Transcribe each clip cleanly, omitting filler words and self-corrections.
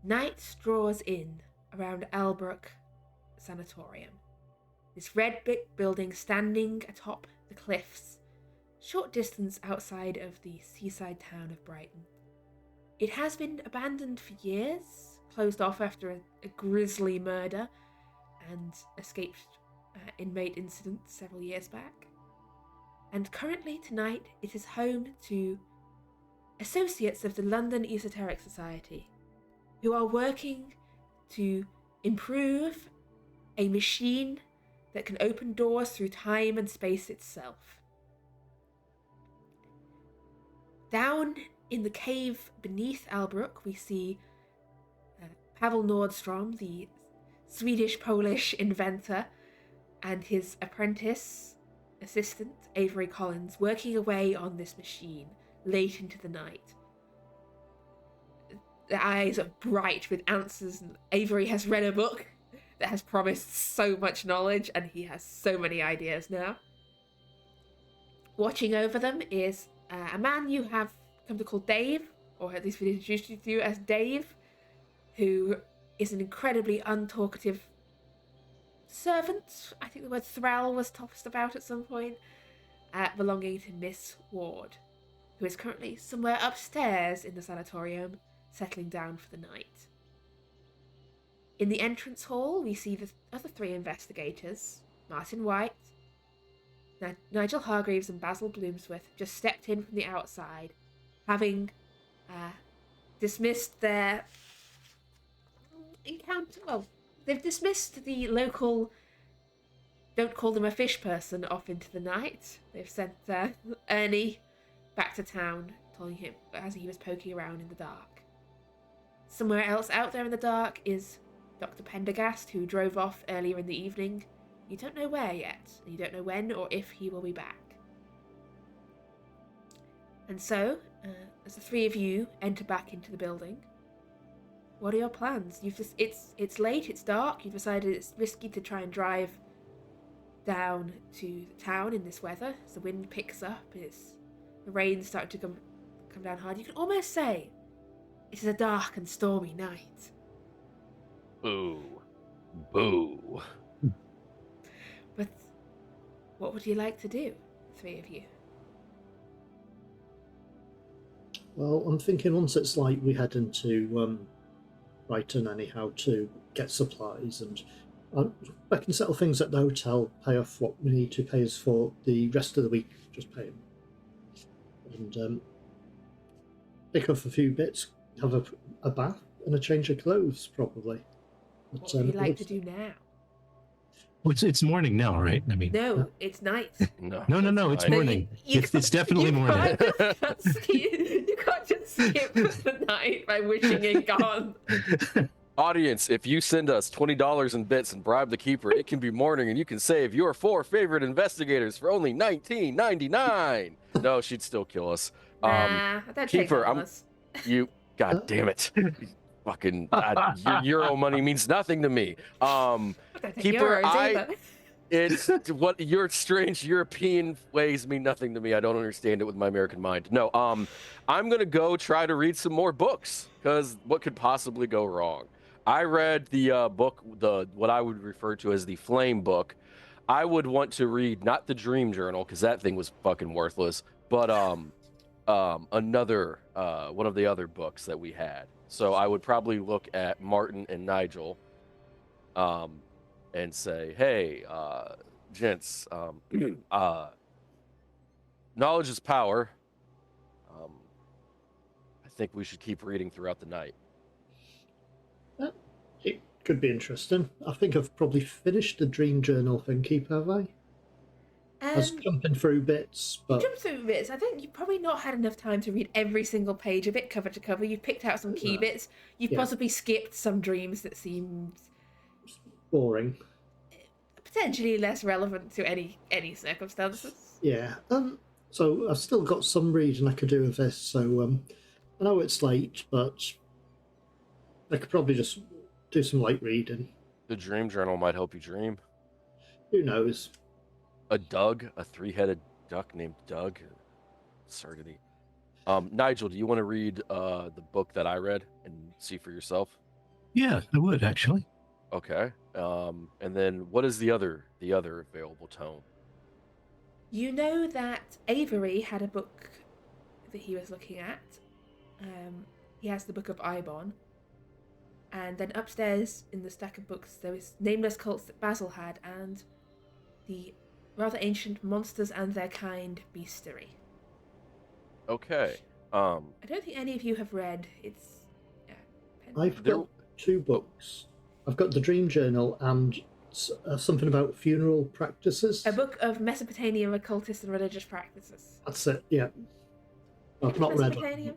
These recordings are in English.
Night draws in around Albrooke Sanatorium. This red brick building standing atop the cliffs, short distance outside of the seaside town of Brighton. It has been abandoned for years, closed off after a grisly murder and escaped inmate incident several years back. And currently tonight it is home to associates of the London Esoteric Society, who are working to improve a machine that can open doors through time and space itself. Down in the cave beneath Albrooke, we see Pavel Nordstrom, the Swedish-Polish inventor, and his apprentice, assistant, Avery Collins, working away on this machine late into the night. Their eyes are bright with answers, and Avery has read a book that has promised so much knowledge, and he has so many ideas now. Watching over them is a man you have come to call Dave, or at least we introduced you to as Dave, who is an incredibly untalkative servant. I think the word thrall was tossed about at some point, belonging to Miss Ward, who is currently somewhere upstairs in the sanatorium, settling down for the night. In the entrance hall, we see the other three investigators, Martin White, Nigel Hargreaves and Basil Bloomsworth, just stepped in from the outside, having dismissed their encounter. Well, they've dismissed the local don't call them a fish person off into the night. They've sent Ernie back to town, telling him as he was poking around in the dark. Somewhere else out there in the dark is Dr. Pendergast, who drove off earlier in the evening. You don't know where yet, and you don't know when or if he will be back. And so, as the three of you enter back into the building, what are your plans? It's late, it's dark, you've decided it's risky to try and drive down to the town in this weather. As the wind picks up, the rain's starting to come down hard. You can almost say it is a dark and stormy night. Boo. Boo. But what would you like to do, the three of you? Well, I'm thinking once it's light, we head into Brighton anyhow to get supplies, and I can settle things at the hotel, pay off what we need to pay us for the rest of the week, just pay them. And pick up a few bits, have a bath and a change of clothes, probably. But, what would you like to do now? Well, it's morning now, right? I mean, no, it's night. No, it's morning. You it's definitely morning. You can't just skip the night by wishing it gone. Audience, if you send us $20 in bits and bribe the keeper, it can be morning, and you can save your 4 favorite investigators for only $19.99. No, she'd still kill us. Don't Keeper, you. God damn it! Fucking your euro money means nothing to me. Keeper, it's what your strange European ways mean nothing to me. I don't understand it with my American mind. No, I'm gonna go try to read some more books, because what could possibly go wrong? I read the book, what I would refer to as the Flame book. I would want to read not the Dream Journal, because that thing was fucking worthless, but another one of the other books that we had. So I would probably look at Martin and Nigel, and say, hey, gents, knowledge is power. I think we should keep reading throughout the night. It could be interesting. I think I've probably finished the Dream Journal thing, Keeper, have I? I was jumping through bits, but... You jumped through bits. I think you've probably not had enough time to read every single page of it, cover to cover. You've picked out some key bits. You've possibly skipped some dreams that seemed... boring. Potentially less relevant to any circumstances. Yeah. So I've still got some reading I could do with this, so I know it's late, but I could probably just do some light reading. The Dream Journal might help you dream. Who knows? A 3-headed duck named Doug. Absurdity. Nigel, do you want to read the book that I read and see for yourself? Yeah, I would actually. Okay. And then what is the other available tome? You know that Avery had a book that he was looking at. He has the Book of Ibon. And then upstairs in the stack of books, there was Nameless Cults that Basil had, and the rather ancient Monsters and Their Kind Beastery. Okay. I don't think any of you have read. It's I've got 2 books. I've got the Dream Journal and something about funeral practices. a book of Mesopotamian occultist and religious practices. That's it. Yeah. I've not read it. Mesopotamian?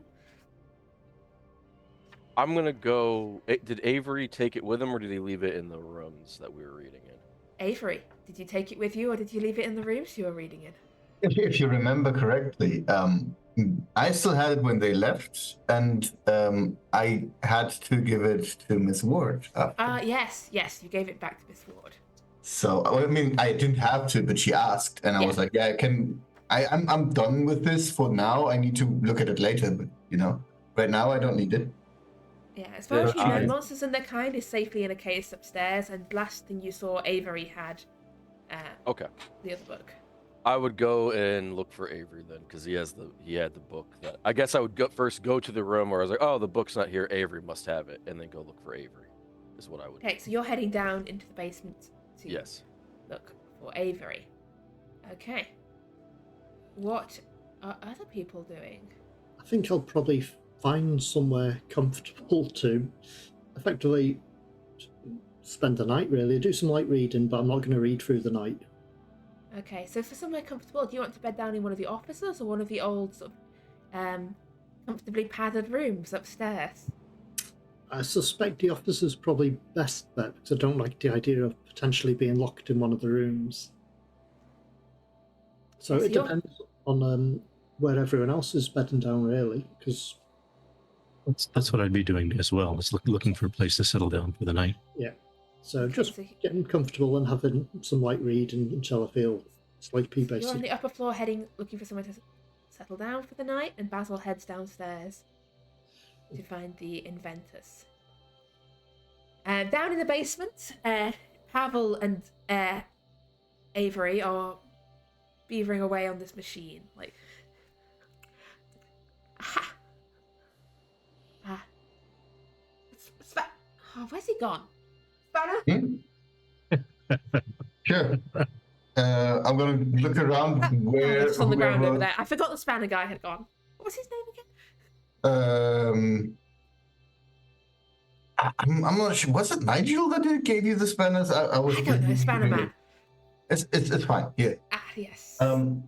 I'm gonna go. Did Avery take it with him, or did he leave it in the rooms that we were reading in? Avery, did you take it with you, or did you leave it in the rooms you were reading in? If you remember correctly, I still had it when they left, and I had to give it to Miss Ward. Yes, you gave it back to Miss Ward. So, I mean, I didn't have to, but she asked, and I was like, yeah, I'm done with this for now. I need to look at it later, but, right now I don't need it. Yeah, as far as you know, Monsters and Their Kind is safely in a case upstairs, and last thing you saw, Avery had Okay. the other book. I would go and look for Avery then, because he had the book. That I guess I would first go to the room where I was like, oh, the book's not here. Avery must have it, and then go look for Avery. Is what I would. Okay, so you're heading down into the basement to look for Avery. Okay. What are other people doing? I think I'll probably find somewhere comfortable to effectively spend the night, really. Do some light reading, but I'm not going to read through the night. Okay, so for somewhere comfortable, do you want to bed down in one of the offices or one of the old sort of comfortably padded rooms upstairs? I suspect the office is probably best bet, because I don't like the idea of potentially being locked in one of the rooms. So it depends on where everyone else is bedding down, really, because... That's what I'd be doing as well, is looking for a place to settle down for the night. Yeah. So just getting comfortable and having some light reading until I feel sleepy, basically. You're on the upper floor looking for somewhere to settle down for the night, and Basil heads downstairs to find the inventors. Down in the basement, Pavel and Avery are beavering away on this machine. Like, aha! Where's he gone? Spanner? Sure. I'm gonna look around where. It's on the ground over there. I forgot the Spanner guy had gone. What was his name again? I'm not sure. Was it Nigel that gave you the spanners? I don't know. Spanner man. It's fine. Yeah. Yes. And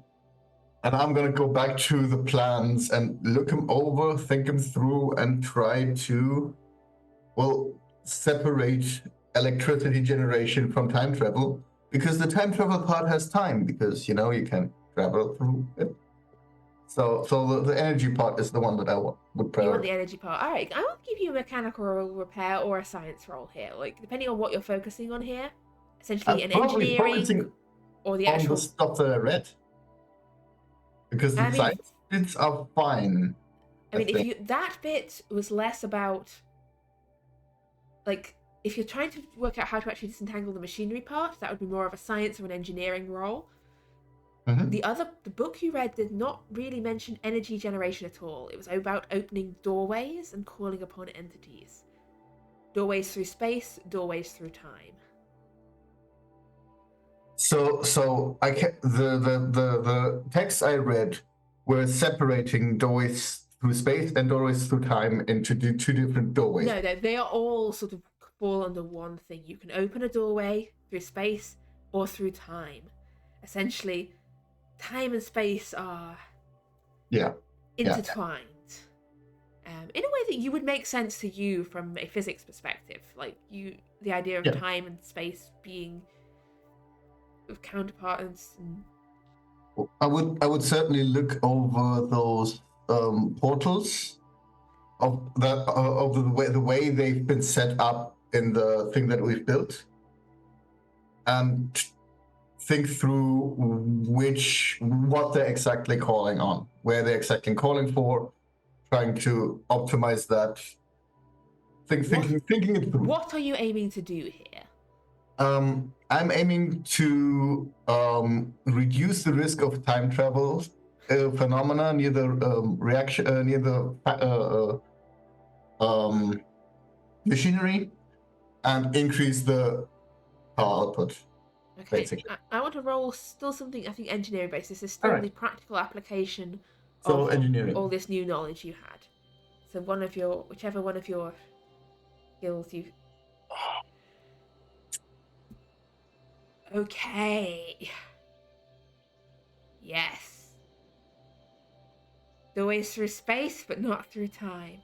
I'm gonna go back to the plans and look them over, think them through, and try to, separate electricity generation from time travel, because the time travel part has time, because you can travel through it. So the energy part is the one that I would prioritize. You want the energy part. All right, I will give you a mechanical repair or a science roll here, like depending on what you're focusing on here. Essentially, an engineering or the actual on the stuff that I read, because the science bits are fine. I mean, that bit was less about, like, if you're trying to work out how to actually disentangle the machinery part, that would be more of a science or an engineering role. Mm-hmm. The book you read did not really mention energy generation at all. It was about opening doorways and calling upon entities. Doorways through space, doorways through time. So the texts I read were separating doorways through space and doorways through time into two different doorways. No, they are all sort of fall under one thing. You can open a doorway through space or through time. Essentially, time and space are intertwined. In a way that you would make sense to you from a physics perspective. Like the idea of time and space being counterparts. I would certainly look over those portals of the way they've been set up in the thing that we've built, and think through what they're exactly calling on, where they're exactly calling for, trying to optimize that thinking it through. What are you aiming to do here? I'm aiming to reduce the risk of time travel phenomena near the machinery, and increase the power output. Okay, Basically. I want to roll still something, I think, engineering based. This is still Alright. the practical application So of engineering. all this new knowledge you had. So whichever one of your skills you... Okay. Yes. The way's through space, but not through time.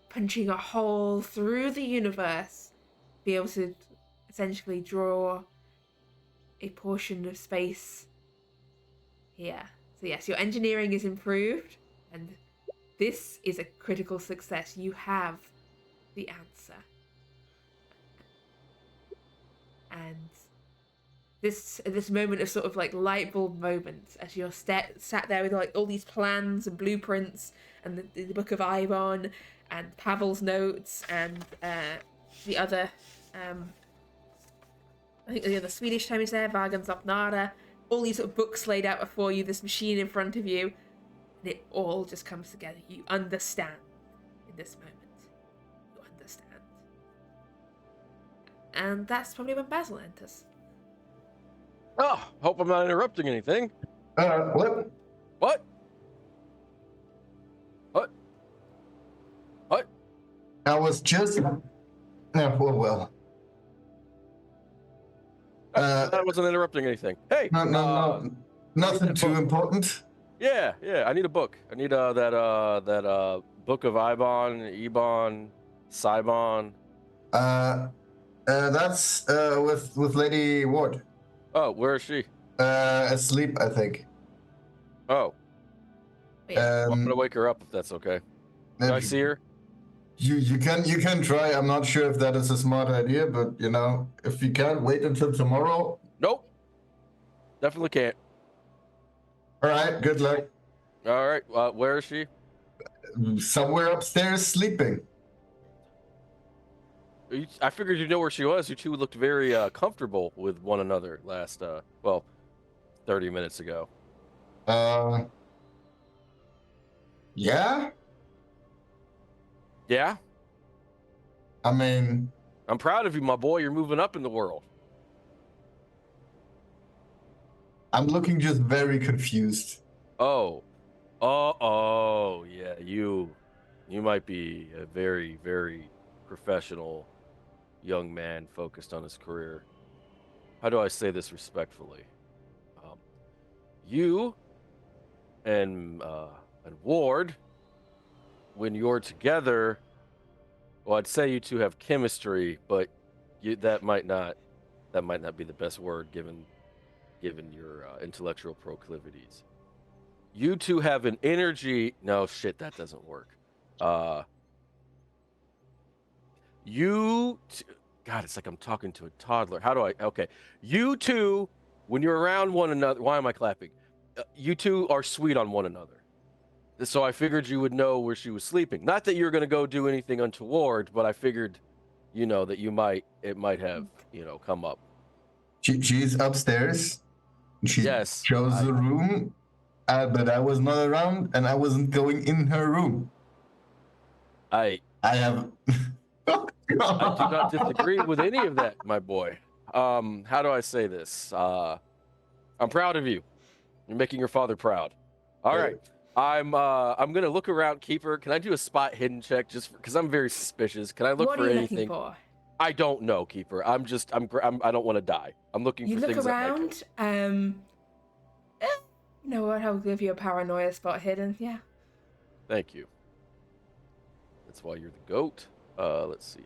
Punching a hole through the universe. Be able to essentially draw a portion of space here. So yes, your engineering is improved, and this is a critical success. You have the answer. And this moment of sort of like light bulb moment as you're sat there with like all these plans and blueprints and the Book of Ibon and Pavel's notes and the other I think the other Swedish tome is there, Vagens Opnara, all these sort of books laid out before you, this machine in front of you, and it all just comes together. You understand in this moment. You understand. And that's probably when Basil enters. Oh, hope I'm not interrupting anything. What? What? What? What? I was just. Well. I wasn't interrupting anything. Hey. No. Nothing too important. Yeah. I need a book. I need that Book of Ibon, Sibon. That's with Lady Ward. Oh, where is she? Asleep, I think. Oh. Yeah. I'm gonna wake her up if that's okay. Can I see her? You can try. I'm not sure if that is a smart idea, but if you can't wait until tomorrow. Nope. Definitely can't. All right. Good luck. All right. Where is she? Somewhere upstairs sleeping. I figured you know where she was. You two looked very comfortable with one another last 30 minutes ago. Yeah. Yeah? I mean, I'm proud of you, my boy. You're moving up in the world. I'm looking just very confused. Oh, yeah. You might be a very, very professional young man focused on his career. How do I say this respectfully? You and Ward, when you're together, well, I'd say you two have chemistry, but that might not be the best word given your intellectual proclivities. You two have an energy. No shit, that doesn't work. God, it's like I'm talking to a toddler. How do I? Okay, you two, when you're around one another. Why am I clapping? You two are sweet on one another. So I figured you would know where she was sleeping. Not that you're going to go do anything untoward, but I figured, that it might have, come up. She's upstairs. She Yes, chose the room, but I was not around, and I wasn't going in her room. I have. I do not disagree with any of that, my boy. How do I say this? I'm proud of you. You're making your father proud. All right. I'm gonna look around, Keeper. Can I do a spot hidden check just because I'm very suspicious? Can I look for anything? What are you looking for? I don't know, Keeper. I don't want to die. I'm looking for things. You look around. You know what? I'll give you a paranoia spot hidden. Yeah. Thank you. That's why you're the goat. Let's see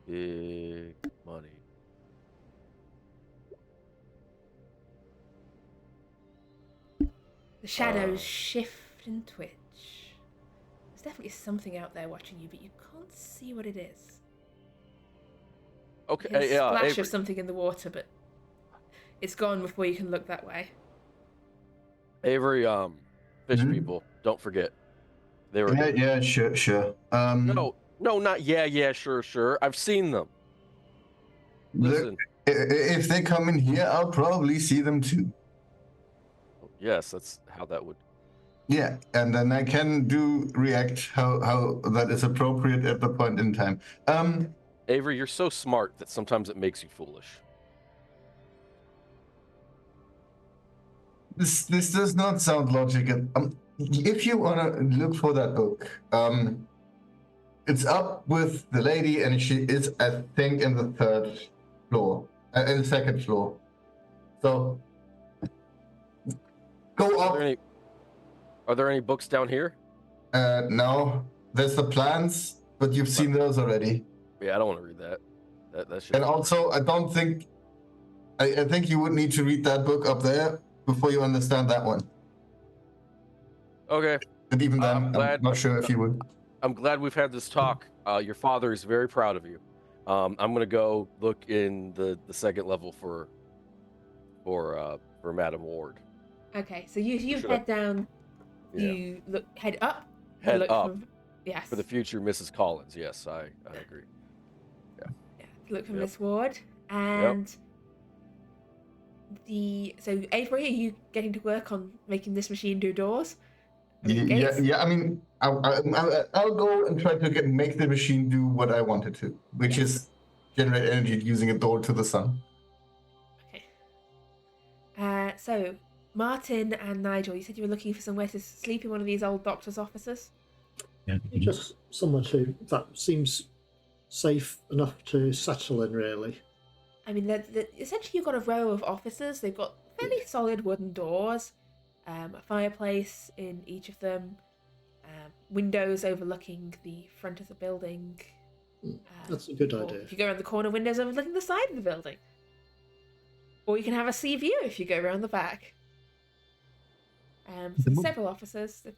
here. Big money. The shadows shift and twitch. There's definitely something out there watching you, but you can't see what it is. Okay, There's a yeah. splash Avery. of something in the water, but it's gone before you can look that way. Avery, fish people, don't forget. They were. Yeah, sure. No, not yeah, sure. I've seen them. Listen. If they come in here, I'll probably see them too. Yes, that's how that would. Yeah, and then I can react how that is appropriate at the point in time. Avery, you're so smart that sometimes it makes you foolish. This does not sound logical. If you wanna look for that book, it's up with the lady, and she is, I think, in the third floor, in the second floor. So go up. Are there any books down here? No, there's the plans, but you've seen those already. Yeah, I don't want to read that. That should. And also, I don't think. I think you would need to read that book up there before you understand that one. Okay. But even then, I'm not sure if you would. I'm glad we've had this talk. Your father is very proud of you. I'm gonna go look in the second level for Madam Ward. Okay, so you head down. Yeah. You head up. Head up. Yes. For the future Mrs. Collins. Yes, I agree. Yeah. Look for Miss Ward and. So Avery, are you getting to work on making this machine do doors? Yeah. I mean, I'll go and try to make the machine do what I want it to, which is generate energy using a door to the sun. Okay. So Martin and Nigel, you said you were looking for somewhere to sleep in one of these old doctor's offices. Yeah. Just somewhere that seems safe enough to settle in, really. I mean, essentially you've got a row of offices. They've got fairly solid wooden doors, a fireplace in each of them, windows overlooking the front of the building. That's a good idea. If you go around the corner, windows overlooking the side of the building. Or you can have a sea view if you go around the back. So several offices. The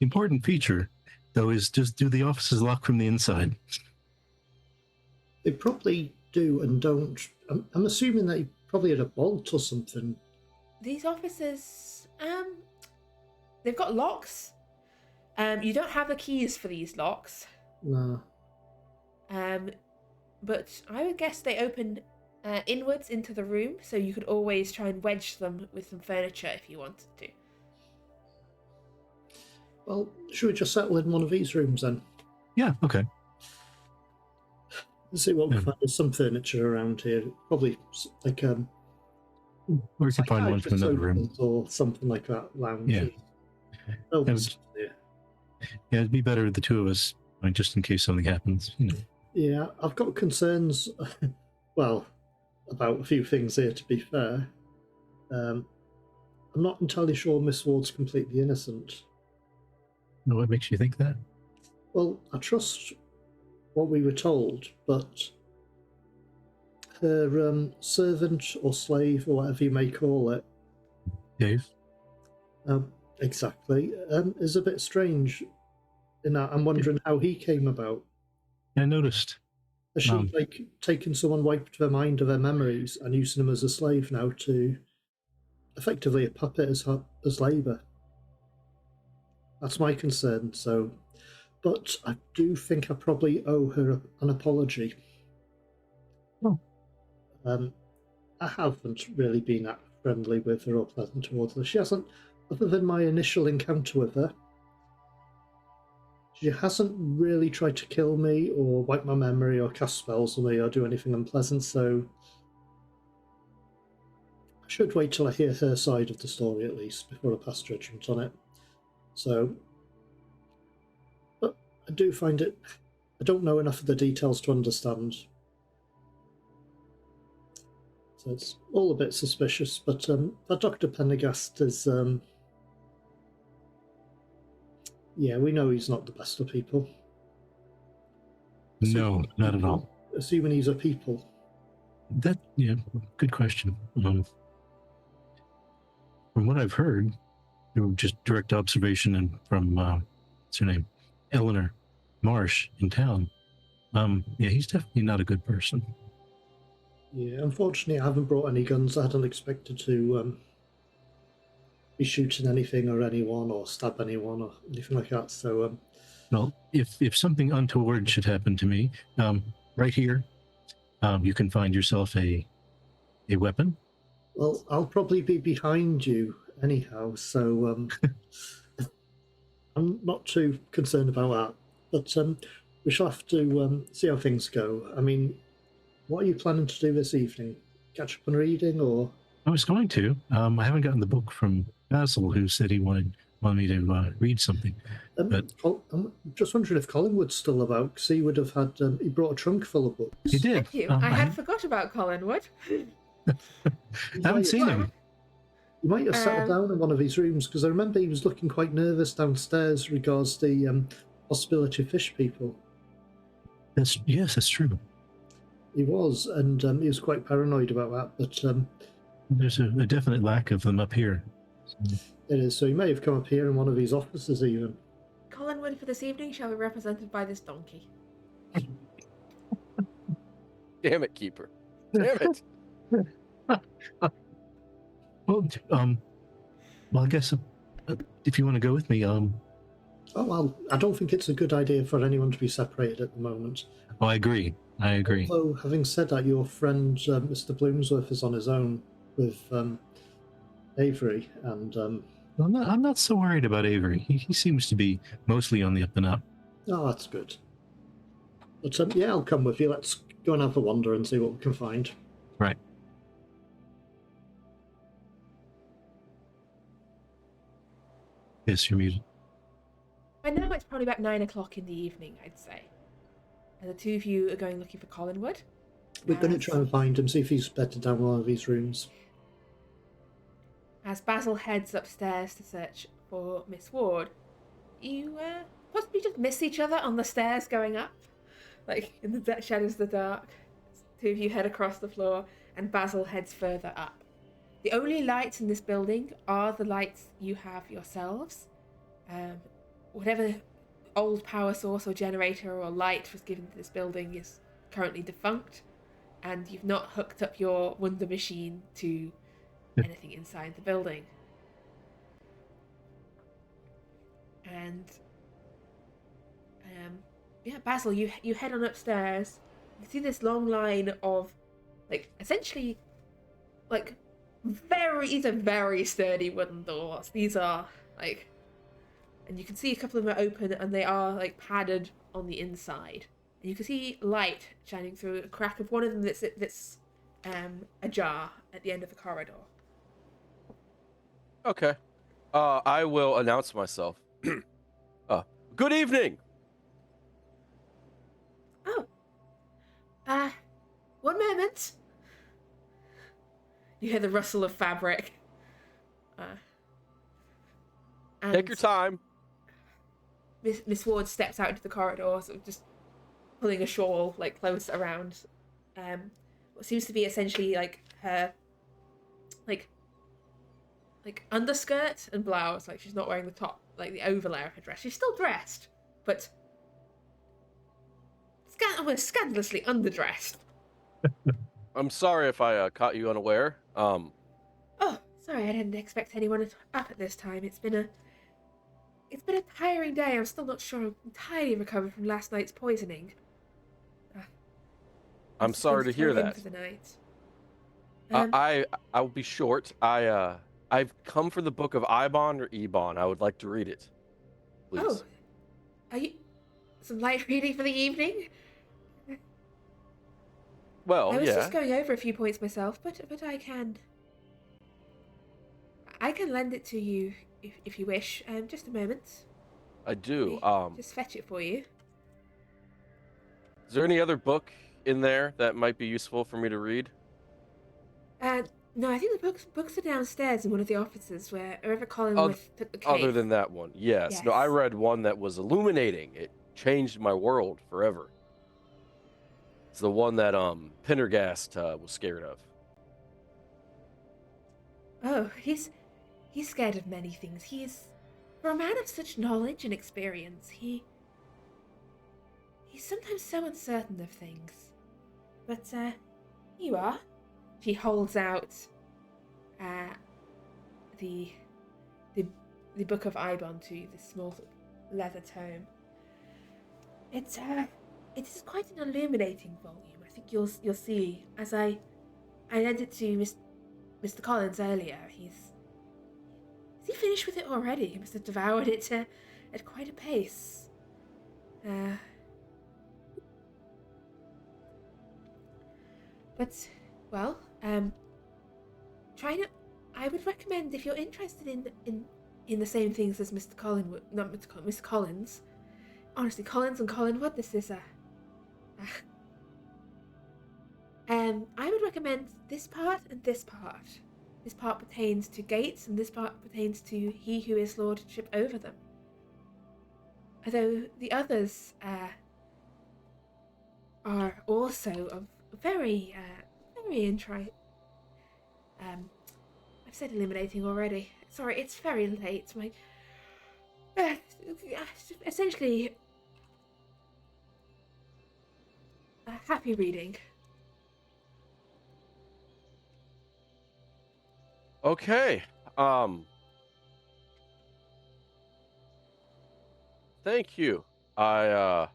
important feature, though, is just do the offices lock from the inside? They probably do and don't. I'm assuming they probably had a bolt or something. These offices, they've got locks. You don't have the keys for these locks. No. But I would guess they open inwards into the room, so you could always try and wedge them with some furniture if you wanted to. Well, should we just settle in one of these rooms then? Yeah, okay. Let's see what we find. There's some furniture around here. Probably like or you can find one from another room or something like that. Lounge. Yeah. Yeah, it'd be better the two of us, just in case something happens. Yeah, I've got concerns. Well, about a few things here. To be fair, I'm not entirely sure Miss Ward's completely innocent. No, what makes you think that? Well, I trust what we were told, but her servant or slave or whatever you may call it, Dave? Exactly, is a bit strange in that I'm wondering how he came about. I noticed. Has she taken someone, wiped their mind of their memories and using them as a slave now to effectively a puppet as labour? That's my concern. So, but I do think I probably owe her an apology. Oh. I haven't really been that friendly with her or pleasant towards her. She hasn't, other than my initial encounter with her, she hasn't really tried to kill me or wipe my memory or cast spells on me or do anything unpleasant, so I should wait till I hear her side of the story at least before I pass judgment on it. So, but I do find it, I don't know enough of the details to understand. So it's all a bit suspicious, but that Dr. Pendergast is, yeah, we know he's not the best of people. No, not at all. Assuming he's a people. Yeah, good question. From what I've heard, just direct observation and from, what's her name? Eleanor Marsh in town. Yeah, he's definitely not a good person. Yeah, unfortunately I haven't brought any guns. I hadn't expected to be shooting anything or anyone or stab anyone or anything like that. So, Well, if something untoward should happen to me, right here, you can find yourself a weapon. well, I'll probably be behind you anyhow, so I'm not too concerned about that. But we shall have to see how things go. I mean, what are you planning to do this evening? Catch up on reading, or? I was going to. I haven't gotten the book from Basil, who said he wanted me to read something. But I'm just wondering if Collingwood's still about, because he would have had. He brought a trunk full of books. he did. Thank you. I had forgot about Collinwood. I haven't seen him. You might have settled down in one of his rooms, because I remember he was looking quite nervous downstairs regards the possibility of fish people. Yes, that's true. He was, and he was quite paranoid about that. But there's a definite lack of them up here. It is. So he may have come up here in one of his offices, even. Collinwood for this evening shall be represented by this donkey. Damn it, Keeper. Damn it. Well, I guess if you want to go with me, Oh, well, I don't think it's a good idea for anyone to be separated at the moment. Oh, I agree. Although, having said that, your friend Mr. Bloomsworth is on his own with Avery, and I'm not so worried about Avery. He seems to be mostly on the up and up. oh, that's good. But yeah, I'll come with you. Let's go and have a wander and see what we can find. Right. Yes, you're muted. By now it's probably about 9 o'clock in the evening, I'd say. And the two of you are going looking for Collinwood. We're going to try and find him, see if he's bedded down one of his rooms. As Basil heads upstairs to search for Miss Ward, you possibly just miss each other on the stairs going up, like in the shadows of the dark. Two of you head across the floor, and Basil heads further up. The only lights in this building are the lights you have yourselves. Whatever old power source or generator or light was given to this building is currently defunct, and you've not hooked up your wonder machine to anything inside the building. And yeah, Basil, you head on upstairs. You see this long line of, like, essentially, like, these are very sturdy wooden doors. These are like, and you can see a couple of them are open, and they are like padded on the inside. And you can see light shining through a crack of one of them that's ajar at the end of the corridor. Okay. I will announce myself. Good evening. Oh. 1 moment. You hear the rustle of fabric. And Take your time. Miss Ward steps out into the corridor, sort of just pulling a shawl like close around what seems to be essentially like her like underskirt and blouse. Like, she's not wearing the top, like the overlayer of her dress. She's still dressed, but scandalously underdressed. I'm sorry if I caught you unaware. Oh, sorry, I didn't expect anyone up at this time. It's been a tiring day. I'm still not sure I'm entirely recovered from last night's poisoning. I'm sorry to hear that. For the night. I'll be short. I've come for the book of Ibon or Ebon. I would like to read it, please. Oh, are you some light reading for the evening? Well, I was yeah. just going over a few points myself, but I can lend it to you if you wish. Just a moment. I do. Just fetch it for you. Is there any other book in there that might be useful for me to read? No, I think the books are downstairs in one of the offices wherever Colin took the cave. Other than that one, yes. No, I read one that was illuminating. It changed my world forever. It's the one that Pendergast was scared of. Oh, he's scared of many things. For a man of such knowledge and experience, he's sometimes so uncertain of things. But here you are. She holds out the the Book of Ibon to this small leather tome. It is quite an illuminating volume. I think you'll see as I lent it to Mr. Collins earlier. Is he finished with it already? He must have devoured it at quite a pace. But, well, I would recommend, if you're interested in the same things as Mr. Collins. Honestly, Collins and Collinwood, this is I would recommend this part and this part. This part pertains to Gates, and this part pertains to he who is lordship over them. Although the others are also of very I've said eliminating already. Sorry, it's very late. My essentially happy reading. Okay. Thank you. How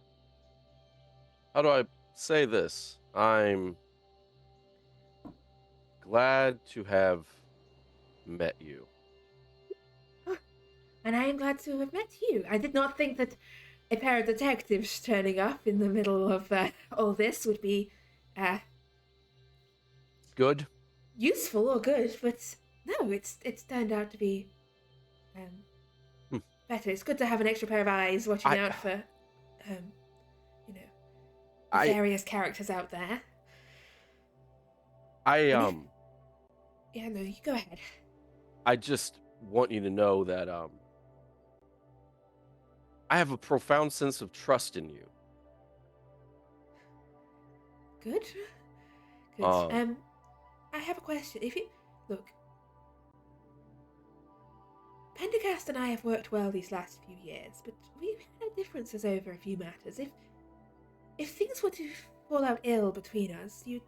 do I say this? I'm glad to have met you. And I am glad to have met you. I did not think that a pair of detectives turning up in the middle of all this would be Good. Useful or good, but no, it's turned out to be better. It's good to have an extra pair of eyes watching out for various characters out there. Yeah, no, you go ahead. I just want you to know that I have a profound sense of trust in you. Good. I have a question. If you look, Pendergast and I have worked well these last few years, but we've had differences over a few matters. If things were to fall out ill between us, you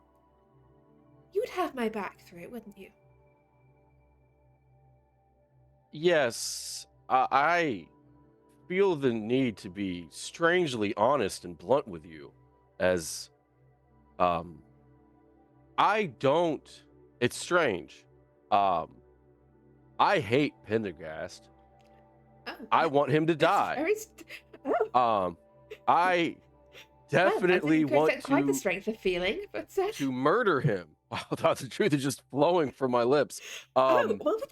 would have my back through it, wouldn't you? Yes, I feel the need to be strangely honest and blunt with you, as I don't. It's strange. I hate Pendergast. Oh, I want him to die. I definitely want quite the strength of feeling, but to murder him. The truth is just flowing from my lips. well, we don't.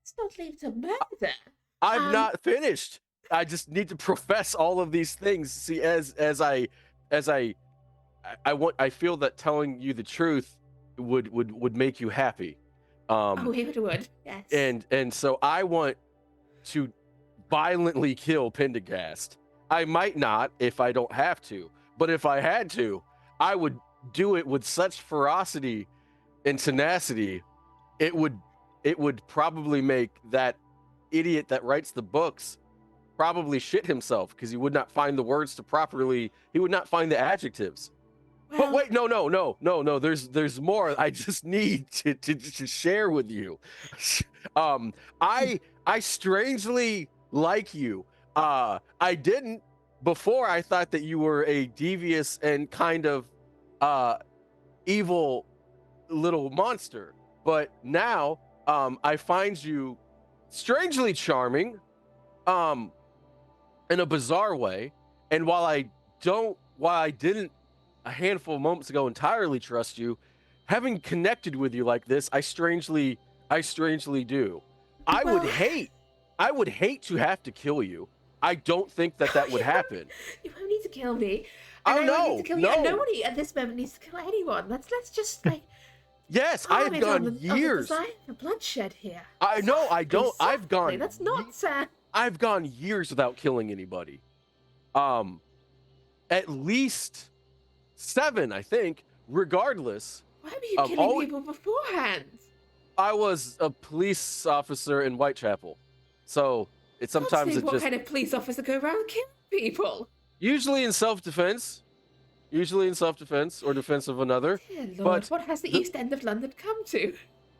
Let's not leave to murder. I'm not finished. I just need to profess all of these things. See, as I feel that telling you the truth would make you happy. It would. Yes. And so I want to violently kill Pendergast. I might not if I don't have to, but if I had to, I would do it with such ferocity and tenacity. It would probably make that idiot that writes the books probably shit himself, because he would not find the words to properly. He would not find the adjectives. Well, but wait, no. There's more. I just need to share with you. I strangely like you. I didn't before. I thought that you were a devious and kind of evil little monster. But now I find you strangely charming, in a bizarre way. And while I didn't a handful of moments ago entirely trust you, having connected with you like this, I strangely do. I would hate to have to kill you. I don't think that would happen. You won't need to kill me. Oh no, no. Nobody at this moment needs to kill anyone. Let's just like. Yes, I have gone years. The bloodshed here. I know. I don't. I've gone. That's not sad. I've gone years without killing anybody. At least 7, I think. Regardless. Why were you killing people beforehand? I was a police officer in Whitechapel, so it's sometimes it what just. Kind of police officer go around killing people? Usually in self-defense. Or defense of another. Dear Lord, what has the East End of London come to?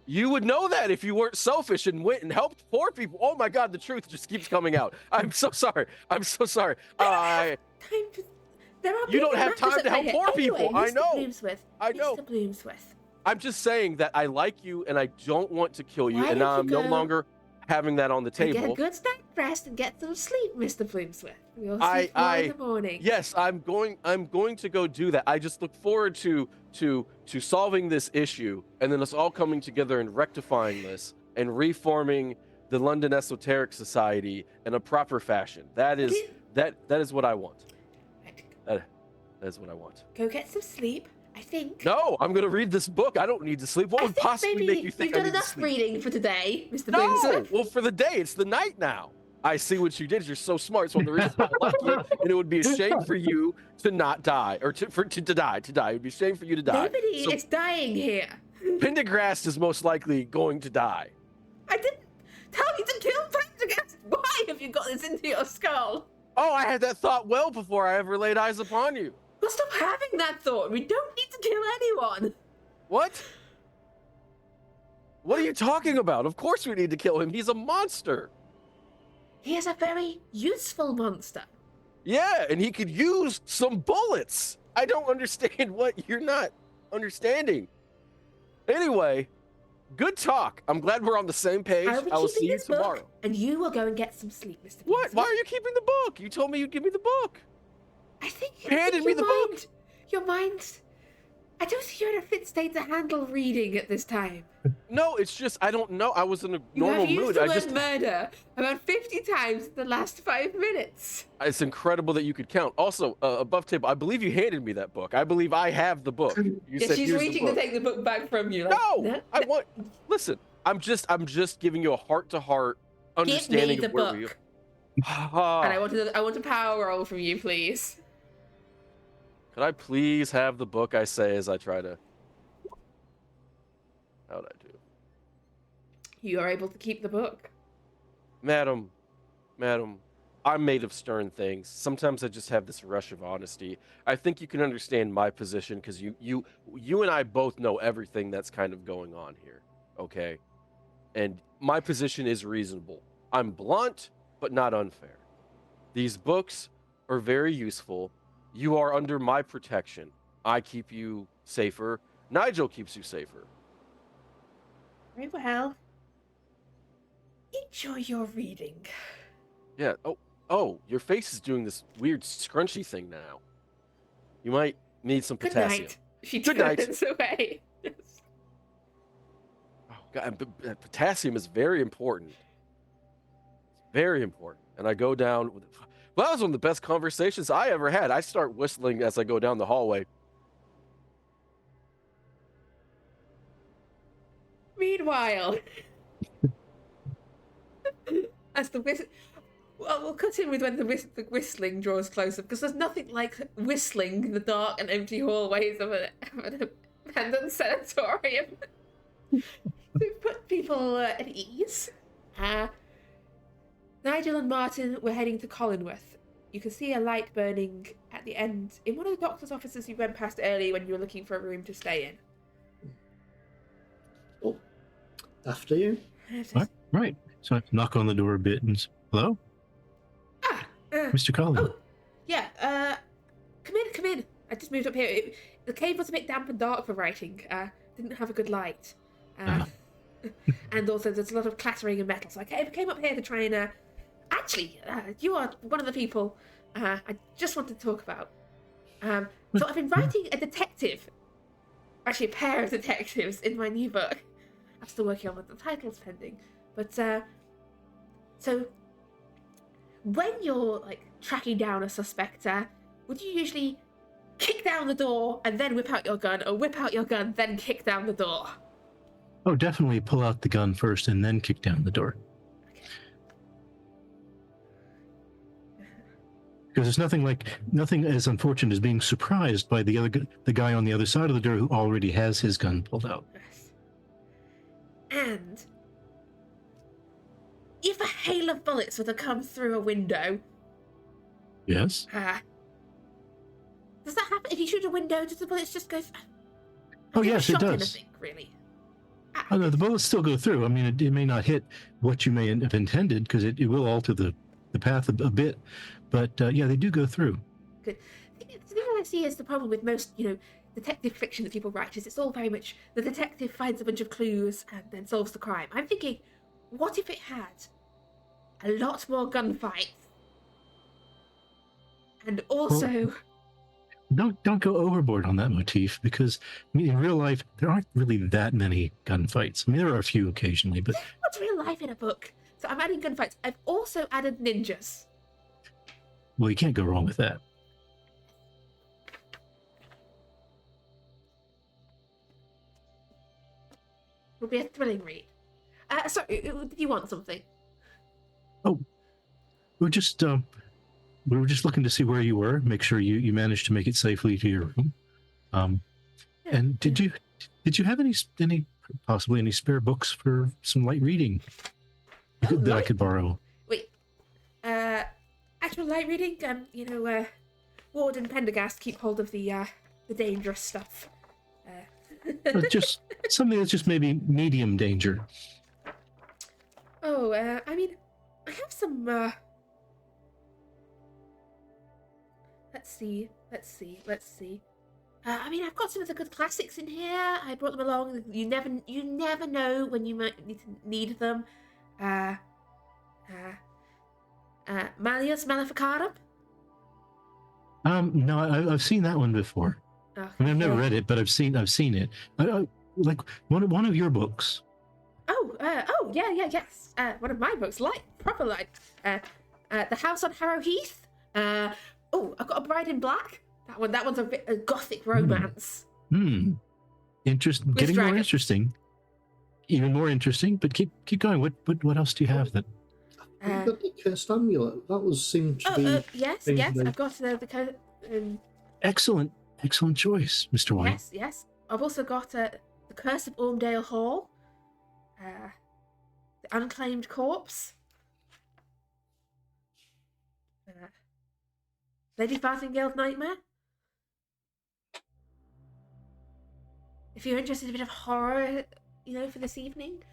You would know that if you weren't selfish and went and helped poor people. Oh my God, the truth just keeps coming out. I'm so sorry. I'm so sorry. You don't have time to help poor people. I know. I know. Mr. Bloomsworth. I'm just saying that I like you and I don't want to kill you, and now I'm no longer having that on the table. Get a good night's rest and get some sleep, Mr. Bloomsworth. We'll see you in the morning. Yes, I'm going to go do that. I just look forward to solving this issue, and then us all coming together and rectifying this and reforming the London Esoteric Society in a proper fashion. That is what I want. That is what I want. Go get some sleep. I think. No, I'm going to read this book. I don't need to sleep. What would possibly make you think I need to sleep? You've done enough reading for today, Mr. No, Bloomsworth. well, for the day. It's the night now. I see what you did. You're so smart. It's one of the reasons why I left you. And it would be a shame for you to not die, or to die. It would be a shame for you to die. Nobody is dying here. Pendergrast is most likely going to die. I didn't tell you to kill Pendergrast. Why have you got this into your skull? Oh, I had that thought well before I ever laid eyes upon you. Well, stop having that thought. We don't need to kill anyone. What? What are you talking about? Of course we need to kill him. He's a monster. He is a very useful monster. Yeah, and he could use some bullets. I don't understand what you're not understanding. Anyway, good talk. I'm glad we're on the same page. I will see you tomorrow. And you will go and get some sleep, Mr. What? Why are you keeping the book? You told me you'd give me the book. I think you handed me the book. Your mind. I don't think you're in a fit state to handle reading at this time. No, it's just I don't know. I was in a normal mood. You have used the word murder about 50 times in the last 5 minutes. It's incredible that you could count. Also, above table, I believe you handed me that book. I believe I have the book. You said she's reaching to take the book back from you. No, I want. Listen, I'm just giving you a heart-to-heart understanding of where we are. And I want a power roll from you, please. Could I please have the book? I say as I try to. How'd I do? You are able to keep the book. Madam, I'm made of stern things. Sometimes I just have this rush of honesty. I think you can understand my position because you and I both know everything that's kind of going on here, okay? And my position is reasonable. I'm blunt, but not unfair. These books are very useful. You are under my protection. I keep you safer. Nigel keeps you safer. Very well. Enjoy your reading. Yeah. Oh, your face is doing this weird scrunchy thing now. You might need some potassium. Good night. She turns away. Yes. Oh God, potassium is very important. It's very important. And I go down. Well, that was one of the best conversations I ever had. I start whistling as I go down the hallway. Meanwhile, as the we'll cut in with when the whistling draws closer, because there's nothing like whistling in the dark and empty hallways of an abandoned sanatorium. To put people at ease. Nigel and Martin were heading to Collinworth. You can see a light burning at the end in one of the doctor's offices you went past earlier when you were looking for a room to stay in. Oh, after you. Right. So I knock on the door a bit and say, hello? Mr. Collin. Oh, yeah. Come in. I just moved up here. The cave was a bit damp and dark for writing. Didn't have a good light. And also there's a lot of clattering and metal. So I came up here to try and... Actually, you are one of the people I just wanted to talk about. So I've been writing a detective. Actually, a pair of detectives in my new book. I'm still working on the titles pending. But, so... When you're, like, tracking down a suspect, would you usually kick down the door and then whip out your gun, or whip out your gun, then kick down the door? Oh, definitely pull out the gun first and then kick down the door. Because there's nothing as unfortunate as being surprised by the guy on the other side of the door who already has his gun pulled out. Yes. And if a hail of bullets were to come through a window... Yes? Does that happen? If you shoot a window, does the bullets just go... Oh, yes, it does. Anything, really? Oh, no, the bullets still go through. I mean, it may not hit what you may have intended because it will alter the path a bit, but yeah, they do go through. Good. The thing that I see is the problem with most, detective fiction that people write is it's all very much the detective finds a bunch of clues and then solves the crime. I'm thinking, what if it had a lot more gunfights? And also... Well, don't go overboard on that motif because in real life there aren't really that many gunfights. I mean, there are a few occasionally, but what's real life in a book? So I'm adding gunfights. I've also added ninjas. well, you can't go wrong with that. It'll be a thrilling read. Sorry, did you want something? Oh, we were just looking to see where you were, make sure you managed to make it safely to your room. And did you have any possibly any spare books for some light reading that I could borrow? Wait, actual light reading? Ward and Pendergast keep hold of the dangerous stuff. Just something that's just maybe medium danger. Oh, I mean, I have some, let's see. I mean, I've got some of the good classics in here. I brought them along. You never know when you might need them. Malleus Maleficarum? No, I've seen that one before. Okay. I mean, I've never read it, but I've seen it. Like one of your books. Yes. One of my books, proper light. The House on Harrow Heath. I've got A Bride in Black. That one's a bit a gothic romance. Interesting. Getting more interesting. Even more interesting. But keep going. What else do you have that? You've got the cursed amulet. That seemed to be. Yes. I've got the Excellent choice, Mr. White. Yes. I've also got the Curse of Ormdale Hall. The Unclaimed Corpse. Lady Farthingale's Nightmare. If you're interested in a bit of horror, for this evening.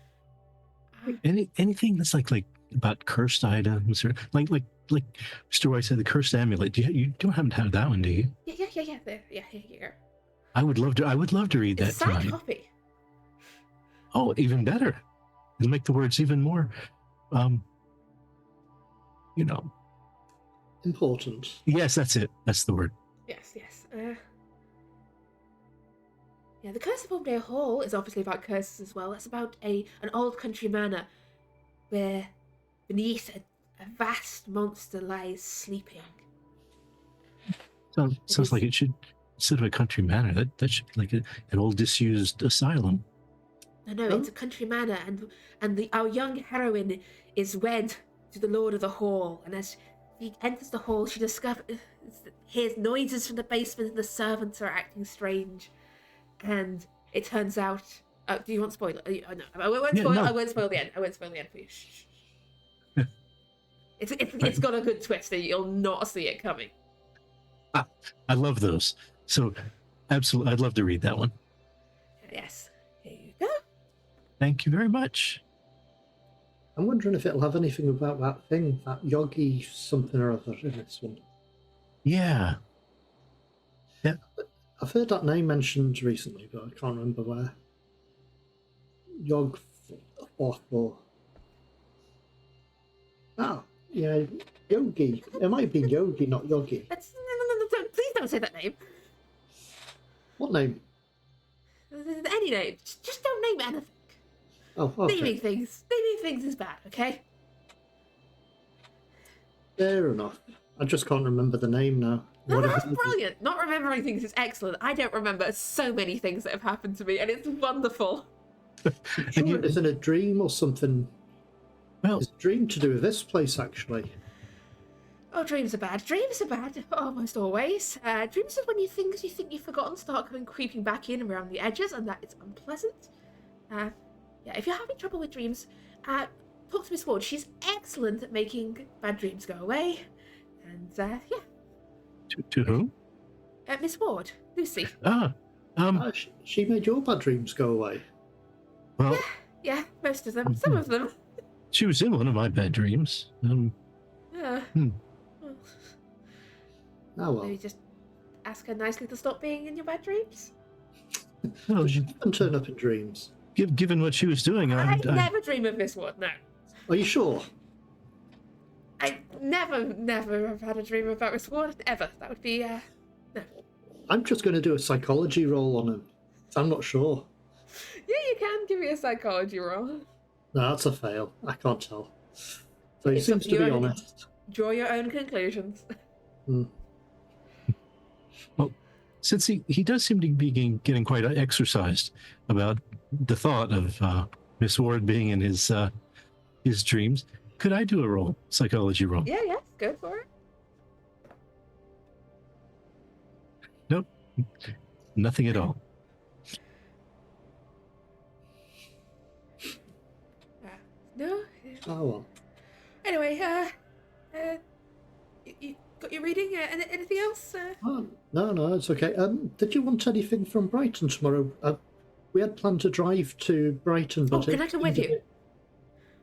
Anything that's like about cursed items or like Mr. White said, the cursed amulet. You don't happen to have that one, do you? Yeah. There. Yeah, here you go. I would love to read that It's a signed tonight. copy. Oh, even better. It'll make the words even more, Important. Yes, that's it. That's the word. Yes. The Curse of Ormdale Hall is obviously about curses as well. It's about an old country manor where beneath a vast monster lies sleeping. Sounds like it should, instead of a country manor, that should be like an old disused asylum. No, it's a country manor, and our young heroine is wed to the Lord of the Hall, and as she enters the hall, she hears noises from the basement, and the servants are acting strange. And it turns out... do you want spoiler? No, I won't spoil. No. I won't spoil the end. For you. Shh. It's got a good twist, and you'll not see it coming. I love those. So, absolutely, I'd love to read that one. Yes. Here you go. Thank you very much. I'm wondering if it'll have anything about that yogi something or other in this one. Yeah. I've heard that name mentioned recently, but I can't remember where. Yogi. It might be Yogi, not Yogi. No, please don't say that name. What name? Any name. Just don't name anything. Oh, okay. Naming things is bad, okay? Fair enough. I just can't remember the name now. No, that's brilliant. Not remembering things is excellent. I don't remember so many things that have happened to me, and it's wonderful. Sure, is it a dream or something? Well, it's a dream to do with this place, actually. Oh, dreams are bad. Dreams are bad, almost always. Dreams are when you think you've forgotten start creeping back in around the edges, and that is unpleasant. If you're having trouble with dreams, talk to Miss Ward. She's excellent at making bad dreams go away. And, To who? Miss Ward. Lucy. She made your bad dreams go away. Well, Yeah, most of them. Some of them. she was in one of my bad dreams. Yeah. Hmm. Well, Oh well. maybe just ask her nicely to stop being in your bad dreams. Well, Does she often turn up in dreams? given what she was doing, I I never dream of this one, no. Are you sure? I never have had a dream about this one, ever. That would be, no. I'm just going to do a psychology roll on him. I'm not sure. Yeah, you can give me a psychology roll. No, that's a fail. I can't tell. So he It's up seems to to be you. honest. Draw your own conclusions. well, since he does seem to be getting quite exercised about the thought of Miss Ward being in his dreams, could I do a psychology roll? Yeah, go for it. Nope, nothing at all. No? Oh well. Anyway, you got your reading? Anything else? Oh, no, it's okay. Did you want anything from Brighton tomorrow? We had planned to drive to Brighton, but can I come with you?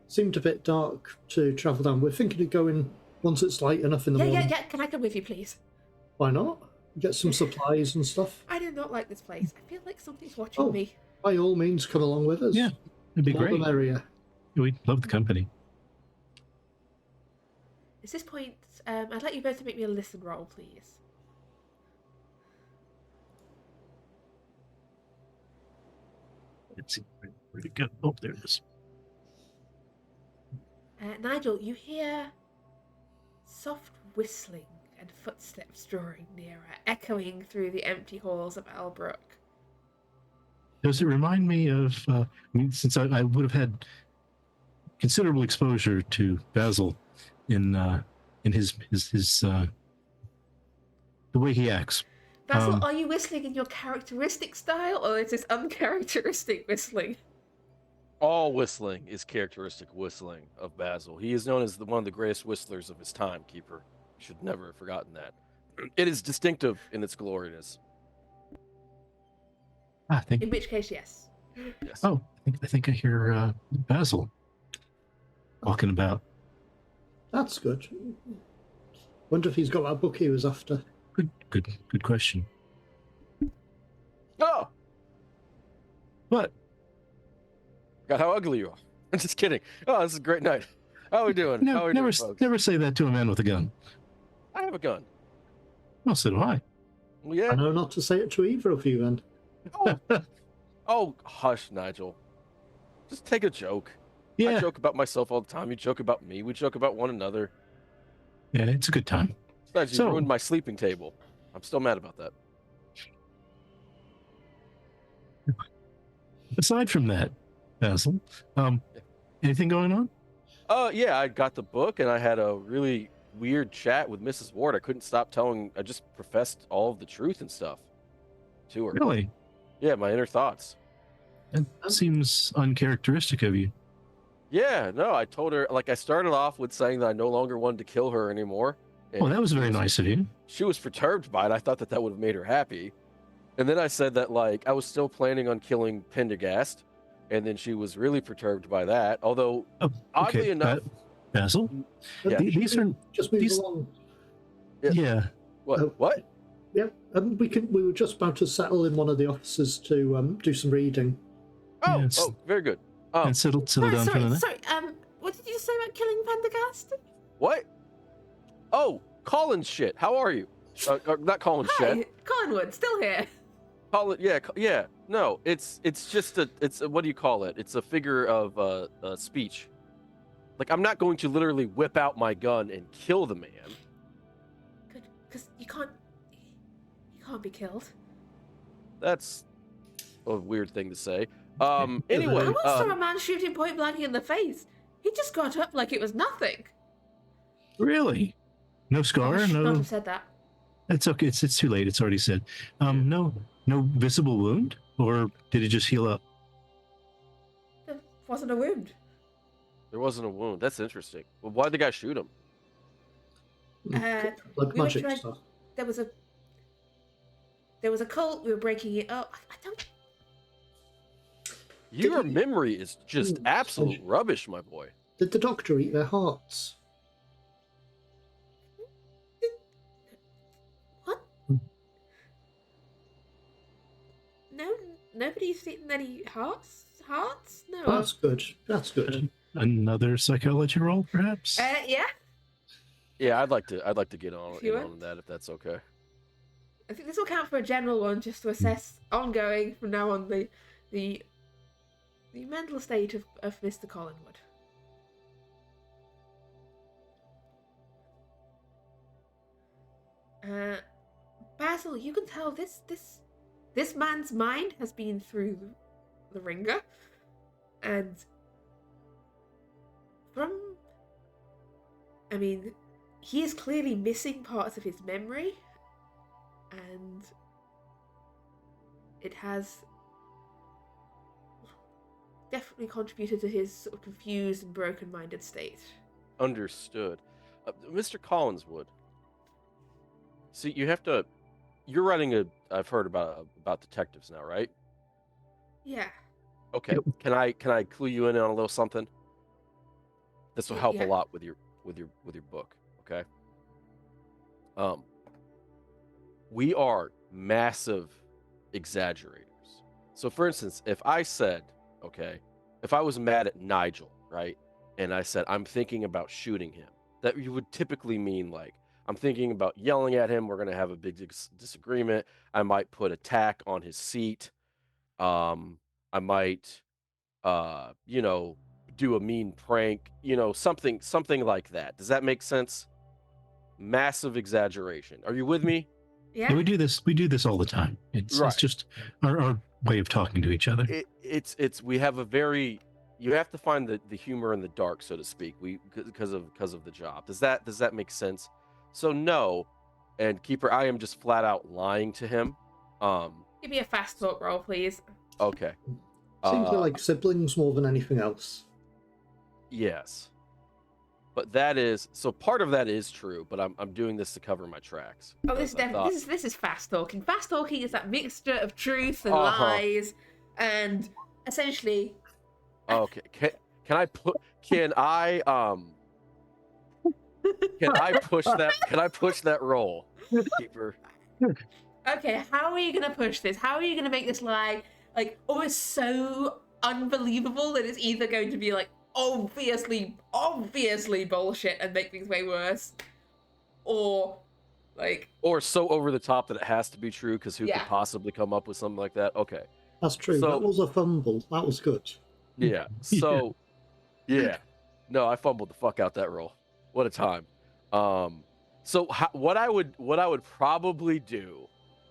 Seemed a bit dark to travel down. We're thinking of going once it's light enough in the morning. Yeah. Can I come with you, please? Why not? Get some supplies and stuff. I do not like this place. I feel like something's watching Oh. me. By all means, come along with us. Yeah, it'd be More great. the merrier. We'd love the company. At this point, I'd like you both to make me a listen roll, please. Let's see where'd it go. Oh, there it is. Nigel, you hear soft whistling and footsteps drawing nearer, echoing through the empty halls of Albrooke. Does it remind me of? I mean, since I would have had considerable exposure to Basil in his the way he acts. Basil, are you whistling in your characteristic style, or is this uncharacteristic whistling? All whistling is characteristic whistling of Basil. He is known as one of the greatest whistlers of his time, Keeper. You should never have forgotten that. It is distinctive in its gloriness. I think. In which case, yes. Yes. Oh, I think I hear Basil walking about. That's good. Wonder if he's got that book he was after. Good question. Oh! What? God, how ugly you are. I'm just kidding. Oh, this is a great night. How are we doing? How are we doing, folks? Never say that to a man with a gun. I have a gun. Well, so do I. Well, yeah. I know not to say it to either of you then. Oh, hush, Nigel. Just take a joke. Yeah. I joke about myself all the time. You joke about me. We joke about one another. Yeah, it's a good time. Besides, you ruined my sleeping table. I'm still mad about that. Aside from that, Basil, anything going on? Yeah, I got the book and I had a really weird chat with Mrs. Ward. I couldn't stop telling. I just professed all of the truth and stuff to her. Really? Yeah, my inner thoughts. That seems uncharacteristic of you. Yeah, no, I told her, like, I started off with saying that I no longer wanted to kill her anymore. Well, that was very nice of you. She was perturbed by it. I thought that would have made her happy. And then I said that, like, I was still planning on killing Pendergast. And then she was really perturbed by that. Although, oddly enough... Basil? Yeah. These are... Just move along. Yeah. What? What? Yeah, we were just about to settle in one of the offices to do some reading. Oh, Yes. oh, very good. And settle down for the night. Sorry, what did you say about killing Pendergast? What? Oh, Colin shit. How are you? Not Colin Hi, shit. Collinwood, still here. Colin, yeah. No, it's just what do you call it? It's a figure of speech. Like, I'm not going to literally whip out my gun and kill the man. Good, because you can't be killed. That's a weird thing to say. Anyway, I once saw a man shoot him point blank in the face. He just got up like it was nothing. Really? No scar? I should not No. have said that. It's okay. It's too late. It's already said. No visible wound, or did it just heal up? There wasn't a wound. there wasn't a wound. That's interesting. Well, why'd the guy shoot him? Like we were magic trying- stuff. There was a cult. We were breaking it up. I don't. Your memory is just absolute rubbish, my boy. Did the doctor eat their hearts? What? No, nobody's eaten any hearts? Hearts? No. That's good. That's good. Another psychology roll, perhaps? Yeah. Yeah, I'd like to get on that if that's okay. I think this will count for a general one, just to assess ongoing from now on the mental state of Mr. Collingwood. Basil, you can tell this man's mind has been through the ringer, and he is clearly missing parts of his memory, and it has definitely contributed to his sort of confused and broken-minded state. Understood. Mr. Collinswood, see, you're running I've heard about detectives now, right? Yeah. Okay. Yep. Can I clue you in on a little something? This will help a lot with your book, okay? We are massive exaggerators. So for instance, if I said, okay, if I was mad at Nigel, right? And I said, I'm thinking about shooting him, that you would typically mean like, I'm thinking about yelling at him. We're going to have a big disagreement. I might put a tack on his seat. I might, do a mean prank, something like that. Does that make sense? Massive exaggeration. Are you with me? Yeah. We do this all the time. It's just our way of talking to each other. We have you have to find the humor in the dark, so to speak. Because of the job. Does that make sense? So no, and Keeper, I am just flat out lying to him. Give me a fast talk roll, please. Okay. Seems like siblings more than anything else. Yes. But part of that is true, but I'm doing this to cover my tracks. Oh, this is fast talking. Fast talking is that mixture of truth and lies, and essentially. Okay. Can I push that? Can I push that roll, Keeper? Okay, how are you gonna push this? How are you gonna make this lie like almost so unbelievable that it's either going to be like obviously bullshit and make things way worse, or so over the top that it has to be true, because who could possibly come up with something like that? Okay, that's true. That was a fumble. That was good. Yeah. So yeah, no, I fumbled the fuck out that roll. What a time. So what I would probably do,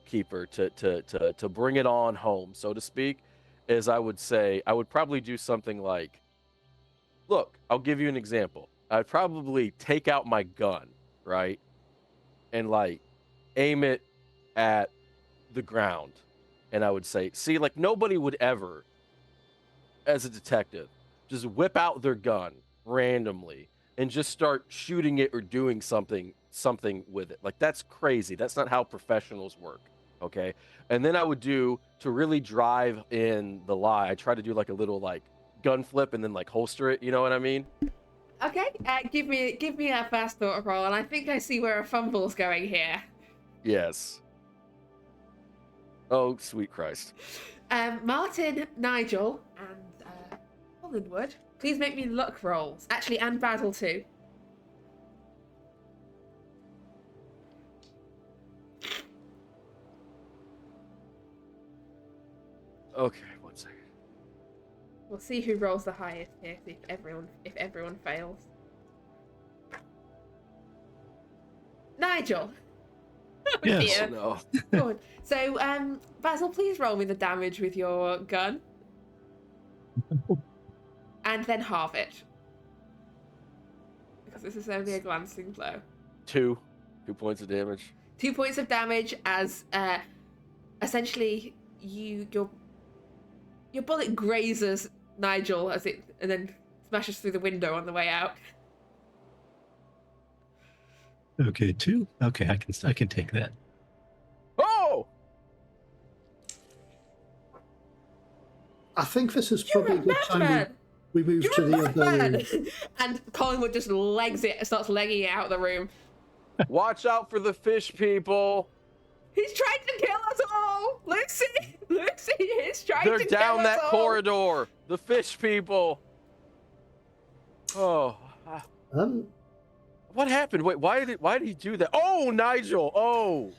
Keeper, to bring it on home, so to speak, is I would probably do something like, look, I'll give you an example. I'd probably take out my gun, right? And aim it at the ground. And I would say, see, nobody would ever, as a detective, just whip out their gun randomly and just start shooting it or doing something with it. That's crazy. That's not how professionals work. Okay. And then I would to really drive in the lie, I try to do a little gun flip and then holster it. You know what I mean? Okay. Give me a fast thought roll, and I think I see where a fumble's going here. Yes. Oh, sweet Christ. Martin, Nigel, and Collingwood, please make me luck rolls. Actually, and Basil too. Okay, 1 second. We'll see who rolls the highest here. See if everyone fails. Nigel. Yes. Dear. No. Good. So, Basil, please roll me the damage with your gun. And then halve it. Because this is only a glancing blow. 2 points of damage. 2 points of damage as essentially your bullet grazes Nigel and then smashes through the window on the way out. Okay, 2. Okay, I can take that. Oh! I think this is You're probably a the time madman! we move You're to a the other madman! room. And Collingwood just starts legging it out of the room. Watch out for the fish people. He's trying to kill us all! Lucy! Lucy, he's trying They're to kill down us that all! corridor. The fish people. Oh. What happened? Wait, why did he do that? Oh, Nigel. Oh.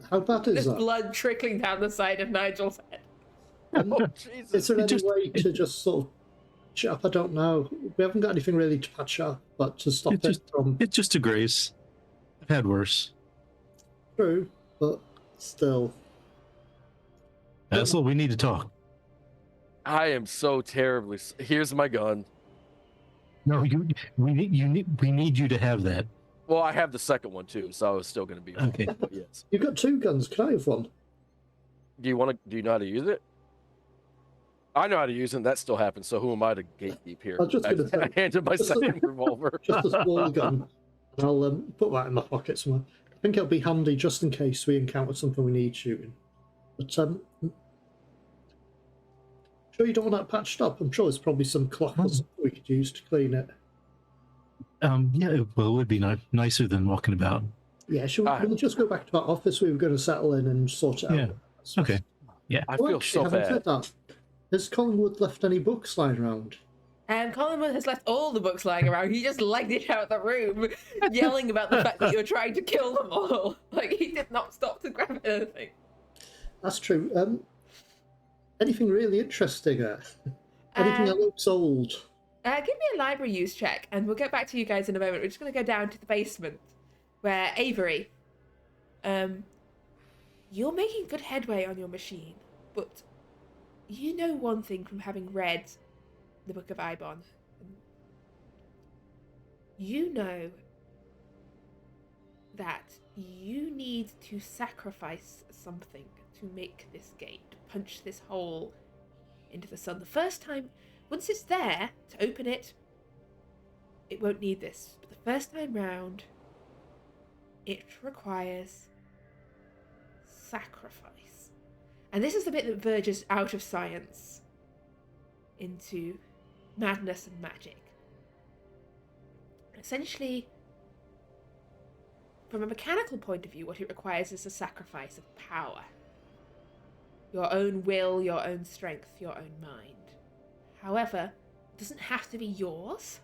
How bad is There's that? blood trickling down the side of Nigel's head. Oh, Jesus. Is there any way to just sort of patch it up? I don't know. We haven't got anything really to patch up, but to stop it from... It's just a grace. I've had worse. True, but still. Basil, we need to talk. I am so terribly... Here's my gun. No, we need you to have that. Well, I have the second one too, so I was still going to be okay. Yes. You've got 2 guns. Can I have one? Do you know how to use it? I know how to use it. And that still happens. So who am I to gatekeep here? I was just gonna say, I handed my second revolver. Just a small gun. And I'll put that in my pocket somewhere. I think it'll be handy just in case we encounter something we need shooting. But sure you don't want that patched up? I'm sure there's probably some cloth or something we could use to clean it. Yeah, well, it would be nicer than walking about. Yeah, we'll just go back to our office. We were going to settle in and sort it out. Yeah. Okay. Yeah. I feel so having bad. said that, has Collingwood left any books lying around? Collingwood has left all the books lying around. He just legged it out of the room, yelling about the fact that you're trying to kill them all. Like, he did not stop to grab anything. That's true. Anything really interesting? Anything that looks old? Give me a library use check, and we'll get back to you guys in a moment. We're just going to go down to the basement, where Avery, you're making good headway on your machine, but you know one thing from having read the Book of Ibon. You know that you need to sacrifice something to make this gate, punch this hole into the sun. The first time, once it's there to open it, it won't need this. But the first time round, it requires sacrifice. And this is the bit that verges out of science into madness and magic. Essentially, from a mechanical point of view, what it requires is a sacrifice of power. Your own will, your own strength, your own mind. However, it doesn't have to be yours.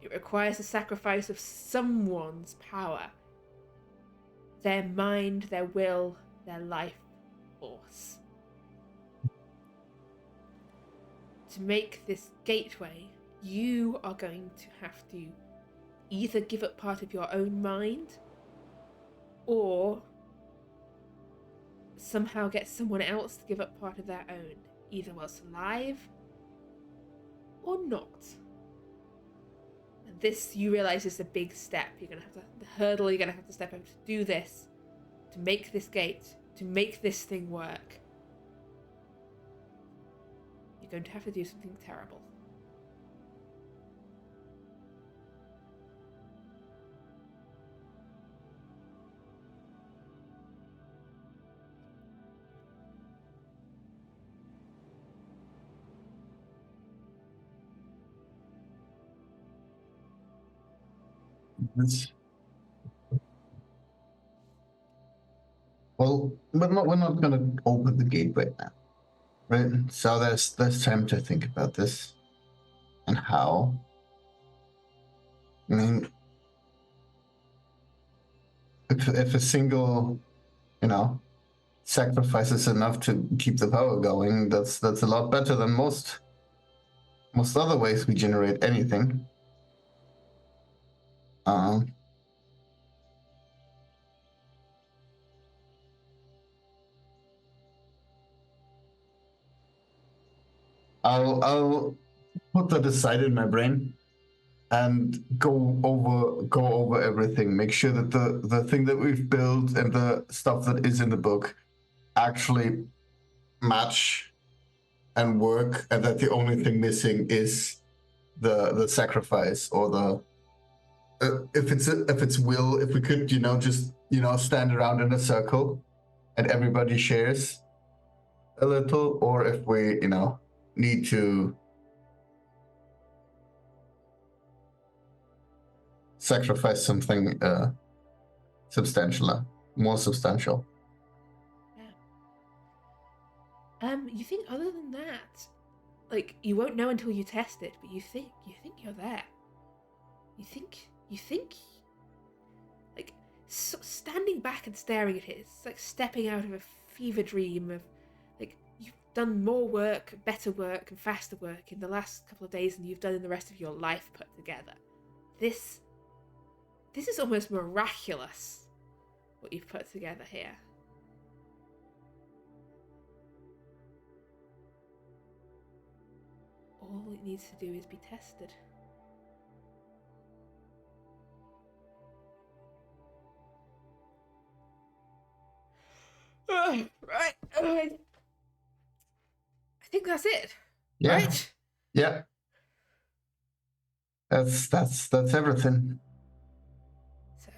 It requires a sacrifice of someone's power. Their mind, their will, their life force. To make this gateway, you are going to have to either give up part of your own mind, or somehow get someone else to give up part of their own, either whilst alive or not. And this, you realise, is a big step. You're going to have to, the hurdle you're going to have to step over to do this, to make this gate, to make this thing work. You're going to have to do something terrible. Well, we're not going to open the gate right now, right? So there's time to think about this and how. I mean, if a single, sacrifice is enough to keep the power going, that's a lot better than most other ways we generate anything. I'll put that aside in my brain and go over everything. Make sure that the thing that we've built and the stuff that is in the book actually match and work, and that the only thing missing is the sacrifice, or the if it's will. If we could, just stand around in a circle and everybody shares a little, or if we, need to sacrifice something more substantial. You think other than that, like, you won't know until you test it, but you think you're there. You think, like, standing back and staring at it, it's like stepping out of a fever dream of, like, you've done more work, better work, and faster work in the last couple of days than you've done in the rest of your life put together. This is almost miraculous, what you've put together here. All it needs to do is be tested. Right. I think that's it. Yeah. Right? Yeah. That's everything. So,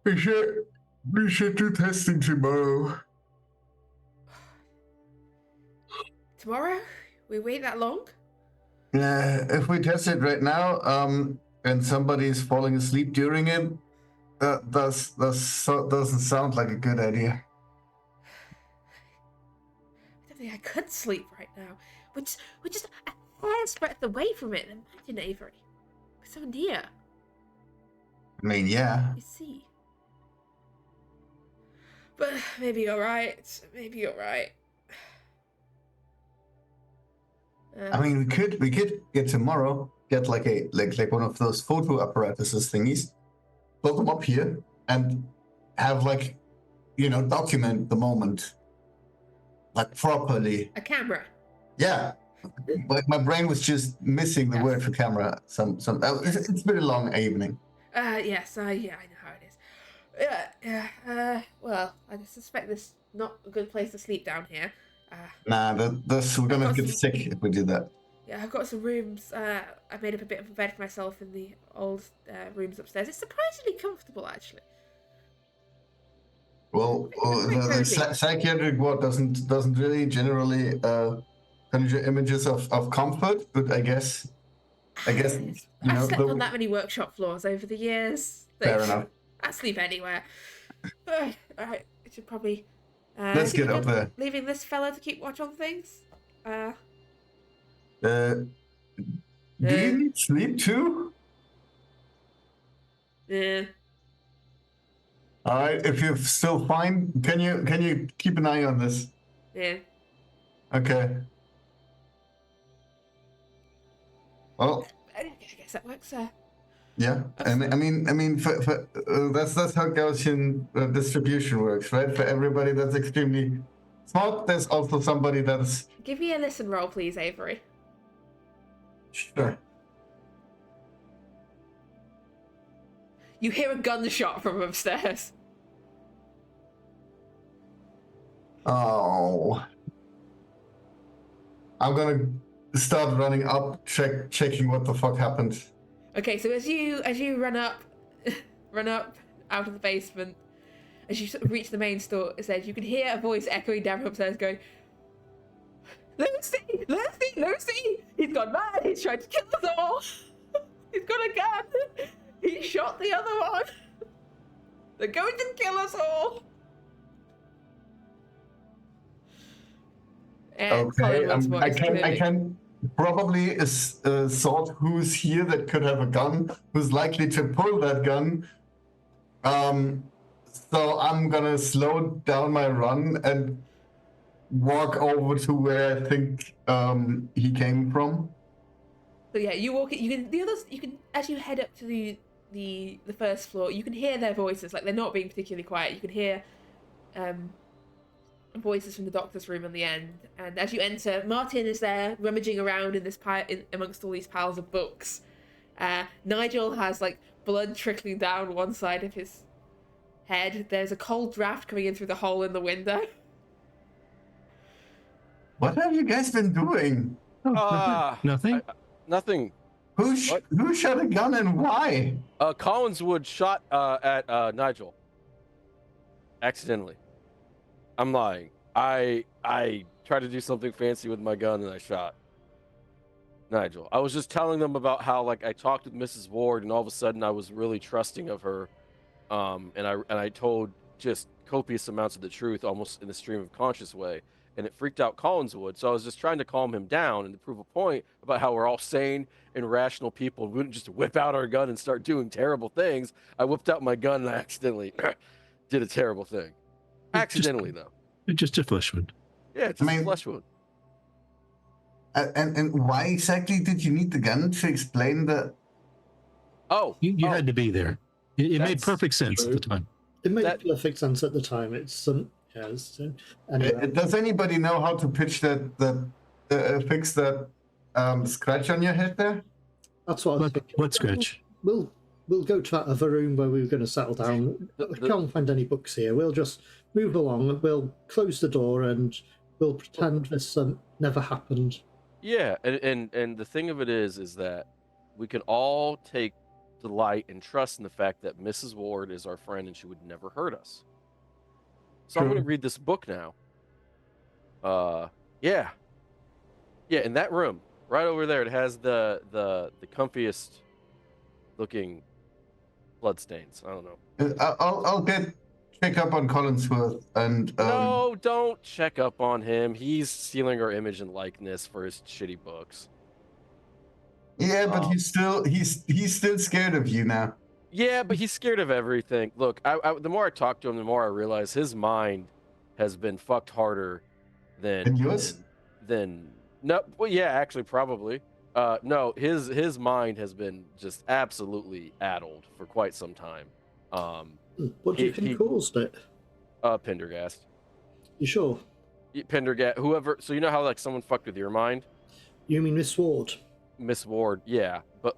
We should do testing tomorrow. tomorrow? We wait that long? If we test it right now, and somebody's falling asleep during it, that doesn't sound like a good idea. I don't think I could sleep right now. We're just a hair's breadth away from it. Imagine, Avery. We're so near. I mean, yeah. You see. But maybe you're right. I mean, we could get tomorrow, get like one of those photo apparatuses thingies, put them up here, and have document the moment, like properly. A camera. Yeah, like my brain was just missing the word for camera. It's been a long evening. Yes, I know how it is. Well, I suspect this is not a good place to sleep down here. Nah, we're gonna get sick if we do that. Yeah, I've got some rooms. I've made up a bit of a bed for myself in the old rooms upstairs. It's surprisingly comfortable, actually. Well, the psychiatric ward doesn't really generally conjure images of comfort, but I guess I've slept on that many workshop floors over the years. Fair enough. I sleep anywhere. All right, I should probably. Let's get up there. Leaving this fella to keep watch on things. Do you need sleep too? Yeah. All right. If you're still fine, can you keep an eye on this? Yeah. Okay. Well. I guess that works. Yeah, I mean, for that's how Gaussian distribution works, right? For everybody that's extremely smart, there's also somebody that's. Give me a listen roll, please, Avery. Sure. You hear a gunshot from upstairs. Oh. I'm gonna start running up, checking what the fuck happened. Okay, so as you run up out of the basement, as you sort of reach the main store, it says you can hear a voice echoing down from upstairs going, Lucy! He's gone mad! He's trying to kill us all! He's got a gun! He shot the other one! They're going to kill us all! And Okay, I I can probably sort who's here that could have a gun, who's likely to pull that gun. So I'm gonna slow down my run and walk over to where I think he came from. So yeah, you walk. You can as you head up to the first floor, you can hear their voices. Like, they're not being particularly quiet. You can hear voices from the doctor's room on the end. And as you enter, Martin is there rummaging around in this amongst all these piles of books. Nigel has like blood trickling down one side of his head. There's a cold draft coming in through the hole in the window. What have you guys been doing? Nothing. Nothing. Who shot a gun and why? Collinswood shot at Nigel. Accidentally. I'm lying. I tried to do something fancy with my gun and I shot Nigel. I was just telling them about how like I talked with Mrs. Ward and all of a sudden I was really trusting of her, and I told just copious amounts of the truth almost in a stream of conscious way, and it freaked out Collinswood. So I was just trying to calm him down and to prove a point about how we're all sane and rational people. We wouldn't just whip out our gun and start doing terrible things. I whipped out my gun and I accidentally did a terrible thing. Accidentally though. Just a flesh wound. Yeah, just a flesh wound. And why exactly did you need the gun to explain the? You had to be there. It made perfect sense at the time. It made perfect sense at the time. Anyway. Does anybody know how to pitch fix that scratch on your head there? That's what I was thinking. What scratch? We'll go to that other room where we were going to settle down. I can't find any books here. We'll just move along. We'll close the door and we'll pretend this never happened. Yeah, and the thing of it is that we can all take delight and trust in the fact that Mrs. Ward is our friend and she would never hurt us. So I'm going to read this book now. Yeah, in that room right over there, it has the comfiest looking bloodstains. I don't know. I'll check up on Collinsworth and. No, don't check up on him. He's stealing our image and likeness for his shitty books. Yeah, but he's still scared of you now. Yeah, but he's scared of everything. Look, the more I talk to him, the more I realize his mind has been fucked harder than yours. Well, yeah, actually, probably. No, his mind has been just absolutely addled for quite some time. What do you think caused it? Pendergast. You sure? Pendergast, whoever. So you know how like someone fucked with your mind? You mean Miss Ward? Miss Ward, yeah. But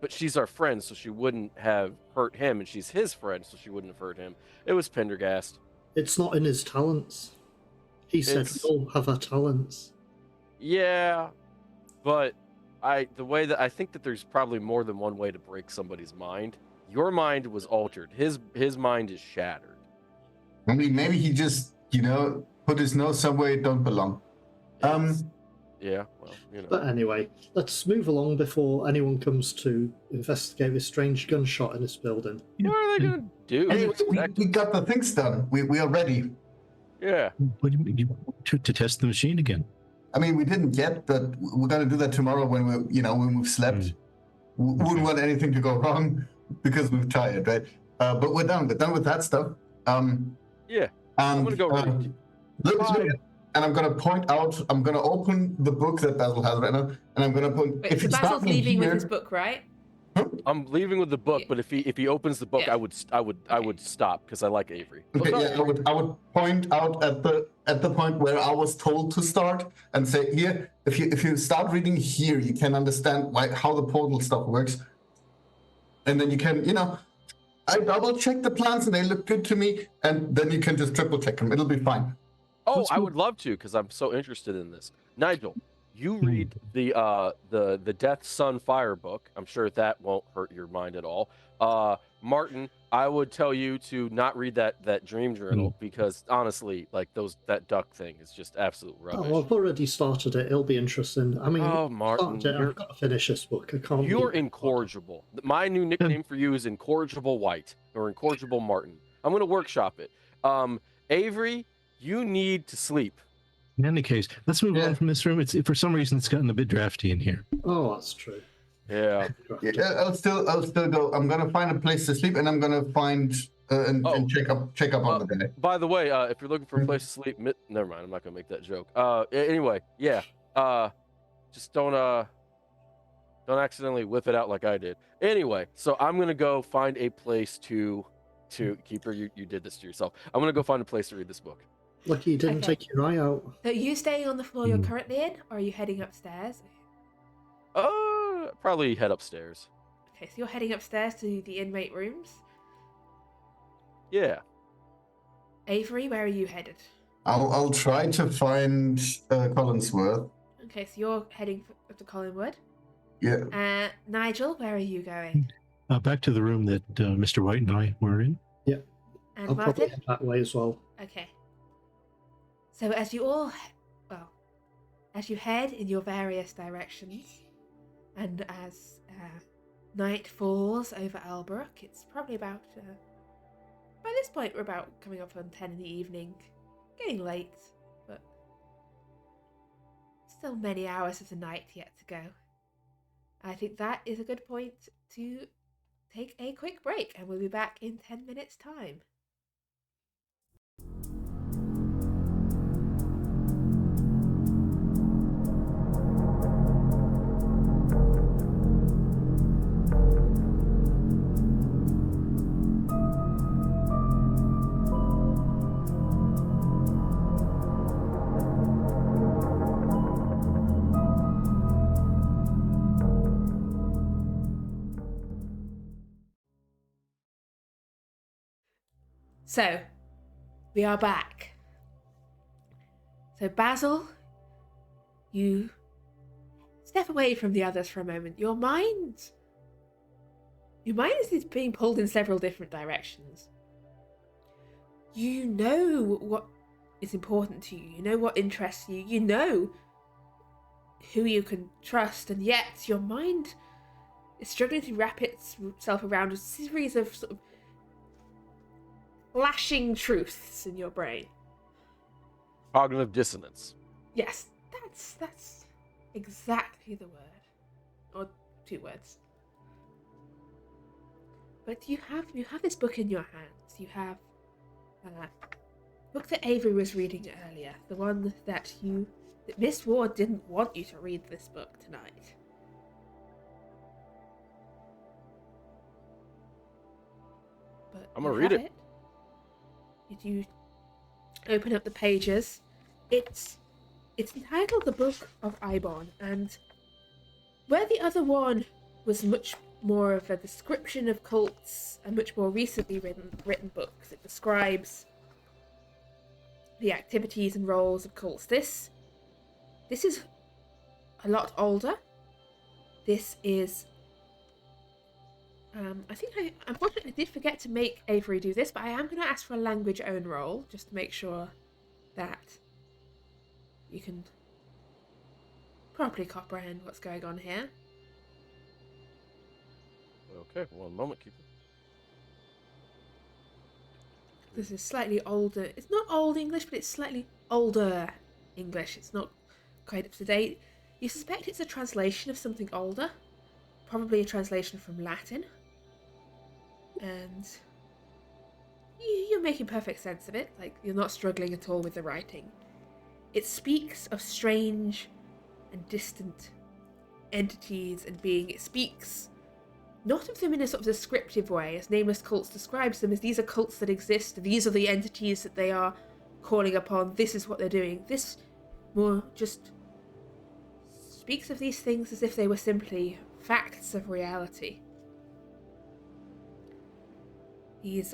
but she's our friend, so she wouldn't have hurt him, and she's his friend, so she wouldn't have hurt him. It was Pendergast. It's not in his talents. He said we all have our talents. Yeah, but the way that I think that there's probably more than one way to break somebody's mind. Your mind was altered. His mind is shattered. I mean, maybe he just, put his nose somewhere it don't belong. Yeah, well, But anyway, let's move along before anyone comes to investigate this strange gunshot in this building. What are they going to do? Anyway, we got the things done. We are ready. Yeah. What do you mean? To test the machine again? I mean, we didn't yet, but we're going to do that tomorrow when we've slept. We wouldn't want anything to go wrong because we're tired, right? But we're done. We're done with that stuff. Yeah. I'm going to go read. And I'm going to point out, I'm going to open the book that Basil has right now, and I'm going to point. Wait, so Basil's leaving with his book, right? I'm leaving with the book, but if he opens the book, I would stop because I like Avery. Okay, I would point out at the point where I was told to start and say, here, if you start reading here, you can understand how the portal stuff works, and then you can, I double check the plans and they look good to me, and then you can just triple check them. It'll be fine. Oh, I would love to because I'm so interested in this. Nigel, you read the Death Sun Fire book. I'm sure that won't hurt your mind at all. Martin, I would tell you to not read that dream journal because honestly, like that duck thing is just absolute rubbish. Oh, I've already started it. It'll be interesting. I mean, Martin, I've got to finish this book. I can't. You're incorrigible. My new nickname for you is Incorrigible White or Incorrigible Martin. I'm going to workshop it. Avery, you need to sleep. In any case, let's move on from this room. For some reason it's gotten a bit drafty in here. Oh, that's true. Yeah. I'll still go. I'm gonna find a place to sleep, and I'm gonna find and check up on the guy. By the way, if you're looking for a place to sleep, never mind. I'm not gonna make that joke. Anyway, yeah. Just don't accidentally whip it out like I did. Anyway, so I'm gonna go find a place to Keeper. You did this to yourself. I'm gonna go find a place to read this book. Lucky you didn't take your eye out. So are you staying on the floor you're currently in, or are you heading upstairs? Probably head upstairs. Okay, so you're heading upstairs to the inmate rooms? Yeah. Avery, where are you headed? I'll try to find Collinsworth. Okay, so you're heading up to Collinwood? Yeah. Nigel, where are you going? Back to the room that Mr. White and I were in. Yeah. And I'll Martin? probably head that way as well. Okay. So as you head in your various directions, and as night falls over Albrooke, it's probably about, by this point we're about coming up on 10 in the evening, getting late, but still many hours of the night yet to go. I think that is a good point to take a quick break, and we'll be back in 10 minutes' time. So, we are back. So, Basil, you step away from the others for a moment. Your mind is being pulled in several different directions. You know what is important to you. You know what interests you. You know who you can trust, and yet your mind is struggling to wrap itself around a series of sort of flashing truths in your brain. Cognitive dissonance. Yes, that's exactly the word, or 2 words. But you have this book in your hands. You have a book that Avery was reading earlier, the one that Miss Ward didn't want you to read this book tonight. But I'm gonna read it. Did you open up the pages? It's entitled The Book of Ibon, and where the other one was much more of a description of cults, a much more recently written book that describes the activities and roles of cults. This is a lot older. This is I think I unfortunately did forget to make Avery do this, but I am going to ask for a language own roll just to make sure that you can properly comprehend what's going on here. Okay, 1 moment, keep it. This is slightly older. It's not old English, but it's slightly older English. It's not quite up to date. You suspect it's a translation of something older, probably a translation from Latin. And you're making perfect sense of it. Like, you're not struggling at all with the writing. It speaks of strange and distant entities and being. It speaks not of them in a sort of descriptive way, as Nameless Cults describes them, as these are cults that exist, these are the entities that they are calling upon, this is what they're doing. This more just speaks of these things as if they were simply facts of reality. It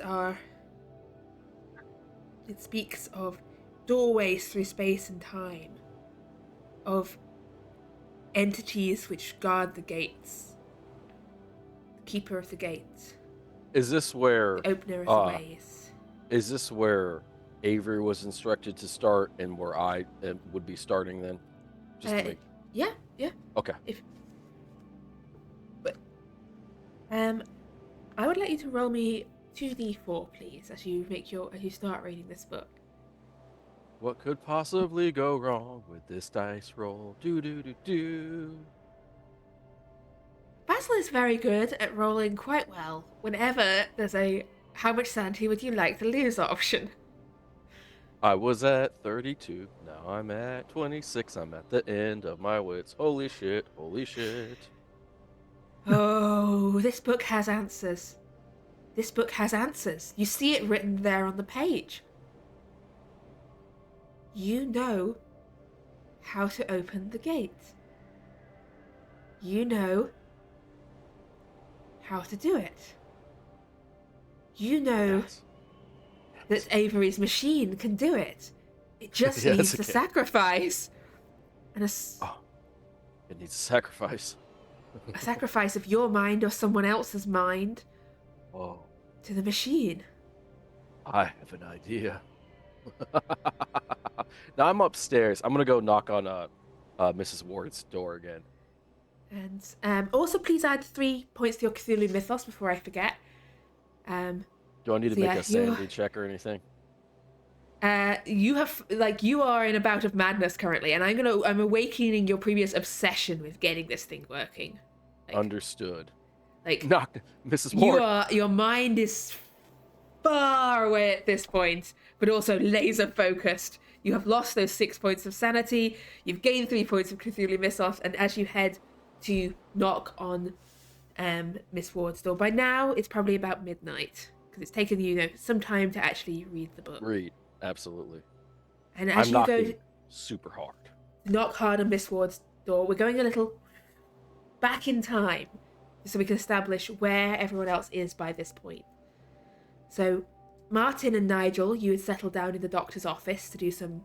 speaks of doorways through space and time, of entities which guard the gates, the keeper of the gates. Is this where the opener of the ways? Is this where Avery was instructed to start, and where I would be starting then? Just to make... Yeah. Okay. I would like you to roll me 2d4, please, as you start reading this book. What could possibly go wrong with this dice roll? Do. Basil is very good at rolling quite well whenever there's a how much sanity would you like to lose option. I was at 32, now I'm at 26. I'm at the end of my wits. Holy shit. Oh, this book has answers. This book has answers. You see it written there on the page. You know how to open the gate. You know how to do it. You know that Avery's machine can do it. It just needs a sacrifice. And it needs a sacrifice. A sacrifice of your mind or someone else's mind to the machine. I have an idea. Now I'm upstairs. I'm gonna go knock on Mrs. Ward's door again. And also, please add 3 points to your Cthulhu Mythos before I forget. Do I need to make a sanity check or anything? You have you are in a bout of madness currently, and I'm awakening your previous obsession with getting this thing working. Understood. Knock, Mrs. Ward. Your mind is far away at this point, but also laser focused. You have lost those 6 points of sanity. You've gained 3 points of Cthulhu Mythos, and as you head to knock on Miss Ward's door, by now it's probably about midnight because it's taken you some time to actually read the book. Read, absolutely. And as you go super hard, knock hard on Miss Ward's door, we're going a little back in time so we can establish where everyone else is by this point. So, Martin and Nigel, you had settled down in the doctor's office to do some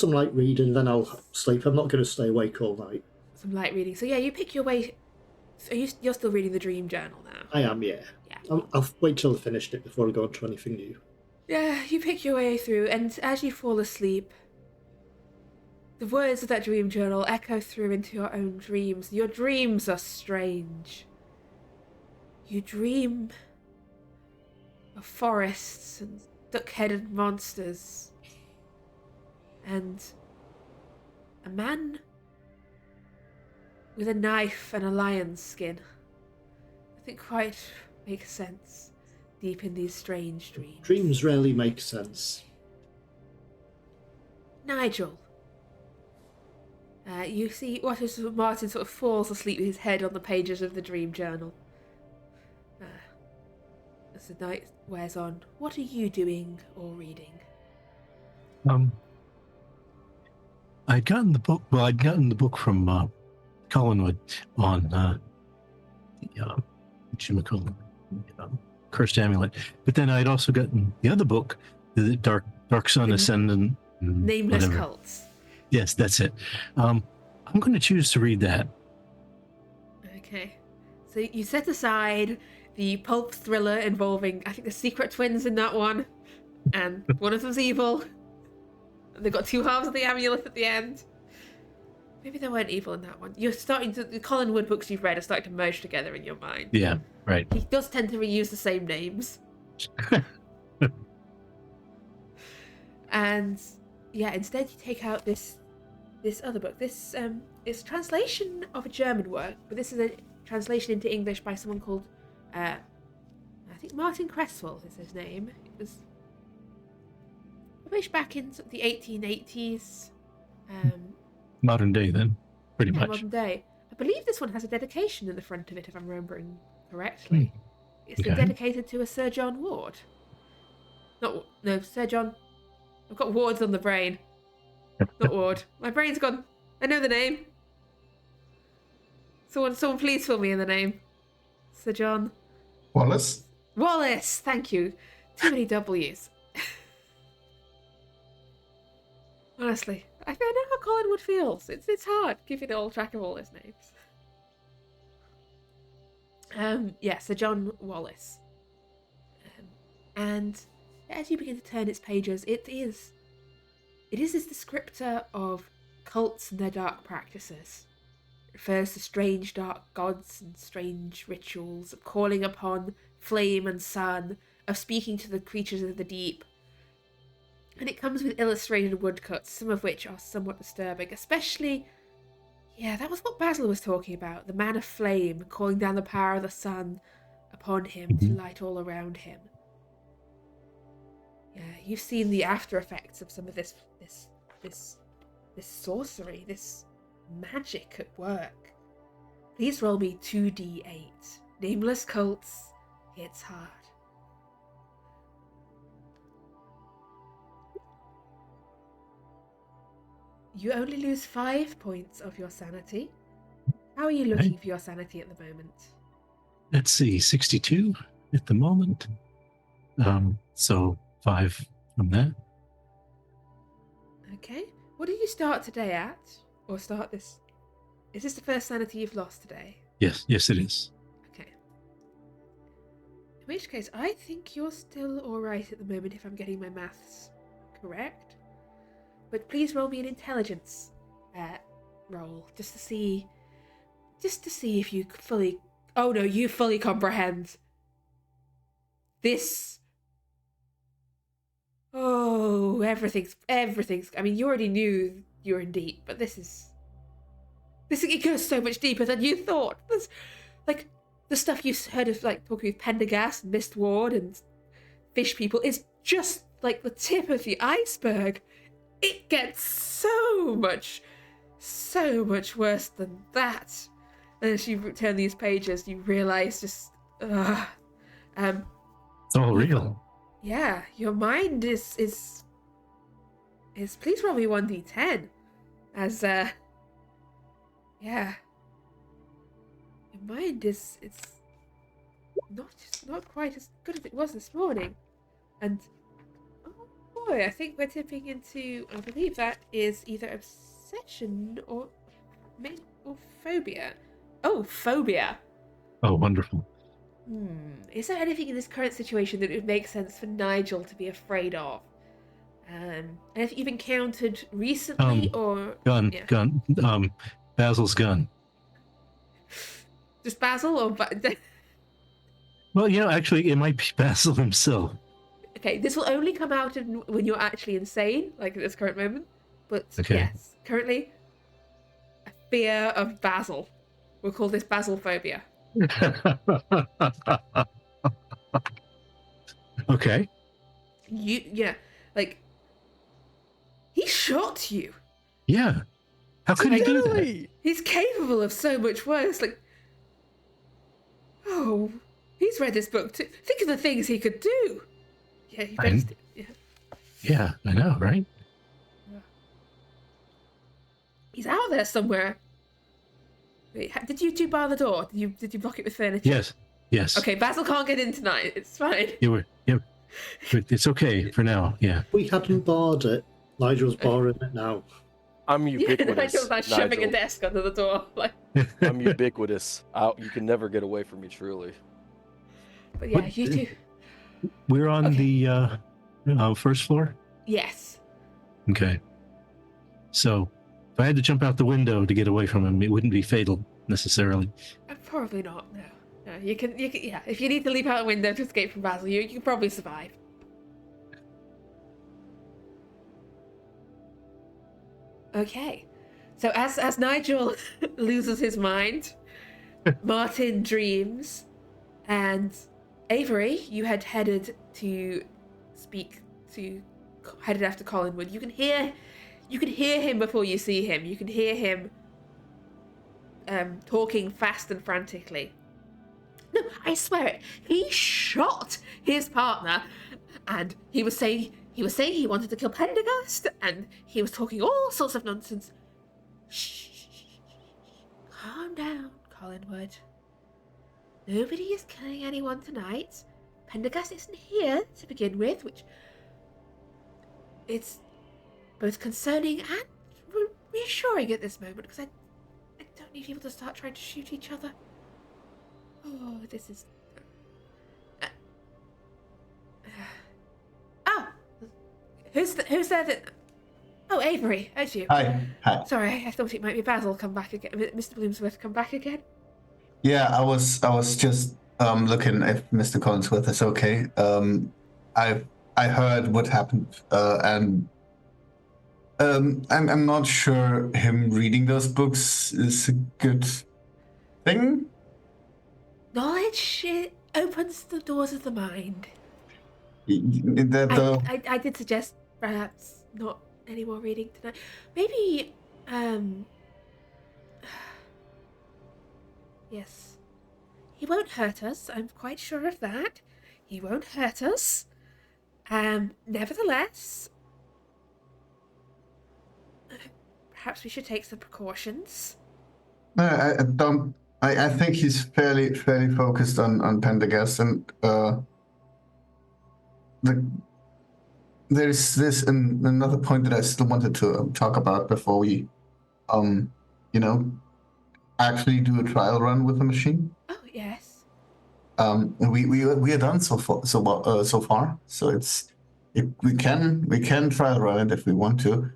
light reading, then I'll sleep. I'm not going to stay awake all night. Some light reading. So yeah, you pick your way. So you're still reading the dream journal now? I am, yeah. I'll wait till I finished it before I go on to anything new. Yeah, you pick your way through, and as you fall asleep, the words of that dream journal echo through into your own dreams. Your dreams are strange. You dream of forests and duck-headed monsters, and a man with a knife and a lion's skin. Nothing quite makes sense deep in these strange dreams. Dreams rarely make sense. Nigel, you see what is Martin sort of falls asleep with his head on the pages of the dream journal. As the night wears on, what are you doing or reading? I'd gotten the book. Well, I'd gotten the book from Collinwood on Cursed Amulet, but then I'd also gotten the other book, the Dark Sun Ascendant, Nameless whatever. Cults. Yes, that's it. I'm going to choose to read that. Okay, so you set aside the pulp thriller involving, I think, the secret twins in that one, and one of them's evil. And they've got 2 halves of the amulet at the end. Maybe they weren't evil in that one. You're starting to... The Collinwood books you've read are starting to merge together in your mind. Yeah, right. He does tend to reuse the same names. And, yeah, instead you take out this other book. This is a translation of a German work, but this is a translation into English by someone called... I think Martin Cresswell is his name. It was published back in the 1880s. Modern day, then, pretty much. Modern day. I believe this one has a dedication in the front of it, if I'm remembering correctly. It's dedicated to a Sir John Ward. Sir John. I've got Wards on the brain. Not Ward. My brain's gone. I know the name. Someone please fill me in the name. Sir John. Wallace? Wallace! Thank you. Too many W's. Honestly. I know how Collinwood feels. It's hard keeping all track of all his names. Sir John Wallace. And as you begin to turn its pages, it is this descriptor of cults and their dark practices. It refers to strange dark gods and strange rituals, of calling upon flame and sun, of speaking to the creatures of the deep. And it comes with illustrated woodcuts, some of which are somewhat disturbing, especially... Yeah, that was what Basil was talking about. The man of flame, calling down the power of the sun upon him to light all around him. Yeah, you've seen the after effects of some of this sorcery, this magic at work. Please roll me 2d8. Nameless cults, it's hard. You only lose 5 points of your sanity. How are you looking for your sanity at the moment? Let's see, 62 at the moment. So 5 from that. Okay. What did you start today at? Or start this... Is this the first sanity you've lost today? Yes, it is. Okay. In which case, I think you're still alright at the moment if I'm getting my maths correct. but please roll me an intelligence roll just to see if you fully. Oh no, you fully comprehend this. Oh, everything's. I mean, you already knew you were in deep, but this it goes so much deeper than you thought. There's like the stuff you've heard of, like talking with Pendergast and Mist Ward and fish people, is just like the tip of the iceberg. It gets so much worse than that. And as you turn these pages, you realize just, it's all real. Yeah, your mind is. Please roll me 1d10, as yeah, your mind it's not quite as good as it was this morning, and oh boy, I think we're tipping into. I believe that is either obsession or phobia. Oh, phobia. Oh, wonderful. Is there anything in this current situation that it would make sense for Nigel to be afraid of? Anything you've encountered recently, or gun? Basil's gun. Just Basil, or Well, actually, it might be Basil himself. Okay, this will only come out when you're actually insane, like at this current moment. But okay. Yes, currently, a fear of Basil. We'll call this Basilphobia. Okay. Like he shot you. Yeah. How could he do that? He's capable of so much worse. Like, oh, he's read this book too. Think of the things he could do. Yeah, you better. Yeah, I know, right? He's out there somewhere. Wait, did you two bar the door? Did you block it with furniture? Yes. Okay, Basil can't get in tonight. It's fine. Yeah, it's okay for now. Yeah. We hadn't barred it. Nigel's barring it now. I'm ubiquitous. Nigel's like shoving a desk under the door. Like. I'm ubiquitous. You can never get away from me, truly. But yeah, you two. We're on the first floor? Yes. Okay. So, if I had to jump out the window to get away from him, it wouldn't be fatal, necessarily. Probably not, no. No, you can, yeah, if you need to leap out a window to escape from Basil, you can probably survive. Okay. So as Nigel loses his mind, Martin dreams, and Avery, you had headed after Collinwood. You can hear him before you see him. You can hear him talking fast and frantically. No, I swear it. He shot his partner, and he was saying he wanted to kill Pendergast, and he was talking all sorts of nonsense. Shh. Calm down, Collinwood. Nobody is killing anyone tonight. Pendergast isn't here to begin with, which it's both concerning and reassuring at this moment, because I don't need people to start trying to shoot each other. Oh, this is... Oh! Who's there that... Oh, Avery, it's you. Hi. Sorry, I thought it might be Basil come back again. Mr. Bloomsworth come back again? Yeah, I was just looking if Mr. Collinsworth is okay. I heard what happened, and I'm not sure him reading those books is a good thing. Knowledge, it opens the doors of the mind. I did suggest perhaps not any more reading tonight. Maybe, yes. He won't hurt us, I'm quite sure of that. He won't hurt us. Nevertheless, perhaps we should take some precautions. I don't. I think he's fairly focused on Pendergast, and there's another point that I still wanted to talk about before we, actually do a trial run with the machine. Oh yes. We are done so far. So it's we can trial run it if we want to.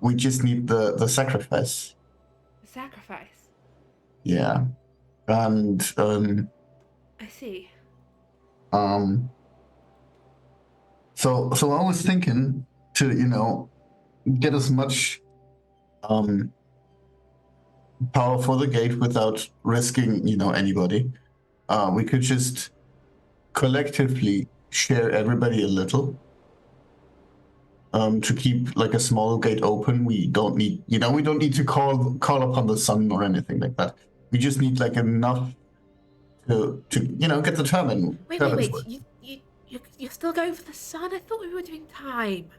We just need the sacrifice. The sacrifice. Yeah. And I see. So I was thinking to get as much power for the gate without risking anybody. We could just collectively share everybody a little. To keep like a small gate open, we don't need to call upon the sun or anything like that. We just need like enough to get the turbine. Wait. You're still going for the sun? I thought we were doing time.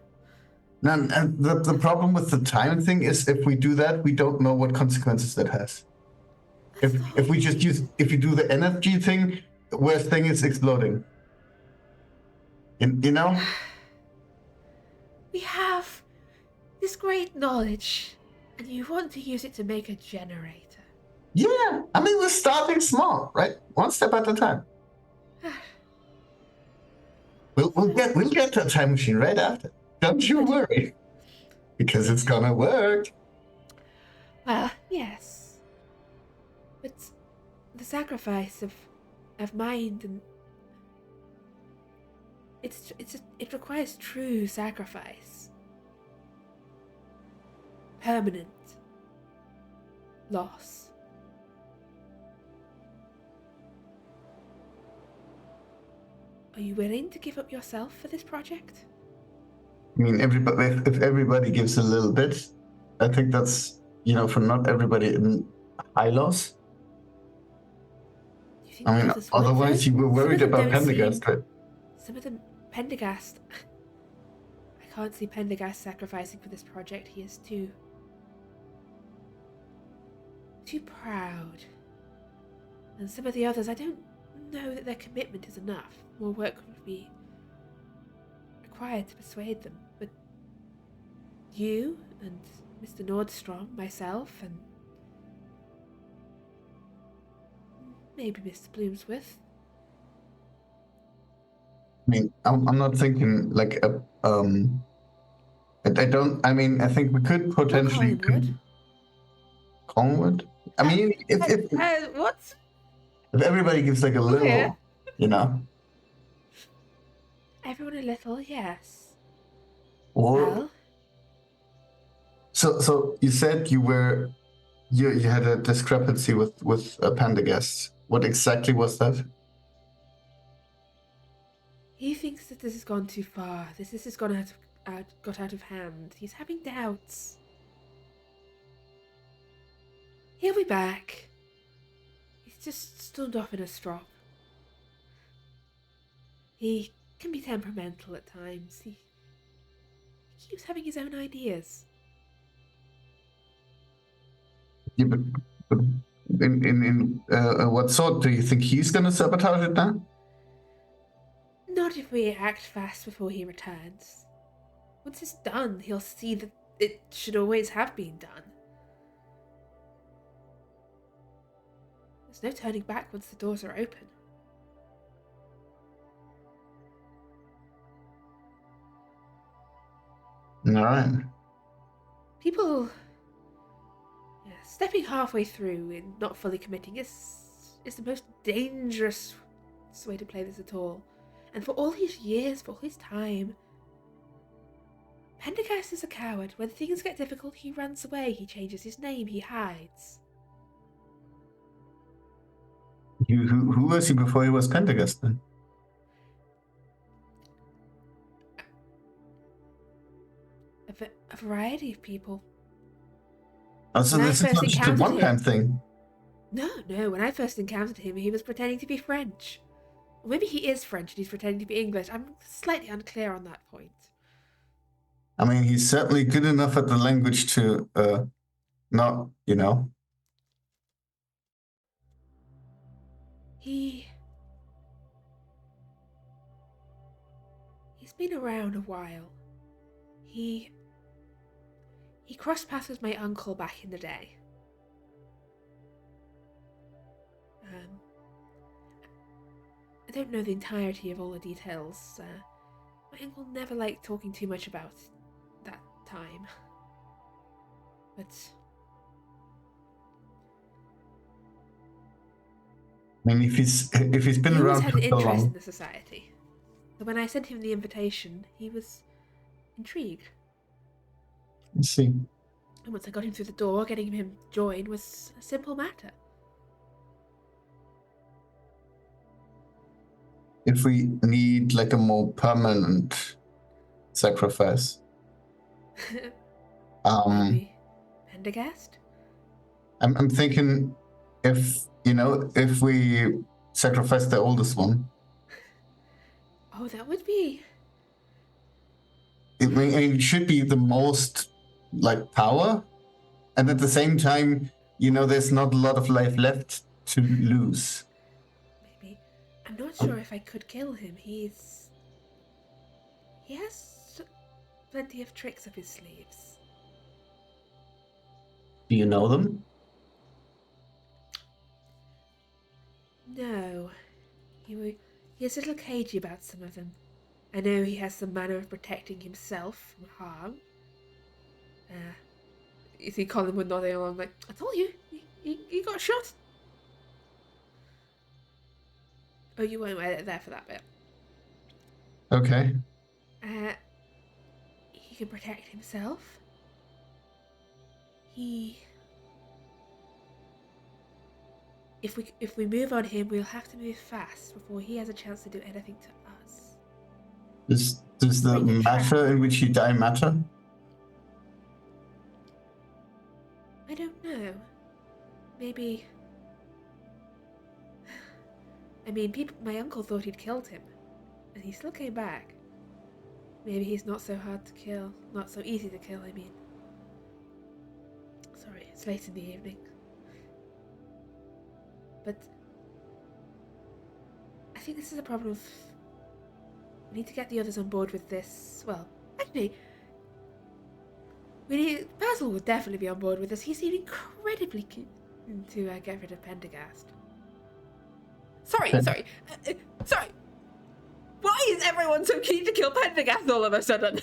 Now, and the problem with the time thing is if we do that, we don't know what consequences that has. If you do the energy thing, where thing is exploding. We have this great knowledge, and you want to use it to make a generator. Yeah, I mean we're starting small, right? One step at a time. We'll get to a time machine right after. Don't you worry, because it's gonna work. Well, yes, but the sacrifice of mind and it requires true sacrifice, permanent loss. Are you willing to give up yourself for this project? I mean, if everybody gives a little bit, I think that's for not everybody in high loss. I mean, otherwise you were worried about Pendergast, right? Some of them, Pendergast. I can't see Pendergast sacrificing for this project. He is too proud. And some of the others, I don't know that their commitment is enough. More work would be required to persuade them. But you and Mr. Nordstrom, myself, and maybe Mr. Bloomsworth. I mean, I'm not thinking like a I think we could potentially Collingwood. I mean, if what? If everybody gives like a little, Everyone a little, yes. Or well, so you said you had a discrepancy with Pendergast. What exactly was that? He thinks that this has gone too far. This has got out of hand. He's having doubts. He'll be back. He's just stood off in a strop. He can be temperamental at times. He keeps having his own ideas. Yeah, but in what sort do you think he's going to sabotage it now? Not if we act fast before he returns. Once it's done, he'll see that it should always have been done. There's no turning back once the doors are open. All right. People stepping halfway through and not fully committing is the most dangerous way to play this at all. And for all his years, for all his time, Pendergast is a coward. When things get difficult, he runs away, he changes his name, he hides. Who was he before he was Pendergast then? A variety of people. Oh, so this is not just a one-time thing. No. When I first encountered him, he was pretending to be French. Maybe he is French and he's pretending to be English. I'm slightly unclear on that point. I mean, he's certainly good enough at the language to not, He's been around a while. He crossed paths with my uncle back in the day. I don't know the entirety of all the details. My uncle never liked talking too much about that time. But I mean, if he's been he always around had for an so interest in long, the society. So when I sent him the invitation, he was intrigued. let's see. And once I got him through the door, getting him joined was a simple matter. If we need like a more permanent sacrifice, Maybe Pendergast? I'm thinking if we sacrifice the oldest one, Oh, that would be... it should be the most like power, and at the same time, there's not a lot of life left to lose. Maybe. I'm not sure if I could kill him. He has plenty of tricks up his sleeves. Do you know them? No. He is a little cagey about some of them. I know he has some manner of protecting himself from harm. You see Collingwood nodding along like, I told you, he got shot. Oh, you weren't there for that bit. Okay. He can protect himself. If we move on him, we'll have to move fast before he has a chance to do anything to us. Does the matter in which he died matter? I don't know. Maybe... I mean, my uncle thought he'd killed him, and he still came back. Maybe he's not so hard to kill. Not so easy to kill, I mean. Sorry, it's late in the evening. But... I think this is a problem of... We need to get the others on board with this. Well, actually... Basil would definitely be on board with this. He seemed incredibly keen to get rid of Pendergast. Sorry. Why is everyone so keen to kill Pendergast all of a sudden?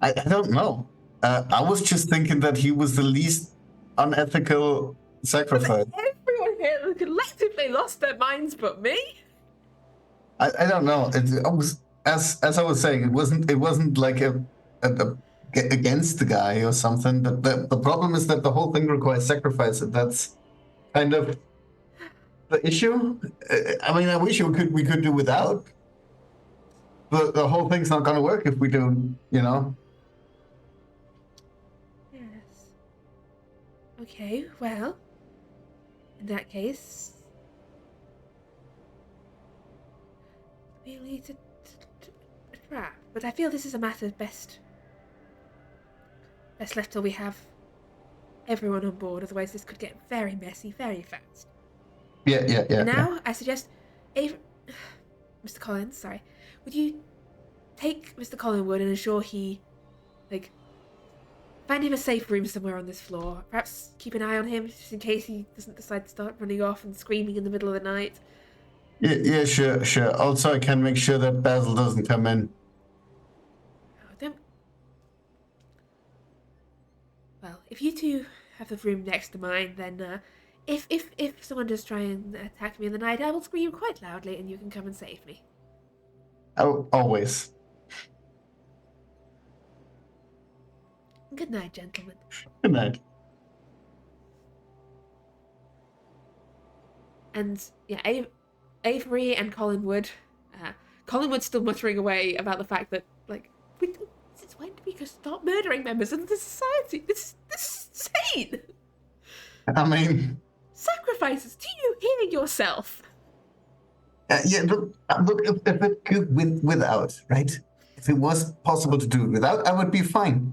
I don't know. I was just thinking that he was the least unethical sacrifice. Everyone here collectively lost their minds but me. I don't know. It was as I was saying. It wasn't like a against the guy or something. But the problem is that the whole thing requires sacrifice, and that's kind of the issue. I mean, I wish we could do without. But the whole thing's not going to work if we do, Yes. Okay, well, in that case, we'll need to trap. But I feel this is a matter best left till we have everyone on board. Otherwise, this could get very messy very fast. Yeah. And now, I suggest, Mr. Collins, sorry, would you take Mr. Collingwood and ensure he, find him a safe room somewhere on this floor. Perhaps keep an eye on him, just in case he doesn't decide to start running off and screaming in the middle of the night. Yeah, sure. Also, I can make sure that Basil doesn't come in. Oh, don't... Well, if you two have the room next to mine, then, if someone does try and attack me in the night, I will scream quite loudly and you can come and save me. Oh, always. Good night, gentlemen. Good night. And, yeah, Avery and Collingwood. Collingwood's still muttering away about the fact that, since when did we just stop murdering members of the society? This is insane! I mean... Sacrifices! Do you hear yourself? Look, if it could without, right? If it was possible to do it without, I would be fine.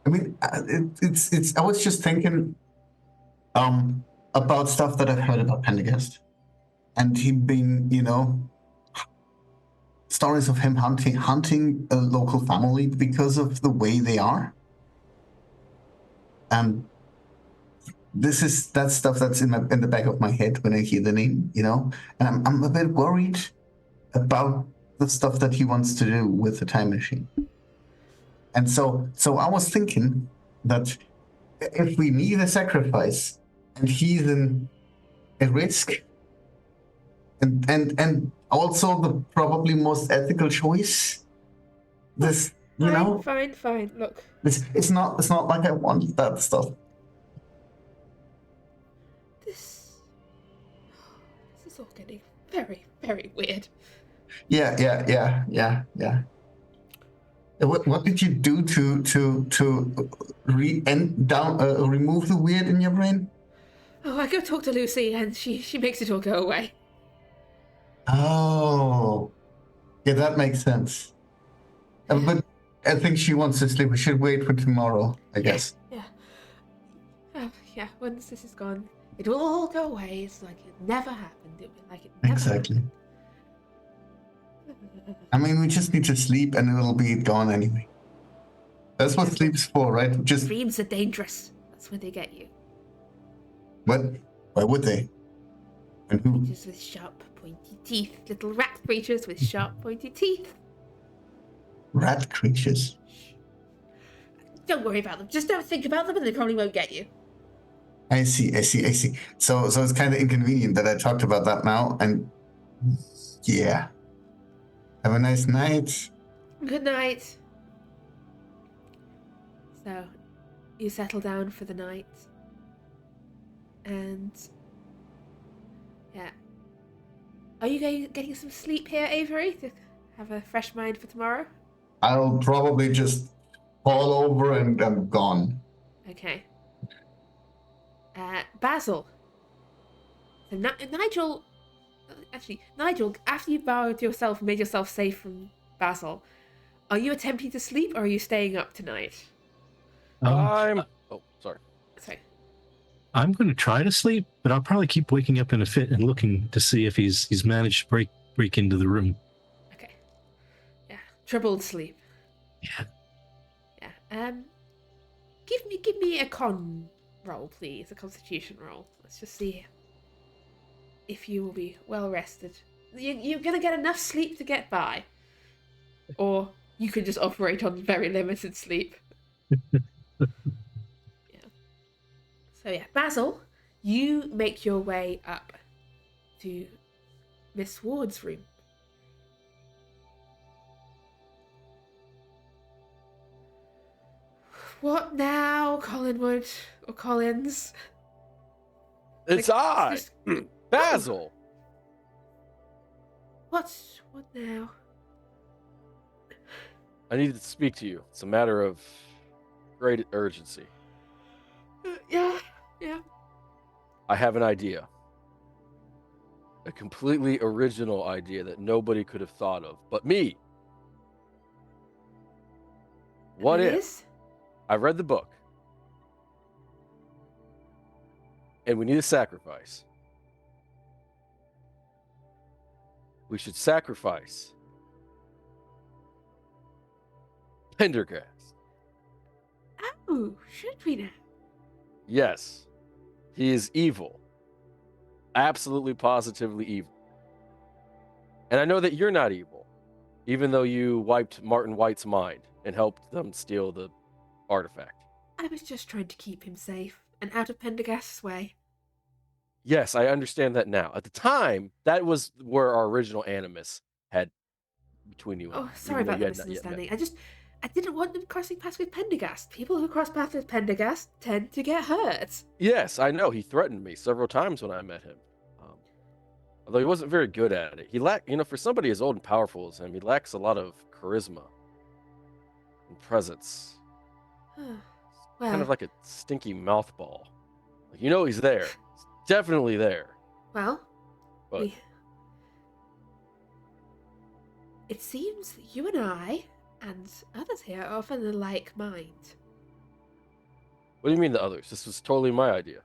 I mean, I was just thinking about stuff that I've heard about Pendergast. And him being, stories of him hunting a local family because of the way they are. And that's stuff that's in the back of my head when I hear the name, And I'm a bit worried about the stuff that he wants to do with the time machine. And so I was thinking that if we need a sacrifice, and he's in a risk, and also the probably most ethical choice. This, Fine. Look, it's not like I want that stuff. this is all getting very, very weird. Yeah. What did you do to remove the weird in your brain? Oh, I go talk to Lucy, and she makes it all go away. Oh, yeah, that makes sense. But I think she wants to sleep. We should wait for tomorrow, I guess. Yeah. Once this is gone, it will all go away. It's like it never happened. It will be like it never Exactly. happened. I mean, we just need to sleep, and it'll be gone anyway. That's what sleep's for, right? Just dreams are dangerous. That's where they get you. what? Why would they? And who? Creatures with sharp, pointy teeth. Little rat creatures with sharp, pointy teeth. Rat creatures. Don't worry about them. Just don't think about them, and they probably won't get you. I see. So it's kind of inconvenient that I talked about that now, and yeah. Have a nice night. Good night. So, you settle down for the night. And... yeah. Are you getting some sleep here, Avery? To have a fresh mind for tomorrow? I'll probably just fall over and I'm gone. Okay. Basil. So Nigel... Actually, Nigel, after you've borrowed yourself and made yourself safe from Basil, are you attempting to sleep or are you staying up tonight? Oh, sorry. Sorry. I'm going to try to sleep, but I'll probably keep waking up in a fit and looking to see if he's managed to break into the room. Okay. Yeah. Troubled sleep. Yeah. Yeah. Give me a con roll, please. A constitution roll. Let's just see if you will be well rested. You're going to get enough sleep to get by. Or you can just operate on very limited sleep. Yeah. So yeah, Basil, you make your way up to Miss Ward's room. What now, Collinwood or Collins? It's I, Basil. What now? I need to speak to you. It's a matter of great urgency. Yeah. I have an idea. A completely original idea that nobody could have thought of but me. What if I read the book and we need a sacrifice? We should sacrifice Pendergast. Oh, should we now? Yes, he is evil. Absolutely, positively evil. And I know that you're not evil, even though you wiped Martin White's mind and helped them steal the artifact. I was just trying to keep him safe and out of Pendergast's way. Yes, I understand that now. At the time, that was where our original animus had between you. Oh, sorry about the misunderstanding. I didn't want them crossing paths with Pendergast. People who cross paths with Pendergast tend to get hurt. Yes, I know. He threatened me several times when I met him. Although he wasn't very good at it. He lacked, for somebody as old and powerful as him, he lacks a lot of charisma and presence. Well, Kind of like a stinky mouthball. Like, he's there. He's definitely there. Well, But it seems that you and I and others here are of a like mind. what do you mean the others? This was totally my idea.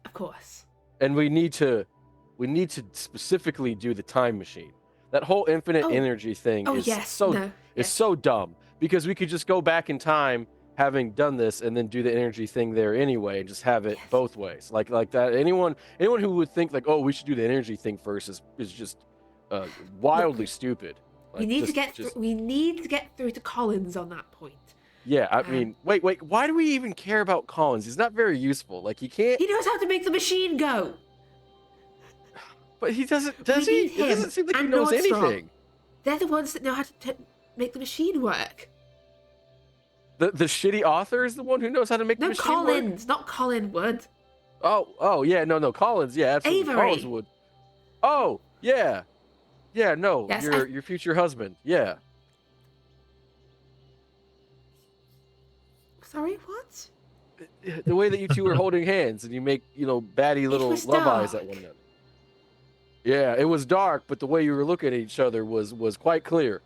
Of course. And we need to specifically do the time machine. That whole infinite energy thing is so dumb, because we could just go back in time having done this and then do the energy thing there anyway and just have it both ways. Like that. Anyone who would think like, oh, we should do the energy thing first is just wildly stupid. Like, we need to get through to Collins on that point. Yeah, I mean, wait. Why do we even care about Collins? He's not very useful. Like, he can't. He knows how to make the machine go. But he doesn't, does We he? need It doesn't him seem like he and knows Nordstrom. anything. They're the ones that know how to make the machine work. The shitty author is the one who knows how to make the No, machine Collins, work? not Collinwood. Oh, yeah, no, Collins, yeah, absolutely. Avery. Collins would. Oh, yeah. Yeah, no, Yes, your future husband. Yeah. Sorry, what? The way that you two were holding hands and you make, batty little was love eyes at dark. one another. Yeah, it was dark, but the way you were looking at each other was quite clear.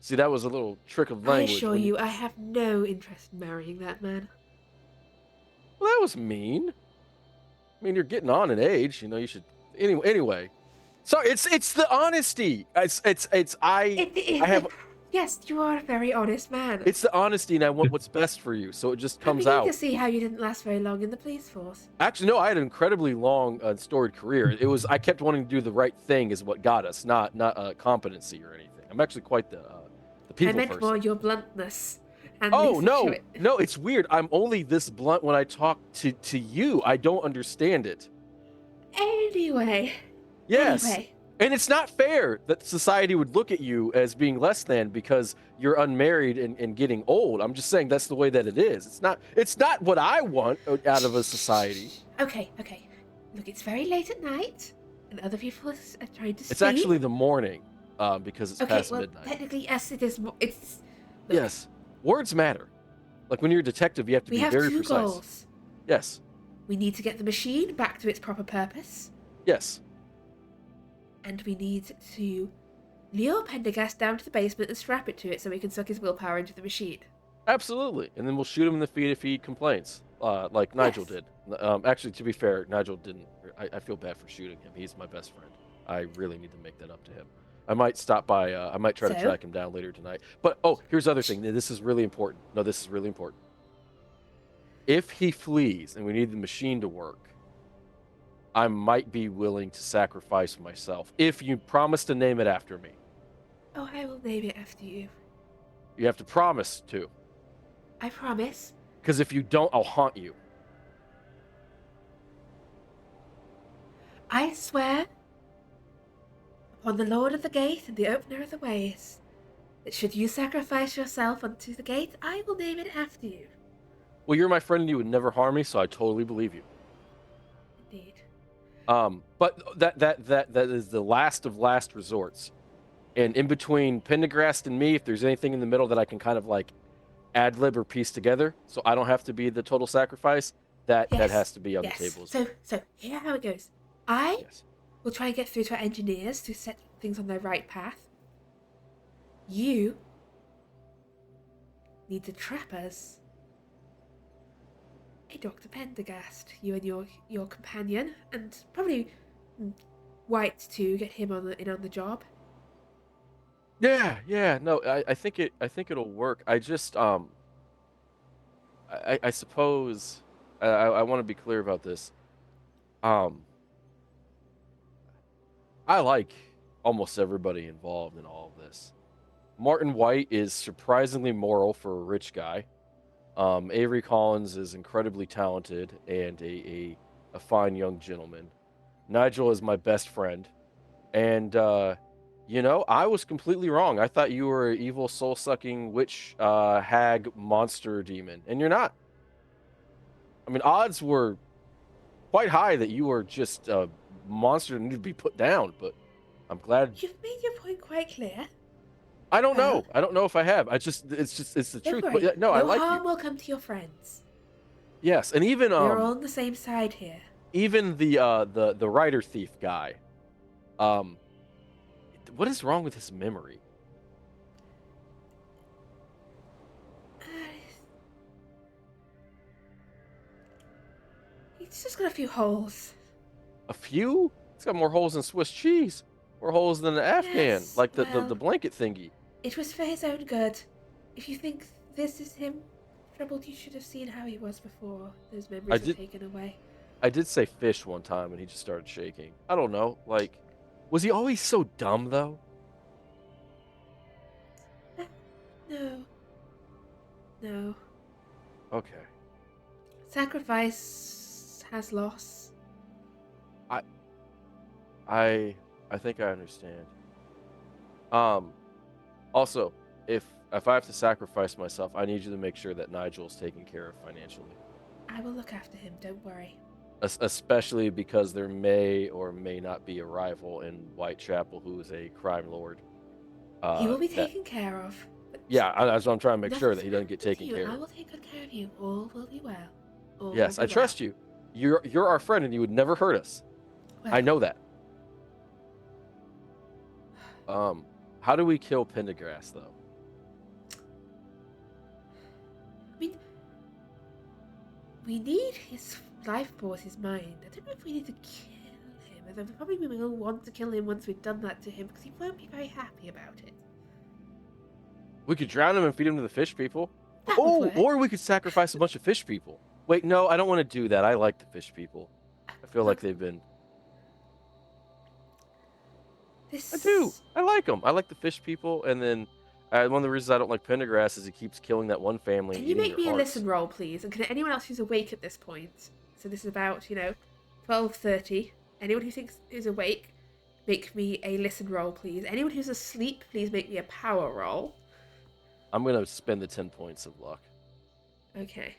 See, that was a little trick of I language. assure you, I have no interest in marrying that man. Well, that was mean. I mean, you're getting on in age, you should. Anyway. So it's the honesty. I have. Yes, you are a very honest man. It's the honesty, and I want what's best for you, so it just comes I'm out. beginning to see how you didn't last very long in the police force. Actually, no, I had an incredibly long, storied career. I kept wanting to do the right thing, is what got us, not competency or anything. I'm actually quite the people I meant person. more your bluntness. And Oh Lisa no, it's weird. I'm only this blunt when I talk to you. I don't understand it. Anyway. Yes. Anyway. And it's not fair that society would look at you as being less than because you're unmarried and getting old. I'm just saying that's the way that it is. It's not what I want out of a society. Okay. Look, it's very late at night, and other people are trying to sleep. It's actually the morning, because it's past midnight. Technically, yes, it is. It's. Look, Yes. Words matter. Like when you're a detective, you have to be very two precise. goals. Yes. We need to get the machine back to its proper purpose. Yes. And we need to lure Pendergast down to the basement and strap it to it so he can suck his willpower into the machine. Absolutely. And then we'll shoot him in the feet if he complains, like Nigel did. Actually, to be fair, Nigel didn't. I feel bad for shooting him. He's my best friend. I really need to make that up to him. I might stop by. I might try to track him down later tonight. But, here's the other thing. This is really important. No, this is really important. If he flees and we need the machine to work, I might be willing to sacrifice myself if you promise to name it after me. Oh, I will name it after you. You have to promise to. I promise. Because if you don't, I'll haunt you. I swear upon the Lord of the Gate and the Opener of the Ways that should you sacrifice yourself unto the gate, I will name it after you. Well, you're my friend and you would never harm me, so I totally believe you. Indeed. But that is the last of last resorts. And in between Pendergast and me, if there's anything in the middle that I can kind of like ad-lib or piece together, so I don't have to be the total sacrifice, that has to be on the table. So here how it goes. I will try and get through to our engineers to set things on their right path. You need to trap us a Dr. Pendergast, you and your companion, and probably White to get him on the job. Yeah. No, I think it'll work. I just I suppose I want to be clear about this. I like almost everybody involved in all of this. Martin White is surprisingly moral for a rich guy. Avery Collins is incredibly talented and a fine young gentleman. Nigel is my best friend. And, I was completely wrong. I thought you were an evil, soul-sucking witch, hag, monster demon. And you're not. I mean, odds were quite high that you were just a monster that needed to be put down, but I'm glad. You've made your point quite clear. I don't know. I don't know if I have. It's the truth. Worry. But no, I like harm you. will come to your friends. Yes, and even We're all on the same side here. Even the writer thief guy. What is wrong with his memory? He's just got a few holes. A few? It's got more holes than Swiss cheese. More holes than an Afghan, Yes, like the well, blanket thingy. It was for his own good. If you think this is him troubled, you should have seen how he was before those memories were taken away. I did say fish one time, and he just started shaking. I don't know. Like, was he always so dumb, though? No. No. Okay. Sacrifice has loss. I think I understand. Also, if I have to sacrifice myself, I need you to make sure that Nigel's taken care of financially. I will look after him, don't worry. Especially because there may or may not be a rival in Whitechapel who is a crime lord. He will be taken care of. Yeah, that's what I'm trying to make sure that he doesn't get Nothing taken to you. care I of. will take good care of you. All will be well. All Yes, will I be trust you. You're our friend and you would never hurt us. well. I know that. How do we kill Pendergrass though? I mean, we need his life force, his mind. I don't know if we need to kill him. Although probably we will want to kill him once we've done that to him, because he won't be very happy about it. We could drown him and feed him to the fish people. That would work. Or we could sacrifice a bunch of fish people. Wait, no, I don't want to do that. I like the fish people. I feel like they've been... I do. I like them. I like the fish people. And then one of the reasons I don't like Pendergrass is he keeps killing that one family. Can you make me a listen roll, please? And can anyone else who's awake at this point? So this is about, 12:30. Anyone who thinks is awake, make me a listen roll, please. Anyone who's asleep, please make me a power roll. I'm going to spend the 10 points of luck. Okay.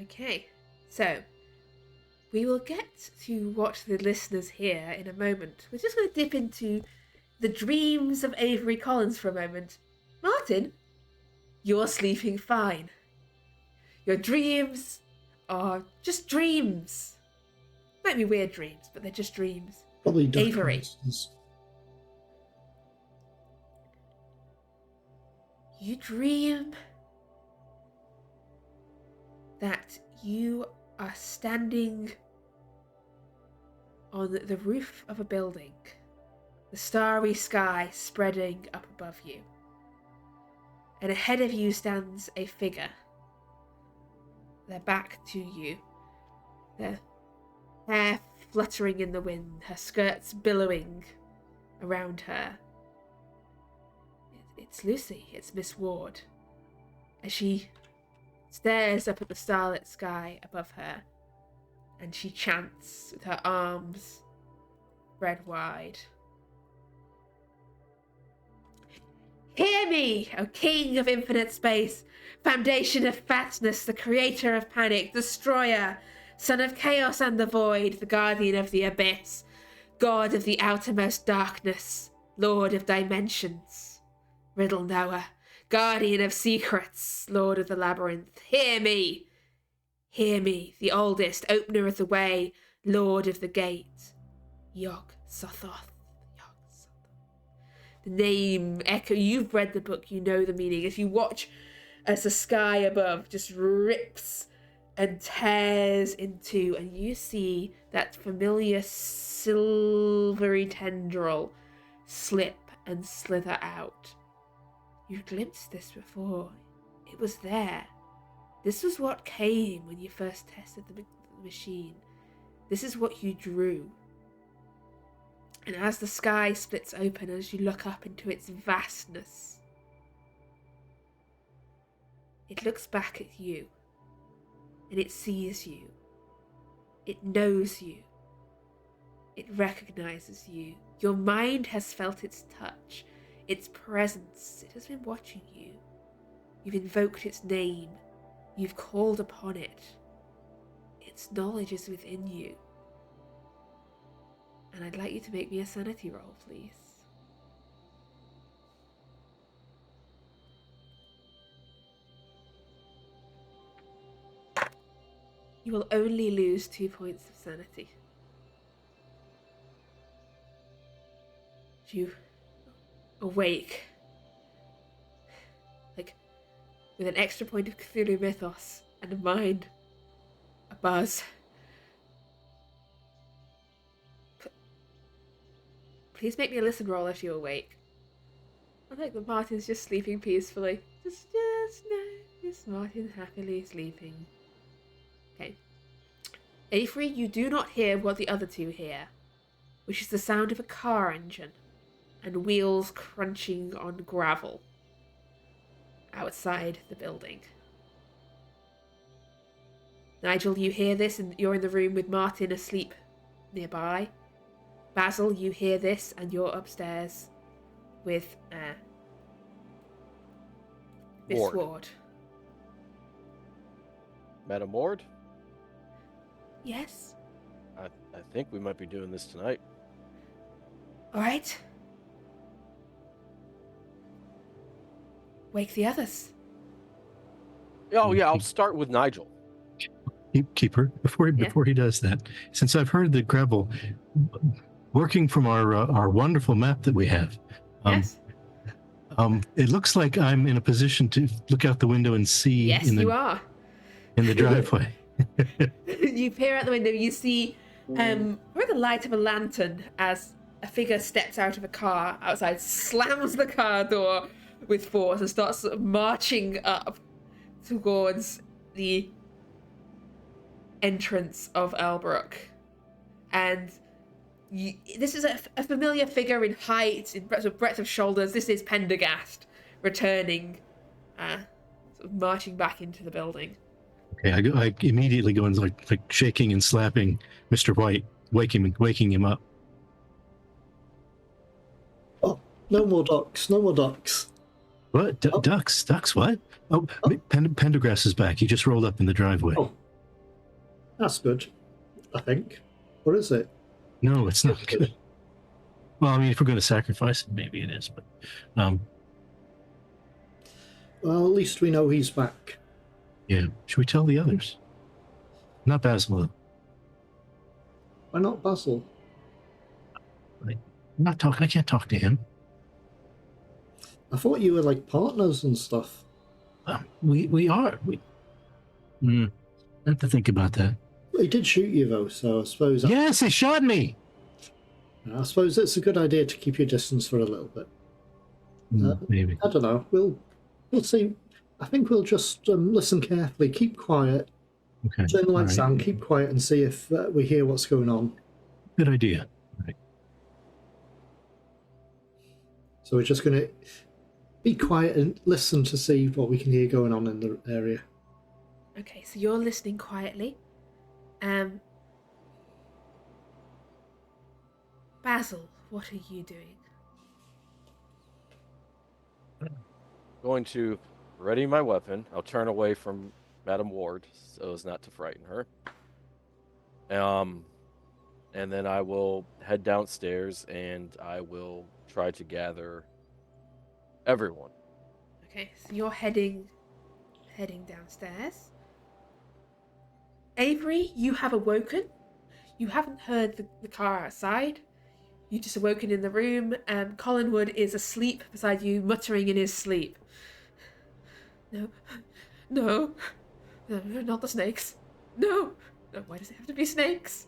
Okay, so we will get to what the listeners hear in a moment. We're just going to dip into the dreams of Avery Collins for a moment. Martin, you're sleeping fine. Your dreams are just dreams. Might be weird dreams, but they're just dreams. Probably dark Avery. monsters. You dream that you are standing on the roof of a building, the starry sky spreading up above you, and ahead of you stands a figure. Their back to you, their hair fluttering in the wind, her skirts billowing around her. It's Lucy, it's Miss Ward, as she stares up at the starlit sky above her, and she chants with her arms spread wide. Hear me, O King of infinite space, foundation of fatness, the creator of panic, destroyer, son of chaos and the void, the guardian of the abyss, god of the outermost darkness, lord of dimensions, riddle knower, guardian of secrets, lord of the labyrinth. Hear me, the oldest, opener of the way, lord of the gate, Yog Sothoth. The name echo. You've read the book, you know the meaning. As you watch as the sky above just rips and tears into, and you see that familiar silvery tendril slip and slither out. You've glimpsed this before. It was there. This was what came when you first tested the machine. This is what you drew. And as the sky splits open, as you look up into its vastness, it looks back at you, and it sees you. It knows you. It recognizes you. Your mind has felt its touch, its presence. It has been watching you. You've invoked its name. You've called upon it. Its knowledge is within you. And I'd like you to make me a sanity roll, please. You will only lose 2 points of sanity. You awake, like, with an extra point of Cthulhu mythos and a mind abuzz. Please make me a listen roll if you awake. I think that Martin's just sleeping peacefully. Just Martin happily sleeping. Okay. Avery, you do not hear what the other two hear, which is the sound of a car engine and wheels crunching on gravel outside the building. Nigel, you hear this and you're in the room with Martin asleep nearby. Basil, you hear this and you're upstairs with Miss Ward. Madam Ward? Yes? I think we might be doing this tonight. All right. Wake the others. Oh, yeah, I'll start with Nigel. Keeper, before he does that, since I've heard the gravel, working from our wonderful map that we have, Yes? it looks like I'm in a position to look out the window and see. Yes, you are. In the driveway. You peer out the window, you see through the light of a lantern as a figure steps out of a car outside, slams the car door with force and starts sort of marching up towards the entrance of Albrooke. And this is a familiar figure in height, in breadth of shoulders. This is Pendergast returning, sort of marching back into the building. Okay, I immediately go and like shaking and slapping Mr. White, waking him up. Oh, no more ducks, no more ducks. What? Ducks? Ducks? What? Oh, Pendergrass is back. He just rolled up in the driveway. Oh, that's good, I think. Or is it? No, it's not good. Well, I mean, if we're going to sacrifice it, maybe it is. But, well, at least we know he's back. yeah. Should we tell the others? Not Basil, though. Why not Basil? I'm not talking. I can't talk to him. I thought you were like partners and stuff. We are. I have to think about that. He did shoot you though, so I suppose. Yes, he shot me. I suppose it's a good idea to keep your distance for a little bit. Maybe. I don't know. We'll see. I think we'll just listen carefully, keep quiet, Okay. turn the lights All right. down, keep quiet, and see if we hear what's going on. Good idea. All right. So we're just going to be quiet and listen to see what we can hear going on in the area. Okay, so you're listening quietly. Basil, what are you doing? Going to ready my weapon. I'll turn away from Madam Ward so as not to frighten her. And then I will head downstairs and I will try to gather everyone. Okay, so you're heading downstairs. Avery, you have awoken. You haven't heard the car outside. You just awoken in the room. Collinwood is asleep beside you, muttering in his sleep. No, not the snakes. No, why does it have to be snakes?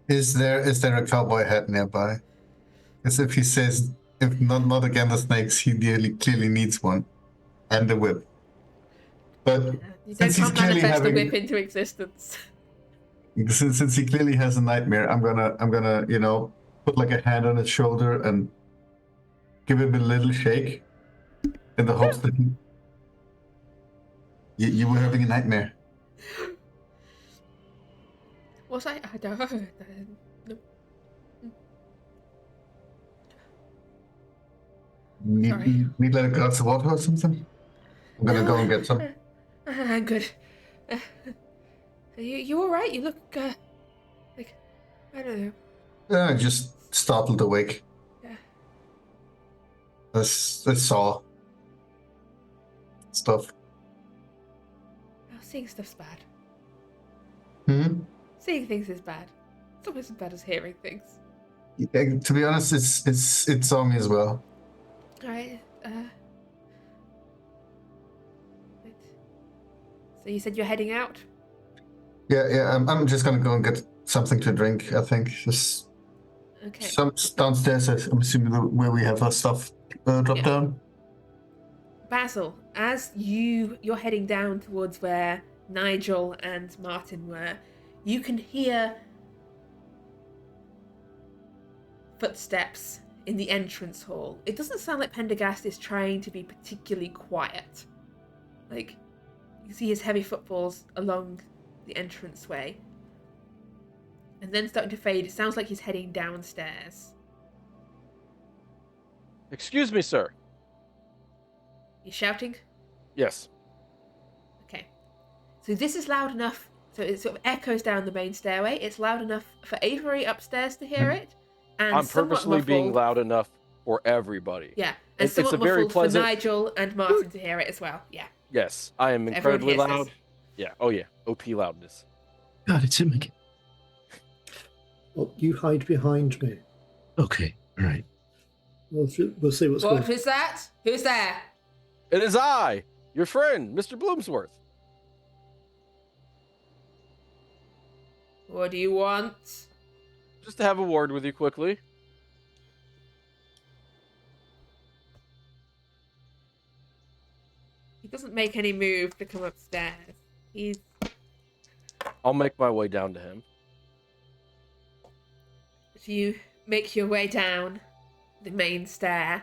Is there a cowboy hat nearby? As if he says, if not again the snakes, he clearly needs one. And a whip. But You since he's can't clearly manifest the having, whip into existence. since he clearly has a nightmare, I'm gonna put like a hand on his shoulder and give him a little shake in the hopes that you were having a nightmare. Was I? I don't. No. Sorry. Need like a glass of water or something? I'm gonna go and get some. I'm good. You all right? You look like I don't know. Just startled awake. Yeah. I saw stuff. Oh, seeing stuff's bad. Hmm? Seeing things is bad. It's almost as bad as hearing things. Yeah, to be honest, it saw me as well. All right. Wait. So you said you're heading out? Yeah. I'm just gonna go and get something to drink. I think just Okay. some downstairs. I'm assuming where we have our stuff dropped Yeah. down. Basil, as you're heading down towards where Nigel and Martin were, you can hear footsteps in the entrance hall. It doesn't sound like Pendergast is trying to be particularly quiet. Like, you can see his heavy footfalls along the entranceway. And then starting to fade. It sounds like he's heading downstairs. Excuse me, sir. He's shouting? Yes. Okay. So this is loud enough, so it sort of echoes down the main stairway. It's loud enough for Avery upstairs to hear it. And I'm somewhat purposely being muffled. loud enough for everybody. Yeah, and It's a somewhat very muffled pleasant... for Nigel and Martin to hear it as well. Yeah. Yes, I am So incredibly everyone hears loud. this. Yeah, oh yeah, OP loudness. God, it's him again. Well, you hide behind me. Okay, all right. We'll see what's going on. What is that? Who's there? It is I, your friend, Mr. Bloomsworth. What do you want? Just to have a word with you quickly. He doesn't make any move to come upstairs. He's... I'll make my way down to him. So you make your way down the main stair.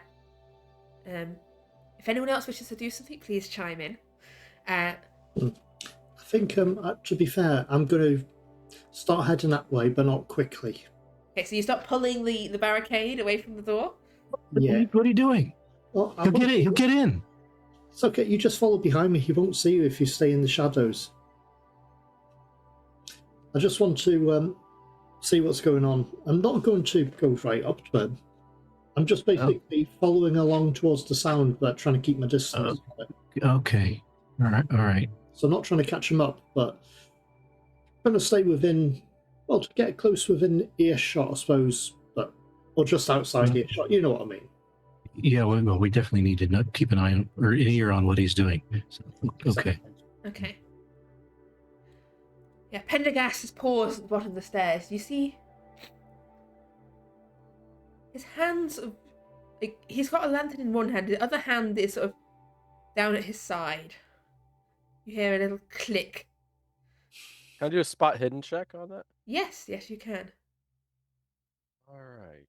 If anyone else wishes to do something, please chime in. I think, to be fair, I'm going to start heading that way, but not quickly. Okay, so you start pulling the barricade away from the door. Yeah. What are you doing? Well, He'll get in. He'll get in. It's okay. You just follow behind me. He won't see you if you stay in the shadows. I just want to see what's going on. I'm not going to go right up to him. I'm just basically following along towards the sound, but trying to keep my distance. Okay. All right. So I'm not trying to catch him up, but trying to stay within, well, to get close within earshot, I suppose, but or just outside earshot. You know what I mean? Yeah, well, we definitely need to keep an eye on, or an ear on what he's doing. So, okay. Okay. Yeah, Pendergast is paused at the bottom of the stairs. You see his hands, like, he's got a lantern in one hand, the other hand is sort of down at his side. You hear a little click. Can I do a spot hidden check on that? Yes, you can. All right.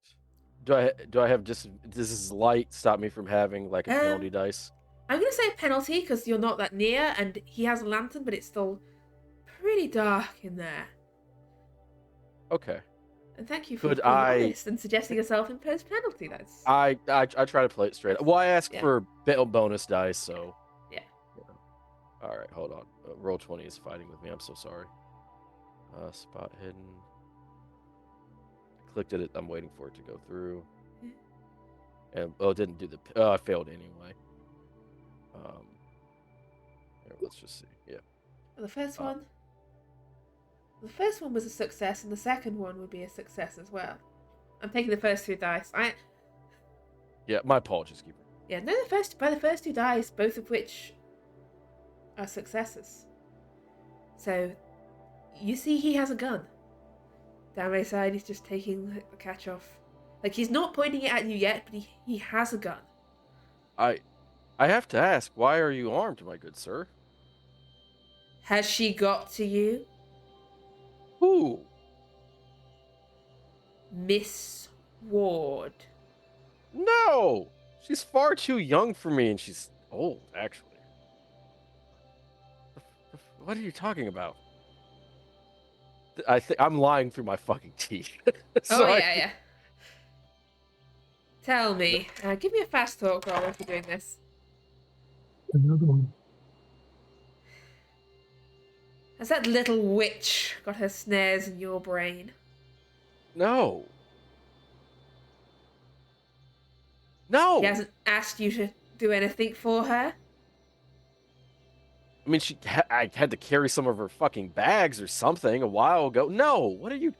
Do I have just does this light stop me from having like a penalty dice? I'm gonna say a penalty because you're not that near, and he has a lantern, but it's still pretty dark in there. Okay. And thank you for Could being I- honest and suggesting a self-imposed penalty. That's I try to play it straight. Well, I asked Yeah. for bonus dice, so. Yeah. All right, hold on. Roll 20 is fighting with me. I'm so sorry. Spot hidden. I clicked it. I'm waiting for it to go through. And it didn't do the. I failed anyway. Here, let's just see. Yeah. the first one. The first one was a success, and the second one would be a success as well. I'm taking the first two dice. Yeah, my apologies, Keeper. Yeah, no, the first two dice, both of which are successes. So, you see he has a gun. Down my side, he's just taking the catch off. Like, he's not pointing it at you yet, but he has a gun. I have to ask, why are you armed, my good sir? Has she got to you? Who? Miss Ward. No! She's far too young for me, and she's old, actually. What are you talking about? I'm lying through my fucking teeth. Yeah. Tell me. Give me a fast talk roll if you're doing this. Another one. Has that little witch got her snares in your brain? No. She hasn't asked you to do anything for her? I mean, I had to carry some of her fucking bags or something a while ago. No, what are you...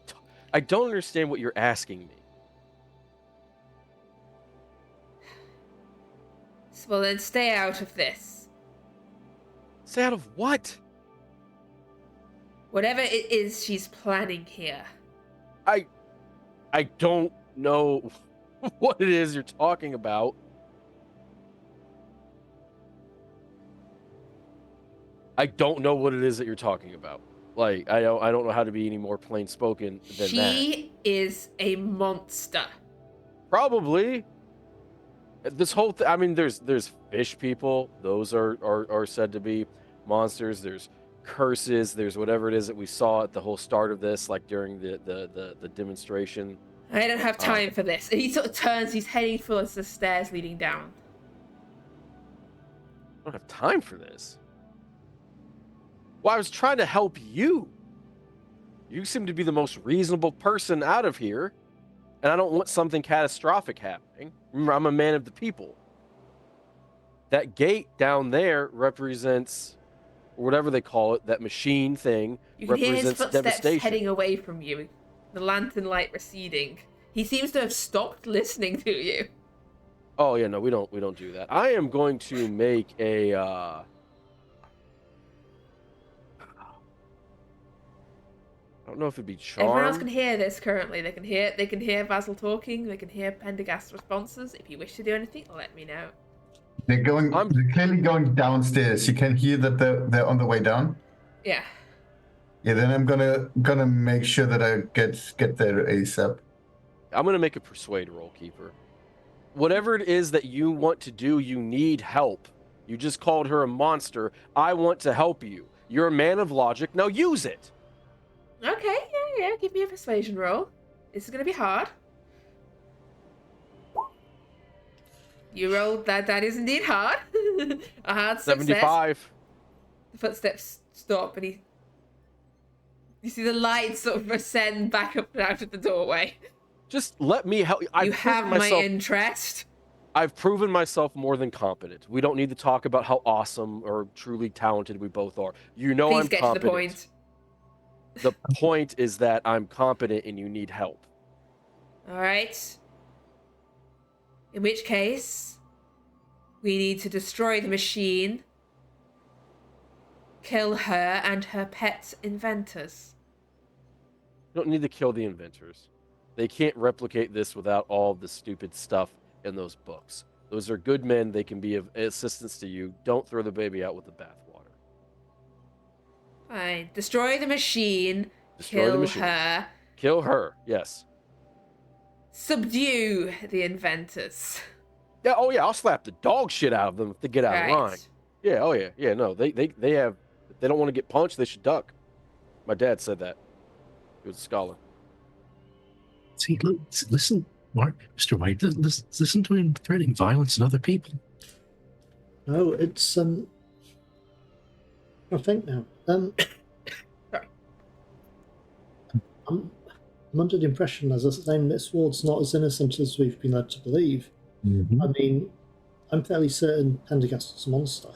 I don't understand what you're asking me. Well, then stay out of this. Stay out of what? Whatever it is she's planning here. I don't know what it is you're talking about. I don't know what it is that you're talking about. Like, I don't know how to be any more plain spoken than that. She is a monster. Probably. This whole I mean, there's fish people. Those are said to be monsters. There's curses. There's whatever it is that we saw at the whole start of this, like during the demonstration. I don't have time for this. And he sort of turns, he's heading for the stairs leading down. I don't have time for this. Well, I was trying to help you. You seem to be the most reasonable person out of here, and I don't want something catastrophic happening. Remember, I'm a man of the people. That gate down there represents, or whatever they call it, that machine thing, You can hear his represents footsteps devastation. heading away from you, the lantern light receding. He seems to have stopped listening to you. Oh yeah, no, we don't do that. I am going to make a I don't know if it'd be charm. Everyone else can hear this currently. They can hear Basil talking, they can hear Pendergast's responses. If you wish to do anything, let me know. They're clearly going downstairs. You can hear that they're on the way down. Yeah. Yeah, then I'm gonna make sure that I get there ASAP. I'm gonna make a persuade roll, Keeper. Whatever it is that you want to do, you need help. You just called her a monster. I want to help you. You're a man of logic. Now use it. Okay, yeah. Give me a persuasion roll. This is gonna be hard. You rolled that. That is indeed hard. A hard success. 75. The footsteps stop, and you see the light sort of ascend back up and out of the doorway. Just let me help. You have my interest. I've proven myself more than competent. We don't need to talk about how awesome or truly talented we both are. You know, Please I'm get competent. to the point. The point is that I'm competent and you need help. All right. In which case, we need to destroy the machine, kill her and her pet inventors. You don't need to kill the inventors. They can't replicate this without all the stupid stuff in those books. Those are good men. They can be of assistance to you. Don't throw the baby out with the bathwater. Fine. Destroy the machine. Destroy kill the machine. her. Kill her, yes. Subdue the inventors. Yeah, oh yeah, I'll slap the dog shit out of them if they get out of line. Yeah, oh yeah, yeah, no, they have, if they don't want to get punched, they should duck. My dad said that. He was a scholar. See, look, listen, Mr. White, listen to him threatening violence in other people. No, it's I think now. Sorry. I'm under the impression, as I was saying, Miss Ward's not as innocent as we've been led to believe. Mm-hmm. I mean, I'm fairly certain Pendergast's a monster.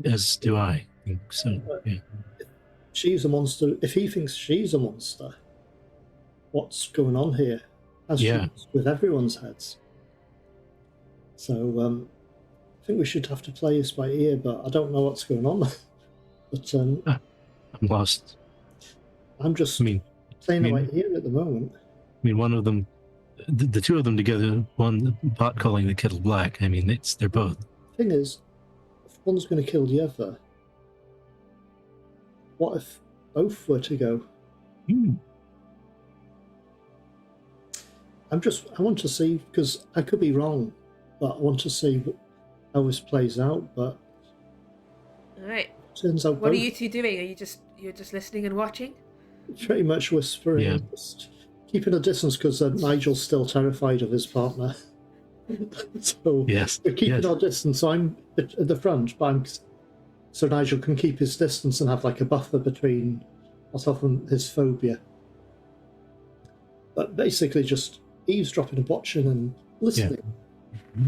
As do I think so. Yeah. If she's a monster. If he thinks she's a monster, what's going on here? As with everyone's heads. So, I think we should have to play this by ear, but I don't know what's going on. But I'm lost. I'm just saying it by ear at the moment. I mean, one of them, the two of them together, one pot calling the kettle black. I mean, they're both. Thing is, if one's going to kill the other, what if both were to go? I want to see, because I could be wrong, but I want to see how this plays out. But All right. turns out What are you two doing? You're just listening and watching? pretty much whispering, just keeping a distance because Nigel's still terrified of his partner. So we're keeping our distance. I'm at the front, so Nigel can keep his distance and have like a buffer between myself and his phobia. But basically, just eavesdropping and watching and listening. Yeah.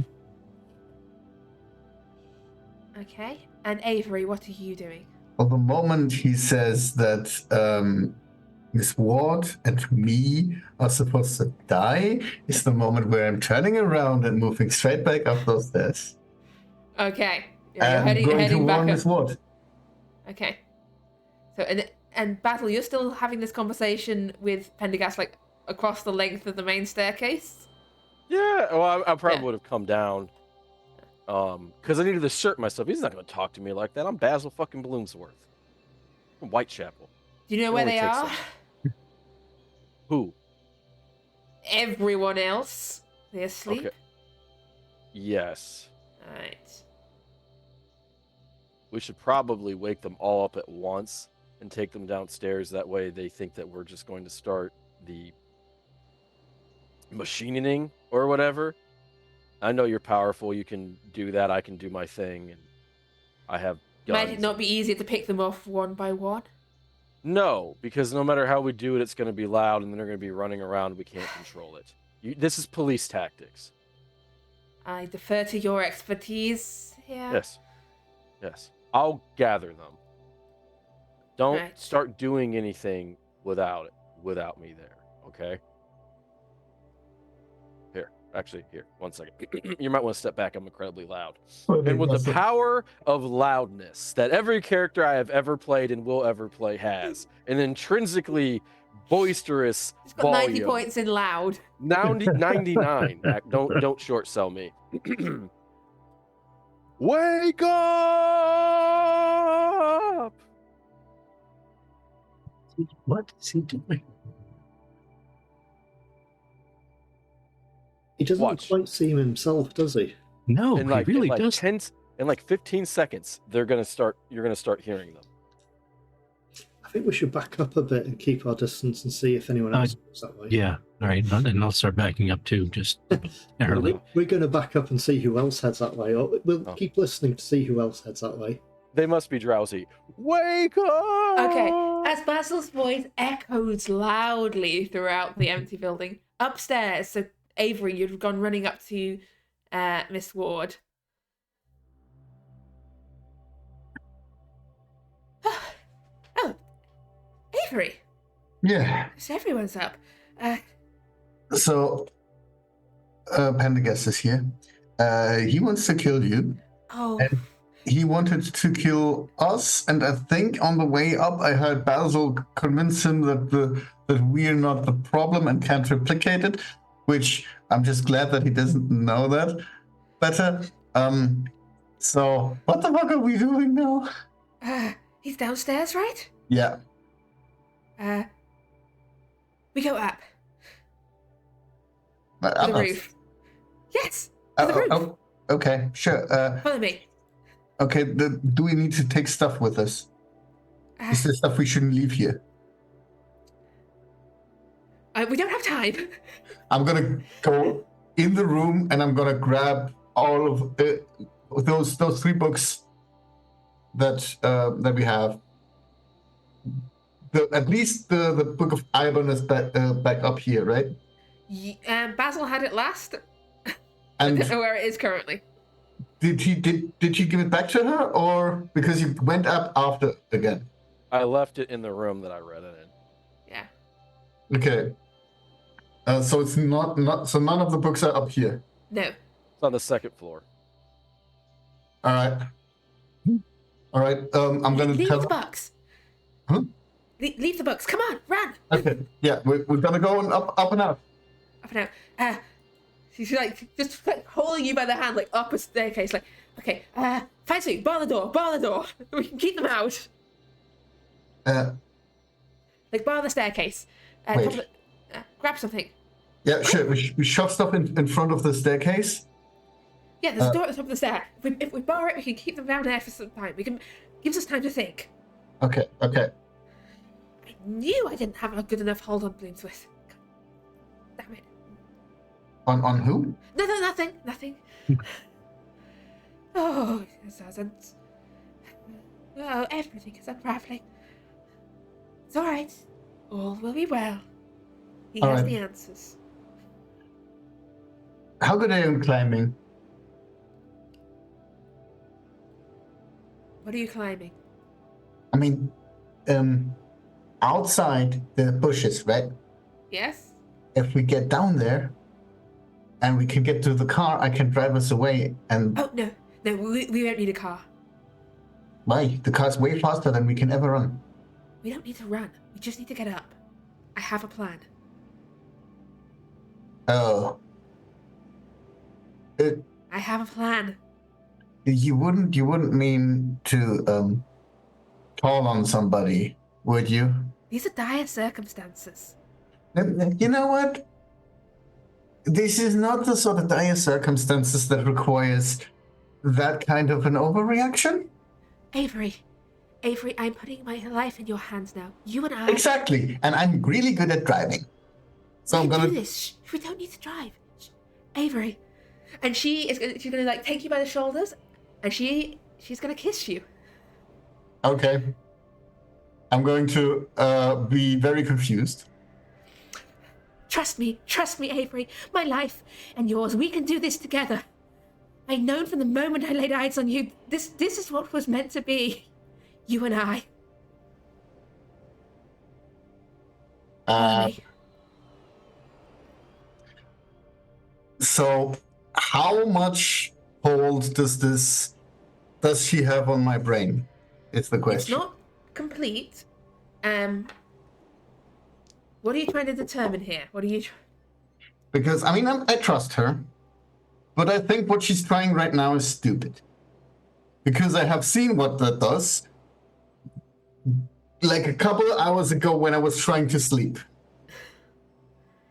Okay. And Avery, what are you doing? Well, the moment he says that Miss Ward and me are supposed to die is the moment where I'm turning around and moving straight back up those stairs. Okay. Yeah, you're heading back up. Miss Ward. Okay. So and Basil, you're still having this conversation with Pendergast like across the length of the main staircase? Yeah, well, I probably would have come down. Because I needed to assert myself. He's not going to talk to me like that. I'm Basil fucking Bloomsworth from Whitechapel. Do you know where they are? Who? Everyone else. They asleep? Okay. Yes. Alright. We should probably wake them all up at once and take them downstairs. That way they think that we're just going to start the machining or whatever. I know you're powerful. You can do that. I can do my thing. And I have guns. Might it not be easier to pick them off one by one? No, because no matter how we do it, it's going to be loud and then they're going to be running around. We can't control it. This is police tactics. I defer to your expertise here. Yes. Yes. I'll gather them. Don't start doing anything without me there, okay? Here, 1 second. You might want to step back. I'm incredibly loud. And with the power of loudness that every character I have ever played and will ever play has, an intrinsically boisterous It's got volume. 90 points in loud. 99. Don't short sell me. Wake up! What is he doing? He doesn't Watch. quite seem himself, does he? No, In like, he really in like does. 10, in like 15 seconds, you're gonna start hearing them. I think we should back up a bit and keep our distance and see if anyone else goes that way. Yeah, all right. And I'll start backing up too, just narrowly. We're going to back up and see who else heads that way. Or we'll keep listening to see who else heads that way. They must be drowsy. Wake up! Okay, as Basil's voice echoes loudly throughout the empty building, upstairs, so Avery, you'd have gone running up to Miss Ward. Oh, Avery. Yeah. So everyone's up. So, Pendergast is here. He wants to kill you. Oh. And he wanted to kill us, and I think on the way up, I heard Basil convince him that we're not the problem and can't replicate it. Which I'm just glad that he doesn't know that better. So what the fuck are we doing now? He's downstairs, right? Yeah. We go up. To the roof. Yes. To the roof. Okay, sure. Follow me. Okay. Do we need to take stuff with us? Is there stuff we shouldn't leave here? We don't have time. I'm gonna go in the room and I'm gonna grab all of those 3 books that we have. At least the Book of Iron is back up here, right? Basil had it last. And I don't know where it is currently. Did you give it back to her, or because you went up after again? I left it in the room that I read it in. Yeah. Okay. So it's not so none of the books are up here. No. It's on the 2nd floor. All right. I'm gonna leave tell. the books. Huh? Leave the books. Come on, run. Okay. Yeah, we're gonna go up and out. Up and out. She's like just like holding you by the hand, like up a staircase. Like, okay. Fancy, bar the door. We can keep them out. Like bar the staircase. Wait. Grab something. Yeah, sure. We shove stuff in front of the staircase. Yeah, there's a door at the top of the stair. If we bar it, we can keep them down there for some time. Gives us time to think. Okay. I knew I didn't have a good enough hold on Bloomsworth. Damn it. On who? No, nothing. Oh, it doesn't. Oh, everything is unraveling. It's all right. All will be well. He has the answers. How good are you at climbing? What are you climbing? I mean, outside the bushes, right? Yes? If we get down there and we can get to the car, I can drive us away and... Oh, no, we won't need a car. Why? The car's way faster than we can ever run. We don't need to run. We just need to get up. I have a plan. Oh. I have a plan. You wouldn't mean to call on somebody, would you? These are dire circumstances. You know what? This is not the sort of dire circumstances that requires that kind of an overreaction. Avery, I'm putting my life in your hands now. You and I... Exactly, and I'm really good at driving. So I'm gonna do this. We don't need to drive. Avery. And she's gonna like take you by the shoulders, and she's gonna kiss you. Okay. I'm going to be very confused. Trust me, Avery. My life and yours. We can do this together. I've known from the moment I laid eyes on you. This is what was meant to be. You and I. So, how much hold does she have on my brain? It's the question. It's not complete. What are you trying to determine here? What are you? Because I mean, I trust her, but I think what she's trying right now is stupid. Because I have seen what that does. Like a couple of hours ago when I was trying to sleep.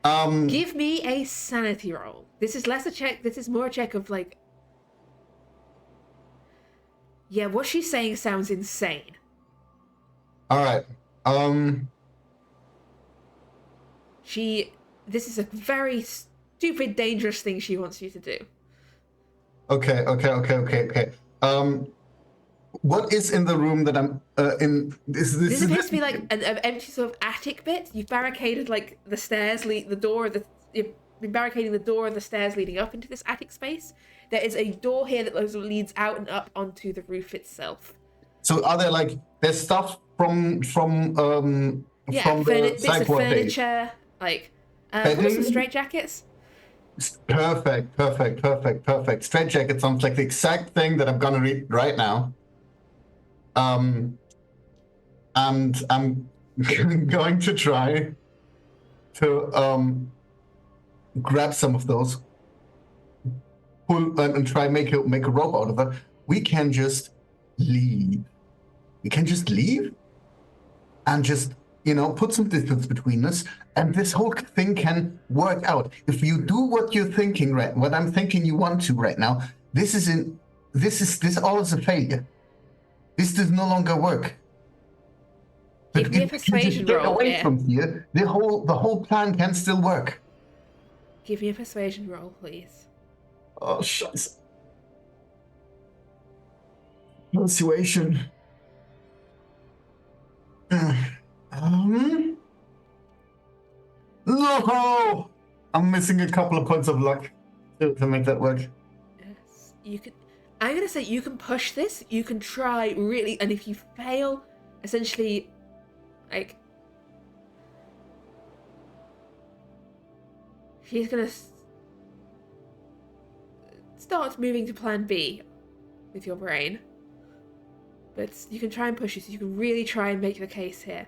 Give me a sanity roll. This is less a check. This is more a check of like. Yeah, what she's saying sounds insane. All right. This is a very stupid, dangerous thing she wants you to do. Okay. What is in the room that I'm in? This appears to be like an empty sort of attic bit. You've barricaded like the stairs, you've been barricading the door of the stairs leading up into this attic space. There is a door here that leads out and up onto the roof itself. So are there like there's stuff from bits the of furniture, like some straight jackets. Perfect. Straight jacket sounds like the exact thing that I'm gonna read right now. And I'm going to try to grab some of those, pull and try make a rope out of that. We can just leave. We can just leave and just put some distance between us, and this whole thing can work out. If you do what you're thinking what I'm thinking you want to right now, this all is a failure. This does no longer work. Give me a persuasion roll. Get away from here. The whole plan can still work. Give me a persuasion roll, please. Oh, scheiße. Persuasion. No! I'm missing a couple of points of luck to make that work. Yes, you can. I'm gonna say you can push this. You can try really, and if you fail, essentially, like she's gonna start moving to Plan B with your brain. But you can try and push it. So you can really try and make the case here.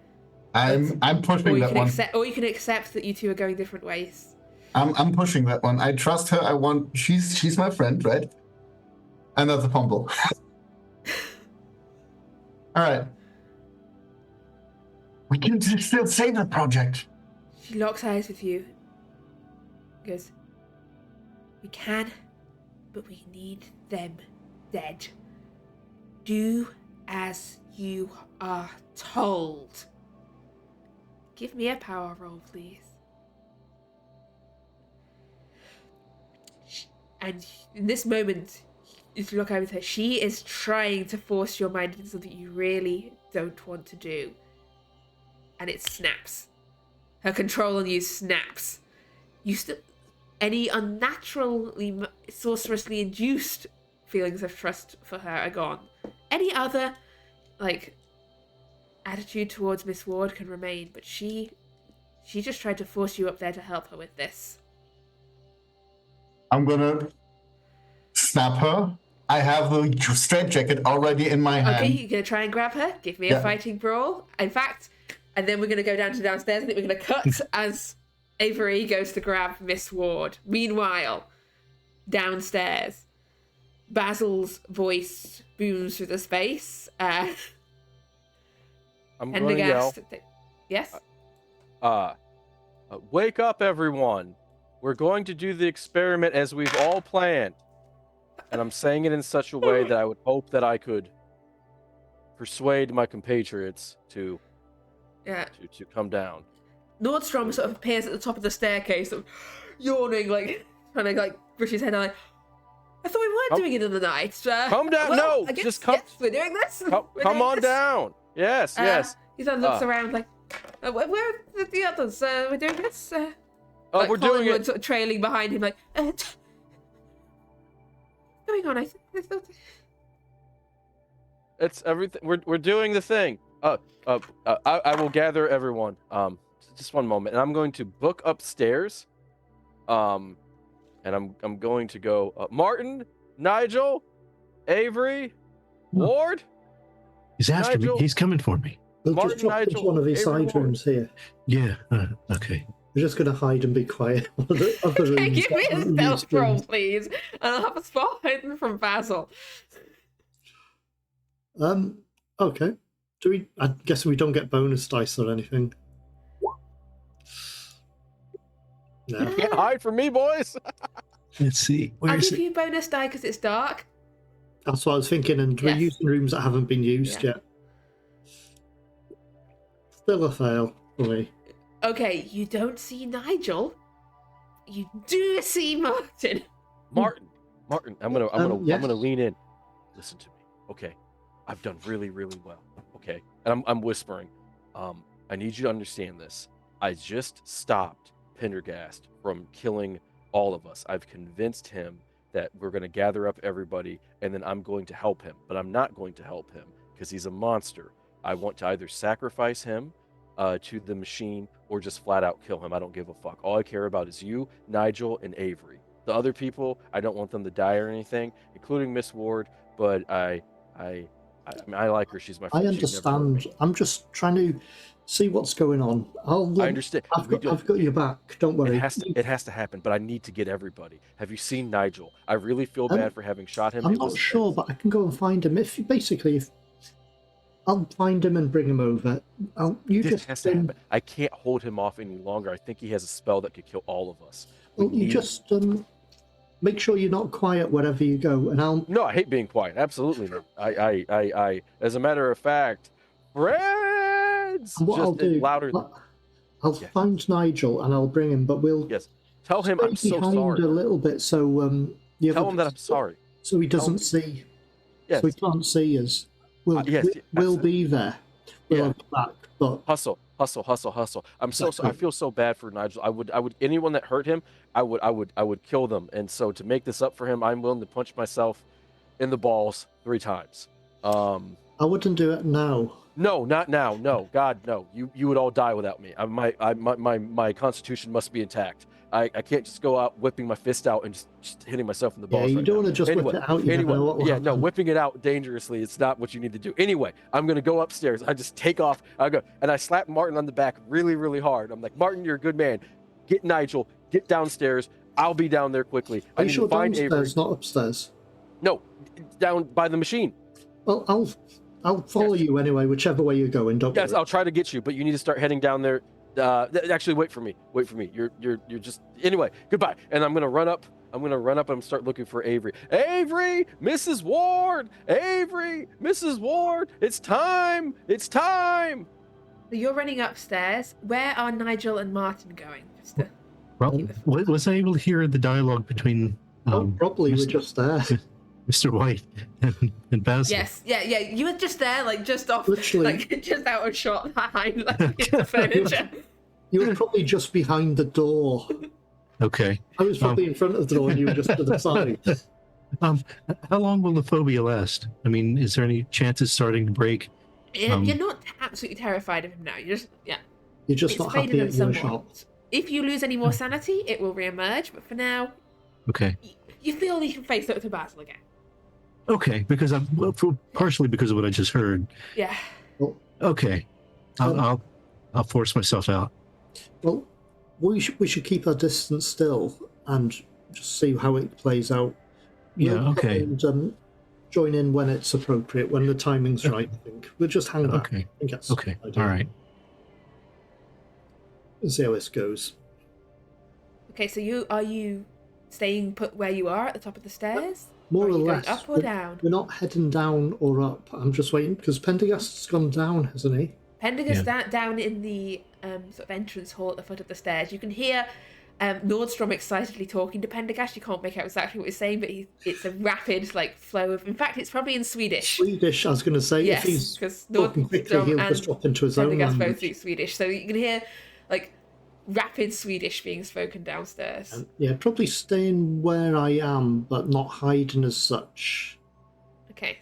I'm pushing that one. Or you can accept that you two are going different ways. I'm pushing that one. I trust her. She's my friend, right? And that's a fumble. All right. We can still save the project. She locks eyes with you. Goes, we can, but we need them dead. Do as you are told. Give me a power roll, please. And in this moment, if you look over her, she is trying to force your mind into something you really don't want to do. And it snaps. Her control on you snaps. Any unnaturally, sorcerously induced feelings of trust for her are gone. Any other, attitude towards Miss Ward can remain, but she just tried to force you up there to help her with this. I'm gonna snap her. I have the straitjacket already in my hand. Okay, you're gonna try and grab her? Give me a fighting brawl. In fact, and then we're gonna go down to downstairs. I think we're gonna cut as Avery goes to grab Miss Ward. Meanwhile, downstairs, Basil's voice booms through the space. I'm going to yell. Yes? Wake up, everyone. We're going to do the experiment as we've all planned. And I'm saying it in such a way that I would hope that I could persuade my compatriots to come down. Nordstrom sort of appears at the top of the staircase, sort of yawning, like trying to like brush his head. Like, I thought we weren't doing it in the night. Come down. Well, no, just come. Yes, we're doing this. Come on down. Yes, yes. He sort of looks around like, where are the others? We're doing this. Like we're doing it. Sort of trailing behind him, like, what's going on? I thought. It's everything. We're doing the thing. I will gather everyone. Just one moment, and I'm going to book upstairs. And I'm going to go. Martin, Nigel, Avery, Ward. He's after me. He's coming for me. We'll just drop into one of these side rooms here. Yeah. Okay. We're just going to hide and be quiet. Other rooms, Give me a stealth roll, please, and I'll have a spot hidden from Basil. Okay. I guess we don't get bonus dice or anything. No. You can't hide from me, boys. Let's see. I'll give you bonus die because it's dark. That's what I was thinking, and we're using rooms that haven't been used yet. Still a fail for me. Okay, you don't see Nigel. You do see Martin. Martin, I'm gonna lean in. Listen to me, okay? I've done really, really well, okay? And I'm whispering. I need you to understand this. I just stopped Pendergast from killing all of us. I've convinced him that we're going to gather up everybody, and then I'm going to help him. But I'm not going to help him because he's a monster. I want to either sacrifice him to the machine or just flat out kill him. I don't give a fuck. All I care about is you, Nigel, and Avery. The other people, I don't want them to die or anything, including Miss Ward. But I like her. She's my friend. I understand. I'm just trying to see what's going on. I understand. I've got your back. Don't worry. It has to happen, but I need to get everybody. Have you seen Nigel? I really feel bad for having shot him. I'm not sure, but I can go and find him. If I'll find him and bring him over. This has to happen. I can't hold him off any longer. I think he has a spell that could kill all of us. Just make sure you're not quiet wherever you go, and I'll. No, I hate being quiet. Absolutely not. I. As a matter of fact, friends. And what I'll do, louder. I'll find Nigel and I'll bring him, but we'll. Yes. Tell him I'm so sorry. A little bit, so tell him that I'm sorry. So he doesn't see. Yes. So he can't see us. We'll be there. We'll have back, but hustle. I'm so I feel so bad for Nigel. I would anyone that hurt him, I would kill them. And so to make this up for him, I'm willing to punch myself in the balls 3 times. I wouldn't do it now. No, not now. No, God, no. You would all die without me. My constitution must be intact. I can't just go out whipping my fist out and just hitting myself in the balls. Yeah, you don't want to just whip it out. No, whipping it out dangerously. It's not what you need to do. Anyway, I'm gonna go upstairs. I just take off. I go and I slap Martin on the back really, really hard. I'm like, Martin, you're a good man. Get Nigel. Get downstairs. I'll be down there quickly. Are you sure downstairs, not upstairs? No, down by the machine. Well, I'll follow you anyway, whichever way you're going. Don't worry. I'll try to get you, but you need to start heading down there. Actually, wait for me. You're just anyway. Goodbye. And I'm gonna run up and start looking for Avery. Avery, Mrs. Ward. Avery, Mrs. Ward. It's time. So you're running upstairs. Where are Nigel and Martin going? Was I able to hear the dialogue between? Probably we're just there. Mr. White and Basil. Yes, yeah. You were just there, like just off, literally, like just out of shot behind like, the furniture. You were probably just behind the door. Okay. I was probably in front of the door and you were just to the side. How long will the phobia last? I mean, is there any chances starting to break? You're not absolutely terrified of him now. You're just not happy at your shot. If you lose any more sanity, it will reemerge. But for now, okay. You feel you can face up to Basil again. Okay, because partially because of what I just heard. Yeah. Well, okay, I'll force myself out. Well, we should keep our distance still and just see how it plays out. Yeah, okay. And join in when it's appropriate, when the timing's right, I think. We'll just hang back Okay. and get Okay. started All right. and see how this goes. Okay, so are you staying put where you are at the top of the stairs? More or are you less. going up or down? We're not heading down or up. I'm just waiting, because Pendergast's gone down, hasn't he? Pendergast down in the sort of entrance hall at the foot of the stairs. You can hear Nordstrom excitedly talking to Pendergast. You can't make out exactly what he's saying, but it's a rapid flow of... In fact, it's probably in Swedish. Swedish, I was going to say. Yes, if he's because talking quickly, he'll just drop into his own Pendergast language. both speak Swedish. So you can hear, rapid Swedish being spoken downstairs. Yeah, probably staying where I am, but not hiding as such. Okay.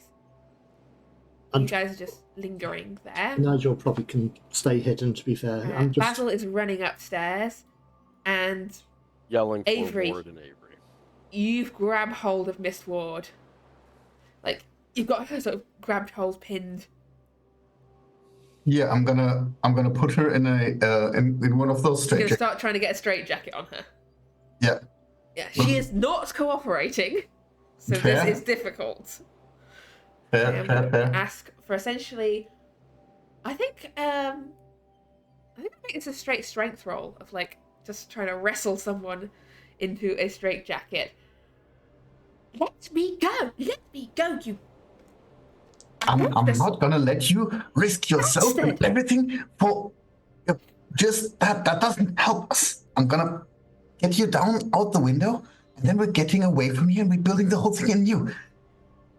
And you guys are just lingering there. Nigel probably can stay hidden, to be fair. Basil is running upstairs, and yelling for Avery, Ward and Avery. You've grabbed hold of Miss Ward. You've got her sort of grabbed hold, pinned. Yeah, I'm gonna put her in in one of those You're gonna straitjackets. start trying to get a straitjacket on her. Yeah. Yeah, she is not cooperating, so Fair. this is difficult. Fair. Ask for essentially, I think it's a straight strength roll of just trying to wrestle someone into a straitjacket. Let me go, you. I'm not gonna let you risk yourself and everything for just that. That doesn't help us. I'm gonna get you down out the window, and then we're getting away from here and we're building the whole thing anew.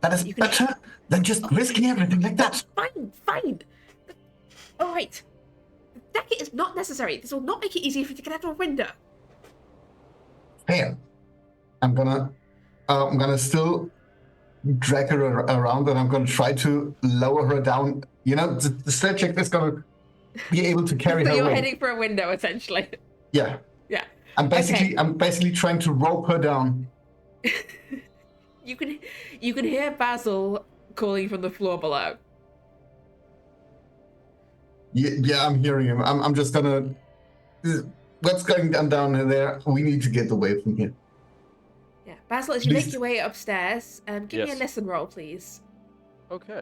That is better than just risking everything like that. Fine. All right. The jacket is not necessary. This will not make it easier for you to get out of a window. Fair. I'm gonna still drag her around, and I'm gonna try to lower her down. You know, the straitjacket is gonna be able to carry So her you're away. heading for a window, essentially. Yeah. Yeah. I'm basically trying to rope her down. You can hear Basil calling from the floor below. Yeah, I'm hearing him. I'm just gonna. What's going down there? We need to get away from here. Yeah, Basil, as you make your way upstairs, give me a Yes. listen roll, please. Okay.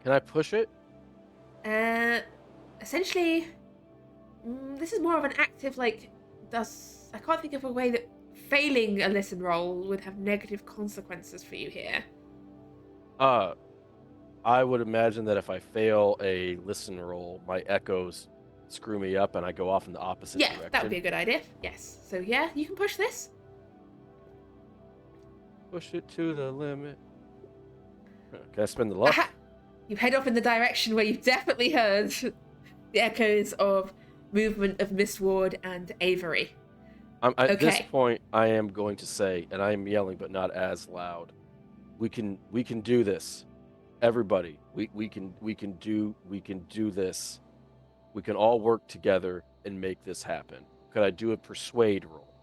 Can I push it? Essentially, this is more of an active, I can't think of a way that failing a listen roll would have negative consequences for you here. I would imagine that if I fail a listen roll, my echoes screw me up and I go off in the opposite direction. That would be a good idea. Yes. So yeah, you can push this. Push it to the limit. Can I spend the luck? Aha! You head off in the direction where you've definitely heard the echoes of movement of Miss Ward and Avery. At this point, I am going to say, and I am yelling, but not as loud. We can do this, everybody. We can do this. We can all work together and make this happen. Could I do a persuade roll?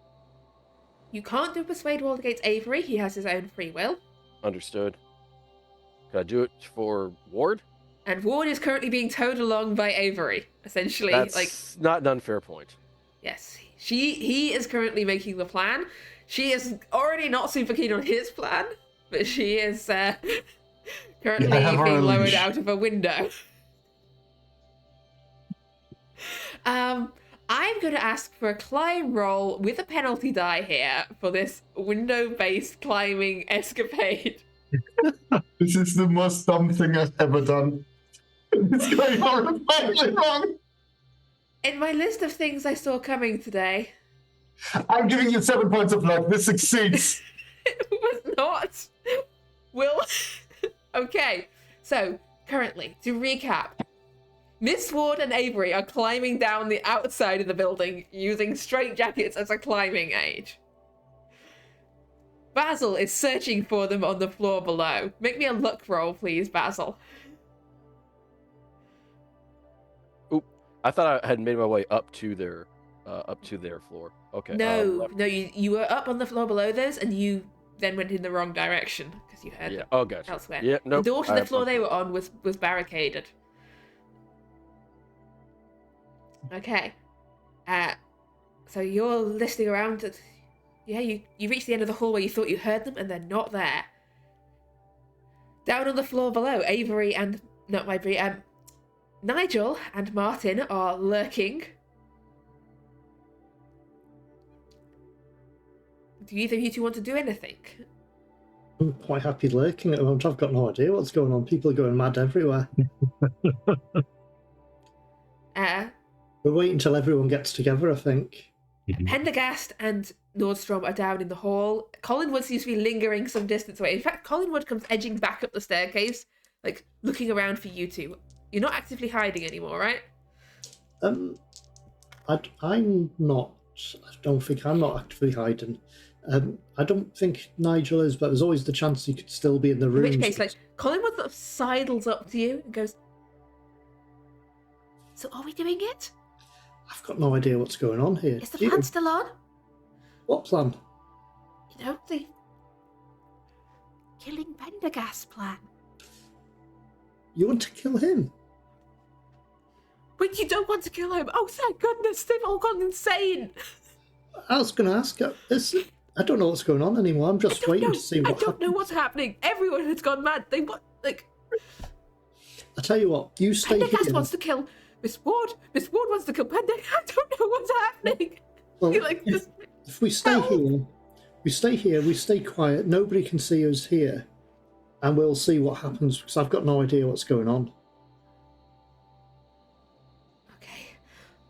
You can't do a persuade roll against Avery. He has his own free will. Understood. Could I do it for Ward? And Ward is currently being towed along by Avery, essentially. That's not an unfair point. Yes, he is currently making the plan. She is already not super keen on his plan, but she is currently being lowered out of a window. I'm going to ask for a climb roll with a penalty die here for this window-based climbing escapade. This is the most dumb thing I've ever done. It's going horribly wrong. In my list of things I saw coming today, I'm giving you 7 points of luck. This succeeds. it was not. Will. Okay, so currently, to recap, Miss Ward and Avery are climbing down the outside of the building using straitjackets as a climbing aid. Basil is searching for them on the floor below. Make me a luck roll, please, Basil. Oop! I thought I had made my way up to their floor. Okay. No, you were up on the floor below those, and you then went in the wrong direction because you heard gotcha. elsewhere. Yeah, no. The door to the floor they were on was barricaded. Okay. So you're listening around. You reach the end of the hall where you thought you heard them, and they're not there. Down on the floor below, Nigel and Martin are lurking. Do either of you two want to do anything? I'm quite happy lurking at the moment. I've got no idea what's going on. People are going mad everywhere. We'll wait until everyone gets together, I think. Pendergast and Nordstrom are down in the hall. Collinwood seems to be lingering some distance away. In fact, Collinwood comes edging back up the staircase, like looking around for you two. You're not actively hiding anymore, right? I'm not. I don't think I'm not actively hiding. I don't think Nigel is, but there's always the chance he could still be in the room. In which case, like, Collinwood sort of sidles up to you and goes, "So are we doing it? I've got no idea what's going on here. Is the plan still on? What plan? You know, the killing Pendergast plan. You want to kill him? But you don't want to kill him. Oh, thank goodness, they've all gone insane. I was going to ask. I don't know what's going on anymore. I'm just waiting to see what I don't know what's happening. Everyone has gone mad. They want, like... I tell you what, you stay here. Pendergast wants to kill Miss Ward. Miss Ward wants to kill Pendergast. I don't know what's happening. Well, like, if we stay here, we stay quiet, nobody can see us here, and we'll see what happens, because I've got no idea what's going on. Okay.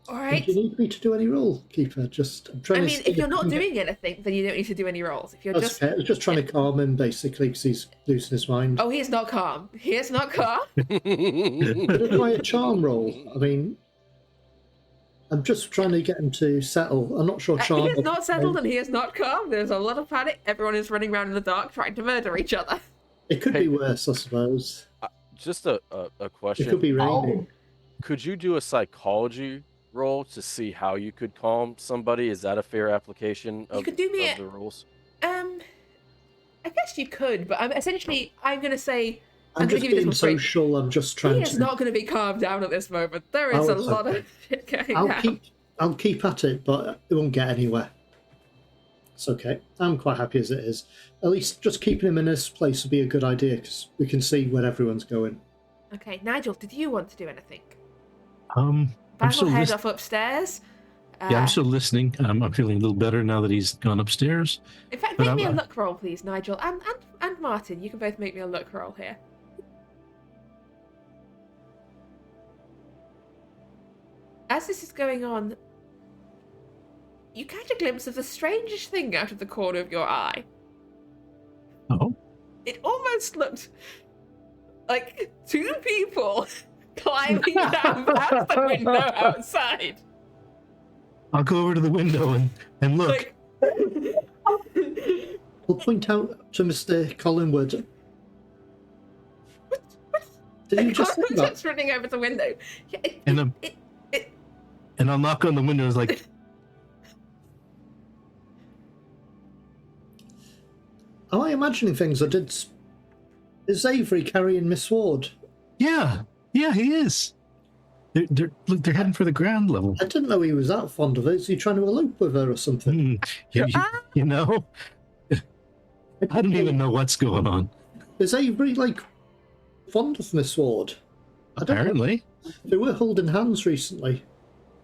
All right. Do you need me to do any role, Keeper? I'm trying to if you're not doing anything, then you don't need to do any rolls. If you're okay. I was just trying to calm him, basically, because he's losing his mind. Oh, he is not calm. He is not calm. But try a charm roll. I mean, I'm just trying to get him to settle. I'm not sure charm... He is not settled and he is not calm. There's a lot of panic. Everyone is running around in the dark trying to murder each other. It could be worse, I suppose. Just a question. It could be raining. Could you do a psychology roll to see how you could calm somebody? Is that a fair application of the rules? I guess you could, but I'm going to say... I'm just being social. I'm just trying to... He is not going to be calmed down at this moment. There is a lot of shit going on. I'll keep at it, but it won't get anywhere. It's okay. I'm quite happy as it is. At least just keeping him in this place would be a good idea, because we can see where everyone's going. Okay, Nigel, did you want to do anything? I'm still head off upstairs. Yeah, I'm still listening. I'm feeling a little better now that he's gone upstairs. In fact, make me a luck roll, please, Nigel. And Martin, you can both make me a luck roll here. As this is going on, you catch a glimpse of the strangest thing out of the corner of your eye. Oh? It almost looked like two people climbing down past the window outside. I'll go over to the window and look. We'll point out to Mr. Collinwood. Did you just say that? Just running over the window. And I'll knock on the window. It's like, am I imagining things? Is Avery carrying Miss Ward? Yeah, he is. They're heading for the ground level. I didn't know he was that fond of her. Is he trying to elope with her or something? You know, I don't even know what's going on. Is Avery fond of Miss Ward? Apparently, they were holding hands recently.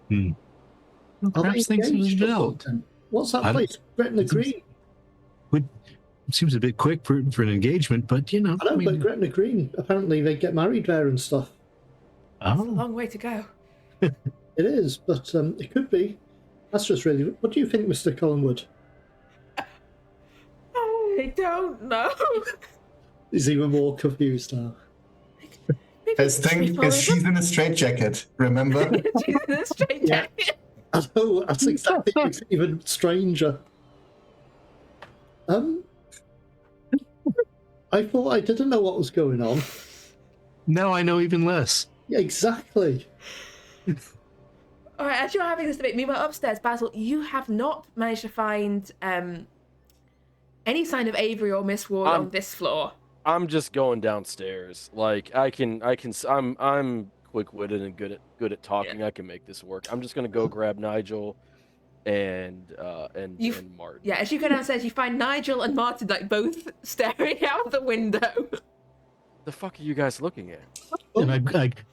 Well, perhaps things have developed. What's that place? Gretna Green. It seems a bit quick for an engagement, but you know. I know, but Gretna Green, apparently they get married there and stuff. That's a long way to go. It is, but it could be. That's just really... What do you think, Mr. Collinwood? I don't know. He's even more confused now. She's in a straitjacket, remember? She's in a straitjacket. I know, that's exactly what's even stranger. I thought I didn't know what was going on. Now I know even less. Yeah, exactly. All right, as you're having this debate, meanwhile upstairs, Basil, you have not managed to find any sign of Avery or Miss Ward on this floor. I'm just going downstairs. Like I'm quick quick-witted and good at talking. I can make this work. I'm just gonna go grab Nigel and Martin. Yeah, as you go downstairs, you find Nigel and Martin like both staring out the window. The fuck are you guys looking at? And I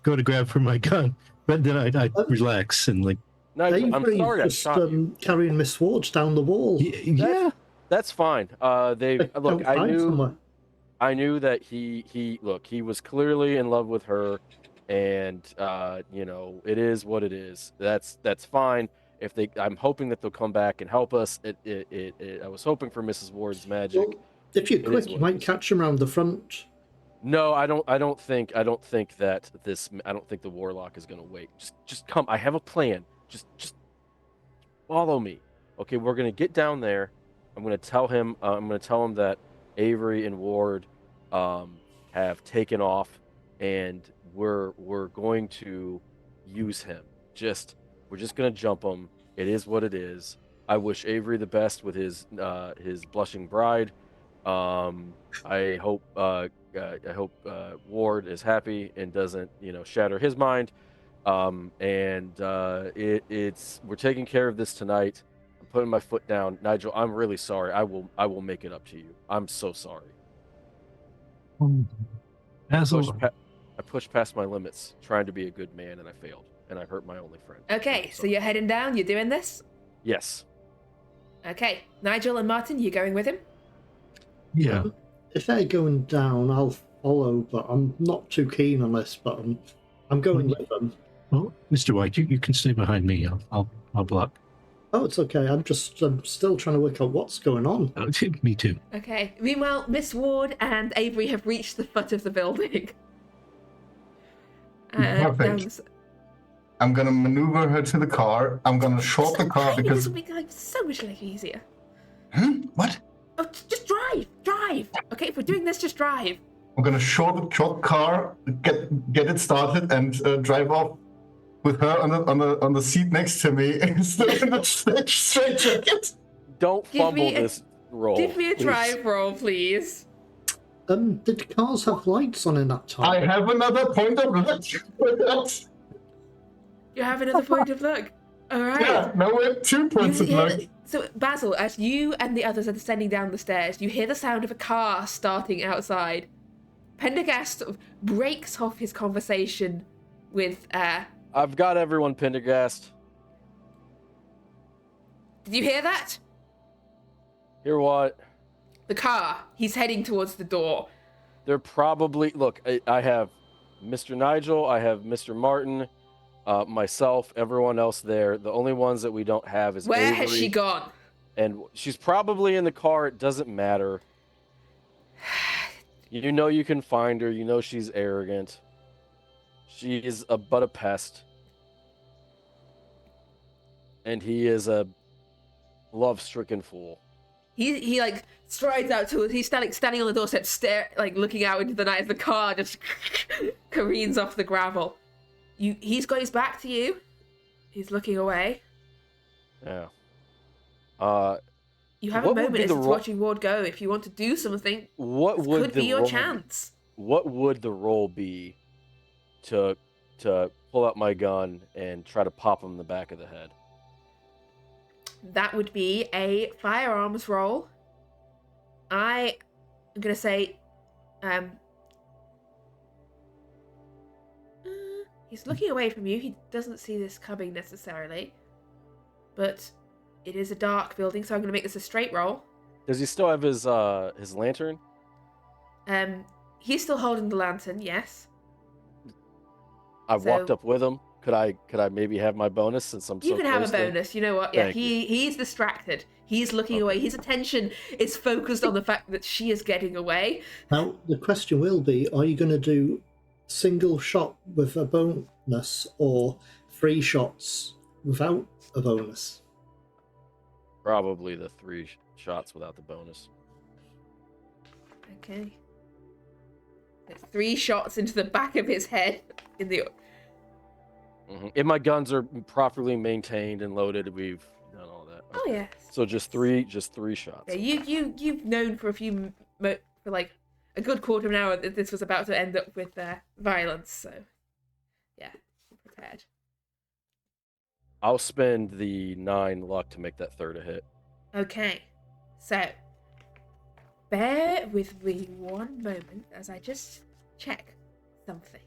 go to grab for my gun, but then I relax and like. Nigel, I'm Avery sorry I just shot you. carrying Miss Ward down the wall. Yeah. That's fine. Look, I knew that he was clearly in love with her, and it is what it is. That's fine. I'm hoping that they'll come back and help us. I was hoping for Mrs. Ward's magic. Well, if you're quick, you might catch him around the front. No, I don't think that I don't think the warlock is gonna wait. Just come. I have a plan. Just follow me. Okay, we're gonna get down there. I'm gonna tell him that Avery and Ward have taken off, and we're going to use him. We're just gonna jump him. It is what it is. I wish Avery the best with his blushing bride. I hope Ward is happy and doesn't shatter his mind. We're taking care of this tonight. I'm putting my foot down. Nigel, I'm really sorry. I will make it up to you. I'm so sorry. I pushed past my limits trying to be a good man, and I failed, and I hurt my only friend. Okay, so you're heading down. You're doing this. Yes. Okay, Nigel and Martin, you going with him? Yeah. If they're going down, I'll follow, but I'm not too keen on this. But I'm going with them. Well, Mr. White, you can stay behind me. I'll block. Oh, it's okay. I'm still trying to work out what's going on. Oh, me too. Okay. Meanwhile, Miss Ward and Avery have reached the foot of the building. Perfect. I'm gonna maneuver her to the car. I'm gonna short the car because this will make life so much easier. What? Oh, just drive. Okay, if we're doing this, just drive. I'm gonna short the car, get it started, and drive off with her on the seat next to me instead in the straight jacket. Don't fumble this roll. Give me a please. drive roll, please. Did cars have lights on in that time? I have another point of luck. You have another point of luck. All right. Yeah, now we're 2 points of luck. So, Basil, as you and the others are descending down the stairs, you hear the sound of a car starting outside. Pendergast sort of breaks off his conversation with... I've got everyone, Pendergast. Did you hear that? Hear what? The car. He's heading towards the door. They're probably... Look, I have Mr. Nigel, I have Mr. Martin, myself, everyone else there. The only ones that we don't have is Where Avery, has she gone? And she's probably in the car. It doesn't matter. You know you can find her. You know she's arrogant. She is but a pest. And he is a love-stricken fool. He like strides out to us. He's standing on the doorstep, looking out into the night as the car just careens off the gravel. He's got his back to you. He's looking away. Yeah. You have a moment as it's watching Ward go. If you want to do something, this could be your chance. What would the role be to pull out my gun and try to pop him in the back of the head? That would be a firearms roll. I'm gonna say, he's looking away from you. He doesn't see this coming necessarily, but it is a dark building, so I'm gonna make this a straight roll. Does he still have his lantern? He's still holding the lantern. Yes. I walked up with him. Could I maybe have my bonus since I'm so You can have a close to- bonus. You know what? Yeah, he's distracted. He's looking away. His attention is focused on the fact that she is getting away. Now, the question will be, are you going to do single shot with a bonus or 3 shots without a bonus? Probably the 3 shots without the bonus. Okay. There's 3 shots into the back of his head in the... Mm-hmm. If my guns are properly maintained and loaded, we've done all that. Okay. Oh yes. So just three shots. Yeah, you've known for for like a good quarter of an hour that this was about to end up with violence. So Yeah, prepared. I'll spend the 9 luck to make that third a hit. Okay, so bear with me one moment as I just check something.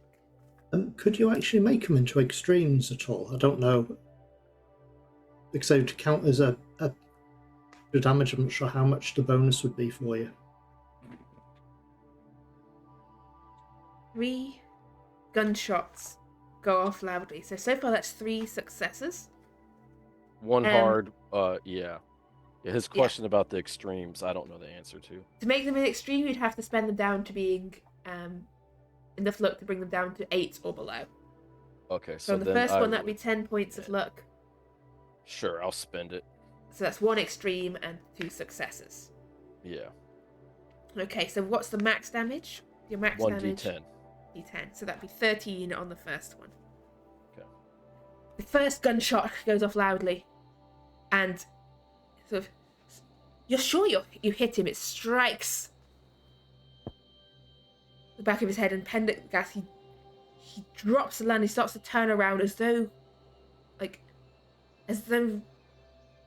Could you actually make them into extremes at all? I don't know. Because they would count as a the damage. I'm not sure how much the bonus would be for you. 3 gunshots go off loudly. So far that's 3 successes. One hard, yeah. His question about the extremes, I don't know the answer to. To make them an extreme, you'd have to spend them down to being enough luck to bring them down to 8 or below. Okay, so on the first one, that'd be 10 points of luck. Sure, I'll spend it. So that's 1 extreme and 2 successes. Yeah. Okay, so what's the max damage? Your max 1 damage? D10. D10. So that'd be 13 on the first one. Okay. The first gunshot goes off loudly, and sort of, you're sure you hit him. It strikes the back of his head, and Pendergast, he drops the land. He starts to turn around as though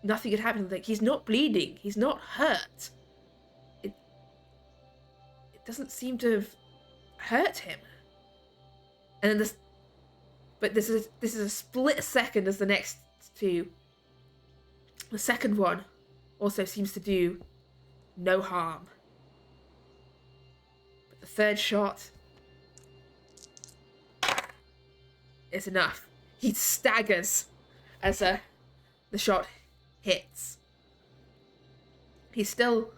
nothing had happened. Like, he's not bleeding. He's not hurt. It doesn't seem to have hurt him. And then this is a split second as the next two. The second one also seems to do no harm. But the third shot is enough. He staggers as the shot hits. He's still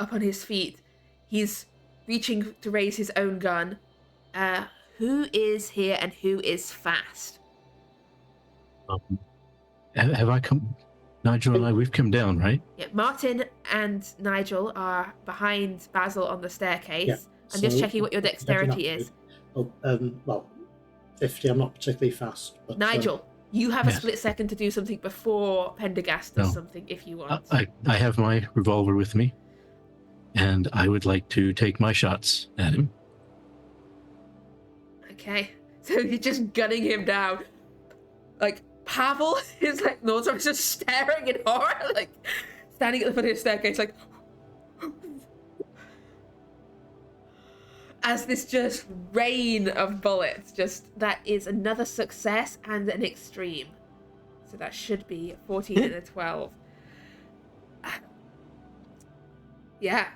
up on his feet. He's reaching to raise his own gun. Who is here and who is fast? Have I come? Nigel and I, we've come down, right? Yeah, Martin and Nigel are behind Basil on the staircase. Yeah, I'm just checking what your dexterity is. Oh, well, 50. I'm not particularly fast. But, Nigel, you have a split second to do something before Pendergast does something if you want. I have my revolver with me, and I would like to take my shots at him. Okay, so you're just gunning him down. Like, Pavel is like, Northrop just staring in horror, like, standing at the foot of the staircase, like, as this just rain of bullets, that is another success and an extreme. So that should be 14 and a 12. Yeah.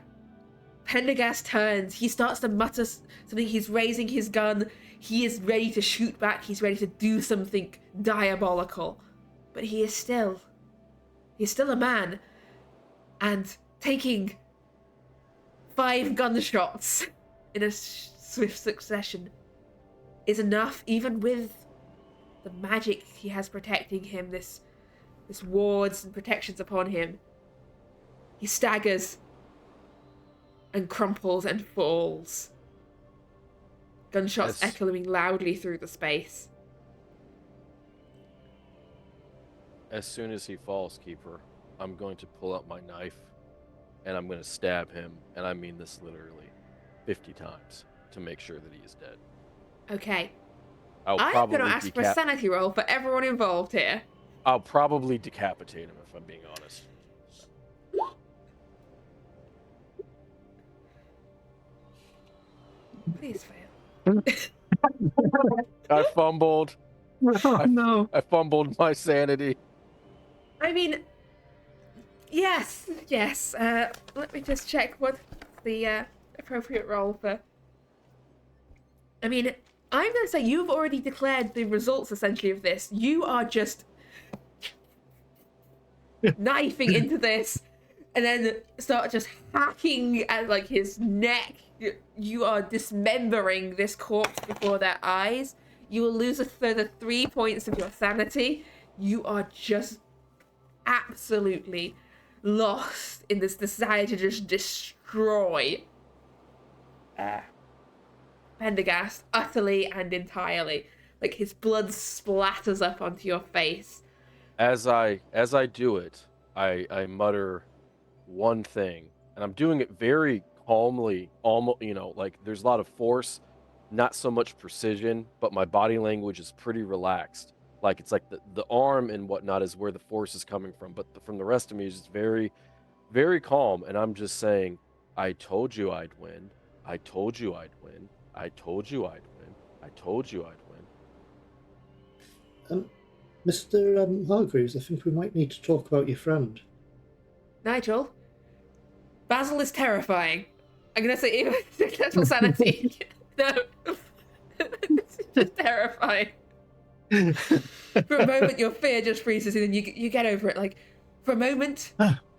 Pendergast turns. He starts to mutter something. He's raising his gun. He is ready to shoot back. He's ready to do something diabolical. But he's still a man. And taking 5 gunshots in a swift succession is enough, even with the magic he has protecting him, this wards and protections upon him. He staggers and crumples and falls. Gunshots echoing loudly through the space. As soon as he falls, Keeper, I'm going to pull out my knife and I'm going to stab him, and I mean this literally, 50 times to make sure that he is dead. Okay. I'm going to ask for a sanity roll for everyone involved here. I'll probably decapitate him if I'm being honest. Please fail. I fumbled. Oh, no. I fumbled my sanity. I mean, yes. Let me just check what the appropriate roll for. I mean, I'm going to say you've already declared the results, essentially, of this. You are just knifing into this, and then start just hacking at, like, his neck. You are dismembering this corpse before their eyes. You will lose a further 3 points of your sanity. You are just absolutely lost in this desire to just destroy Pendergast utterly and entirely. Like, his blood splatters up onto your face. As I do it, I mutter one thing, and I'm doing it very calmly, almost, like there's a lot of force, not so much precision, but my body language is pretty relaxed. Like it's like the arm and whatnot is where the force is coming from, but from the rest of me is just very, very calm. And I'm just saying, I told you I'd win. I told you I'd win. I told you I'd win. I told you I'd win. Mr. Hargreaves, I think we might need to talk about your friend. Nigel, Basil is terrifying. I'm gonna say even successful sanity. No, it's just terrifying. For a moment, your fear just freezes, and then you get over it. Like for a moment,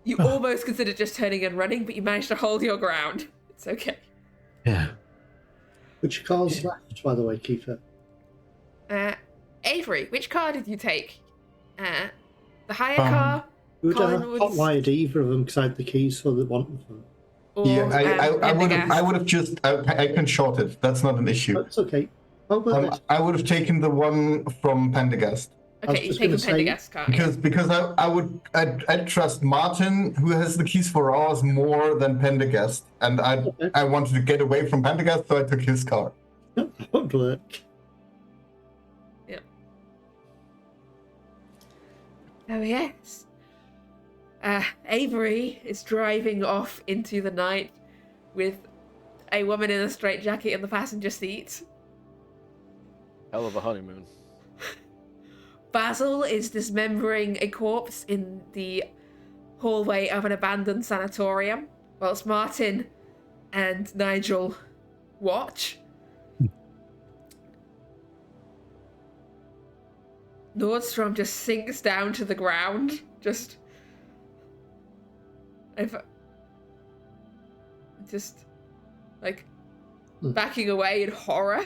you almost consider just turning and running, but you manage to hold your ground. It's okay. Yeah. Which car's left, by the way, Keeper? Avery, which car did you take? The hire car? Would I have Collinwood's? hotwired either of them because I had the keys for the one of them? Or, Yeah, I would have just I can short it. That's not an issue. That's okay. Oh, well, I would have taken the one from Pendergast. Okay, you've taken Pendergast's car. Because I'd trust Martin, who has the keys for ours, more than Pendergast, and I wanted to get away from Pendergast, so I took his car. that would work. Yeah. Oh yes. Avery is driving off into the night with a woman in a straitjacket in the passenger seat. Hell of a honeymoon. Basil is dismembering a corpse in the hallway of an abandoned sanatorium, whilst Martin and Nigel watch. Nordstrom just sinks down to the ground, just like backing away in horror.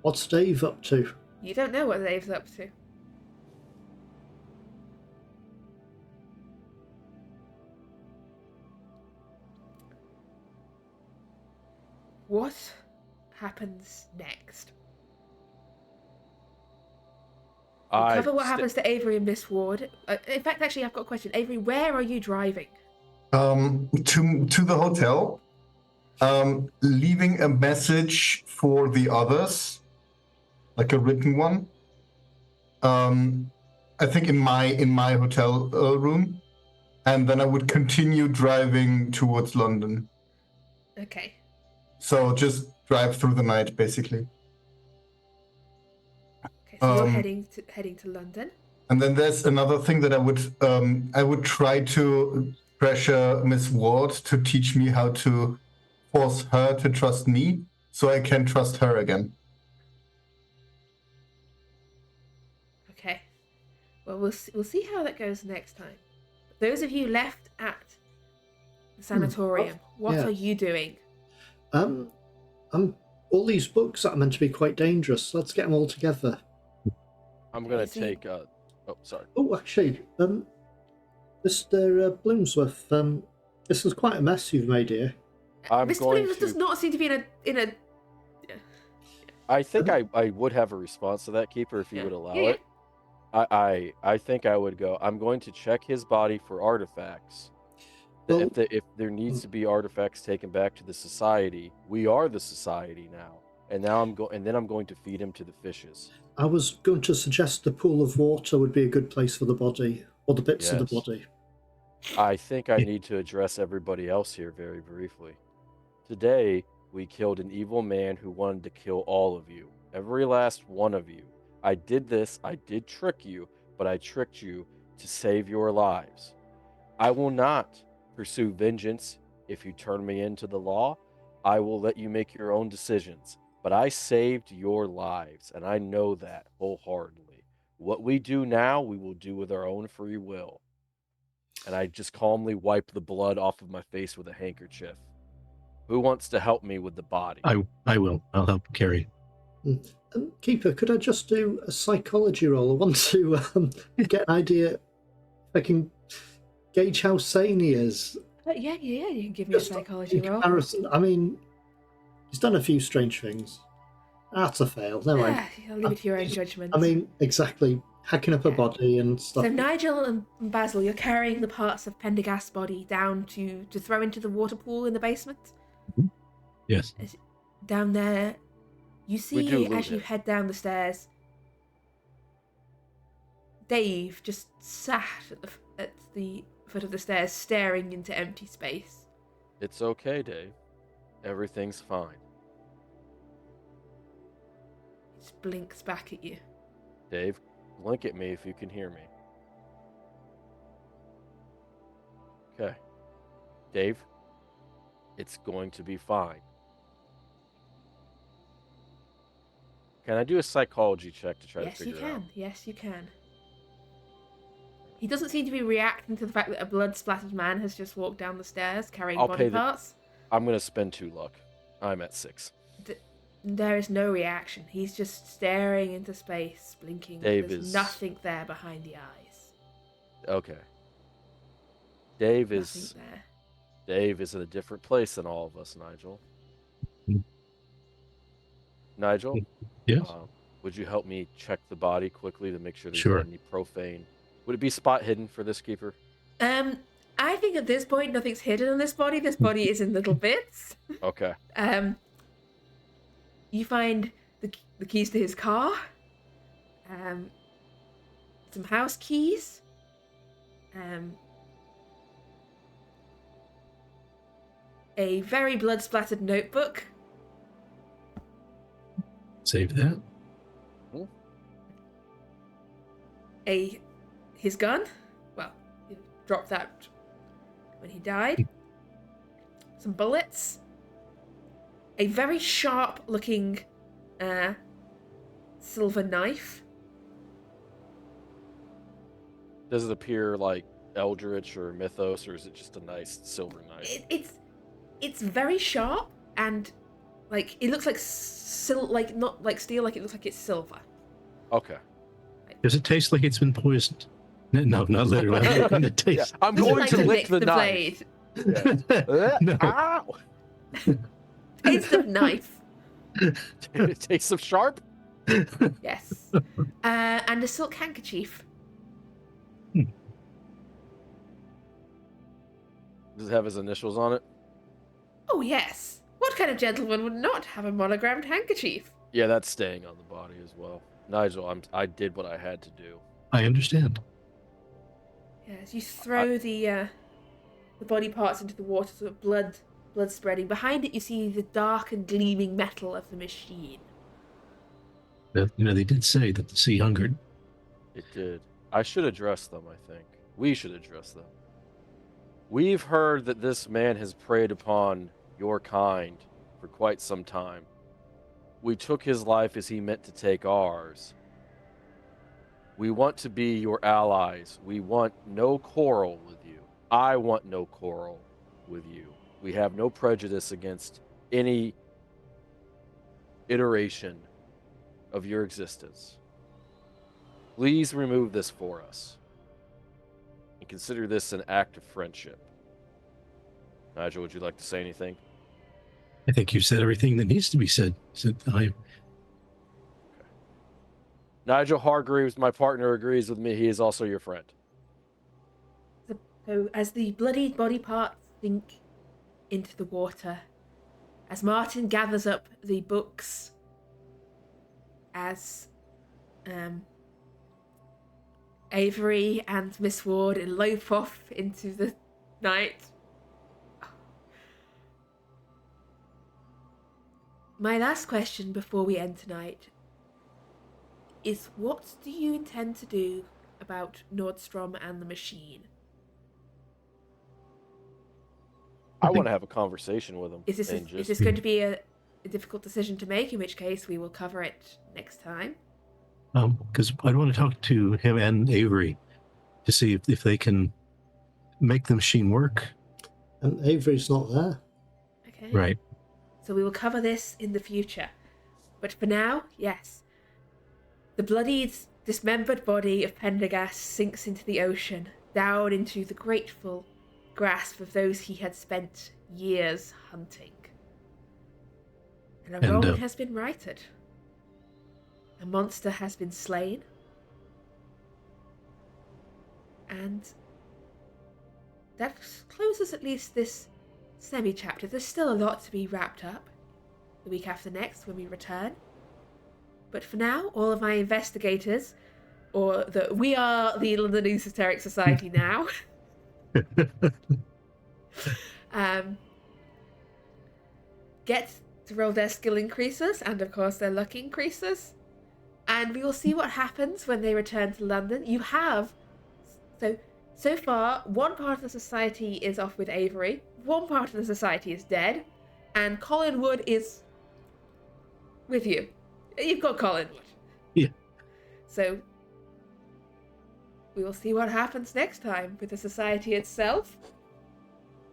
What's Dave up to? You don't know what Dave's up to. What happens next? We'll cover what happens to Avery and Miss Ward. In fact, actually, I've got a question. Avery, where are you driving? To the hotel, leaving a message for the others, like a written one. I think in my hotel room, and then I would continue driving towards London. Okay. So just drive through the night, basically. Okay, so you're heading to London. And then there's another thing that I would try to pressure Miss Ward to teach me how to force her to trust me, so I can trust her again. Okay. Well, we'll see how that goes next time. Those of you left at the sanatorium, what are you doing? All these books that are meant to be quite dangerous. Let's get them all together. I'm gonna take. Oh, sorry. Oh, actually, Mr. Bloomsworth, this is quite a mess you've made here. Mr. Bloomsworth does not seem to be in a. I think I would have a response to that, Keeper, if you would allow it. I think I would go. I'm going to check his body for artifacts. Well, if there needs to be artifacts taken back to the society, we are the society now. And now I'm going to feed him to the fishes. I was going to suggest the pool of water would be a good place for the body, or the bits of the body. I think I need to address everybody else here very briefly. Today, we killed an evil man who wanted to kill all of you. Every last one of you. I did this, I did trick you, but I tricked you to save your lives. I will not pursue vengeance if you turn me into the law. I will let you make your own decisions. But I saved your lives, and I know that wholeheartedly. What we do now, we will do with our own free will. And I just calmly wipe the blood off of my face with a handkerchief. Who wants to help me with the body? I will. I'll help carry. Keeper, could I just do a psychology roll? I want to get an idea if I can gauge how sane he is. Yeah, you can give me just a psychology roll. I mean, he's done a few strange things. That's a fail. Never mind. I'll leave it to your own judgment. I mean, exactly. Hacking up a body and stuff. So Nigel and Basil, you're carrying the parts of Pendergast's body down to throw into the water pool in the basement? Yes. Down there, You We do see loot as you him. head down the stairs, Dave just sat at the foot of the stairs, staring into empty space. It's okay, Dave. Everything's fine. He just blinks back at you. Dave, blink at me if you can hear me. Okay. Dave, it's going to be fine. Can I do a psychology check to try to figure out? Yes, you can. He doesn't seem to be reacting to the fact that a blood-splattered man has just walked down the stairs carrying body parts. I'm going to spend 2 luck. I'm at 6. There is no reaction. He's just staring into space, blinking. There's nothing there behind the eyes. Okay. Dave Nothing is there. Dave is in a different place than all of us, Nigel. Nigel? Yes. Would you help me check the body quickly to make sure there's Sure. not any profane? Would it be spot hidden for this keeper? I think at this point nothing's hidden in this body. This body is in little bits. Okay. You find the keys to his car. Some house keys. A very blood-splattered notebook. Save that. His gun. Well, he dropped that when he died. Some bullets. A very sharp-looking silver knife. Does it appear like Eldritch or Mythos, or is it just a nice silver knife? It's very sharp and like it looks like not like steel, like it looks like it's silver. Okay. Does it taste like it's been poisoned? No, not literally. I'm looking to taste. Yeah, I'm going to lick the knife. Blade. Yeah. No. Ow! Taste of knife. It tastes of sharp? Yes. And a silk handkerchief. Does it have his initials on it? Oh yes. What kind of gentleman would not have a monogrammed handkerchief? Yeah, that's staying on the body as well. Nigel, I did what I had to do. I understand. Yes, you throw the body parts into the water, sort of blood spreading. Behind it, you see the dark and gleaming metal of the machine. They did say that the sea hungered. It did. I should address them, I think. We should address them. We've heard that this man has preyed upon your kind for quite some time. We took his life as he meant to take ours. We want to be your allies. We want no quarrel with you. I want no quarrel with you. We have no prejudice against any iteration of your existence. Please remove this for us. And consider this an act of friendship. Nigel, would you like to say anything? I think you said everything that needs to be said. Nigel Hargreaves, my partner, agrees with me. He is also your friend. So as the bloodied body parts sink into the water, as Martin gathers up the books, as Avery and Miss Ward elope off into the night. My last question before we end tonight is, what do you intend to do about Nordstrom and the machine? I want to have a conversation with him. Is this going to be a difficult decision to make, in which case we will cover it next time? Because I want to talk to him and Avery to see if they can make the machine work. And Avery's not there. Okay. Right. So we will cover this in the future. But for now, yes. The bloodied, dismembered body of Pendergast sinks into the ocean, down into the grateful grasp of those he had spent years hunting. And a wrong has been righted. A monster has been slain. And that closes at least this semi-chapter. There's still a lot to be wrapped up the week after next when we return. But for now, all of my investigators, we are the London Esoteric Society now, get to roll their skill increases and, of course, their luck increases. And we will see what happens when they return to London. You have... So far, one part of the society is off with Avery, one part of the society is dead, and Colin Wood is with you. You've got Colin Wood. Yeah. So we will see what happens next time with the society itself.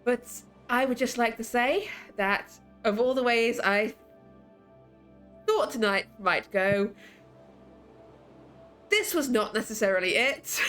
But I would just like to say that of all the ways I thought tonight might go, this was not necessarily it.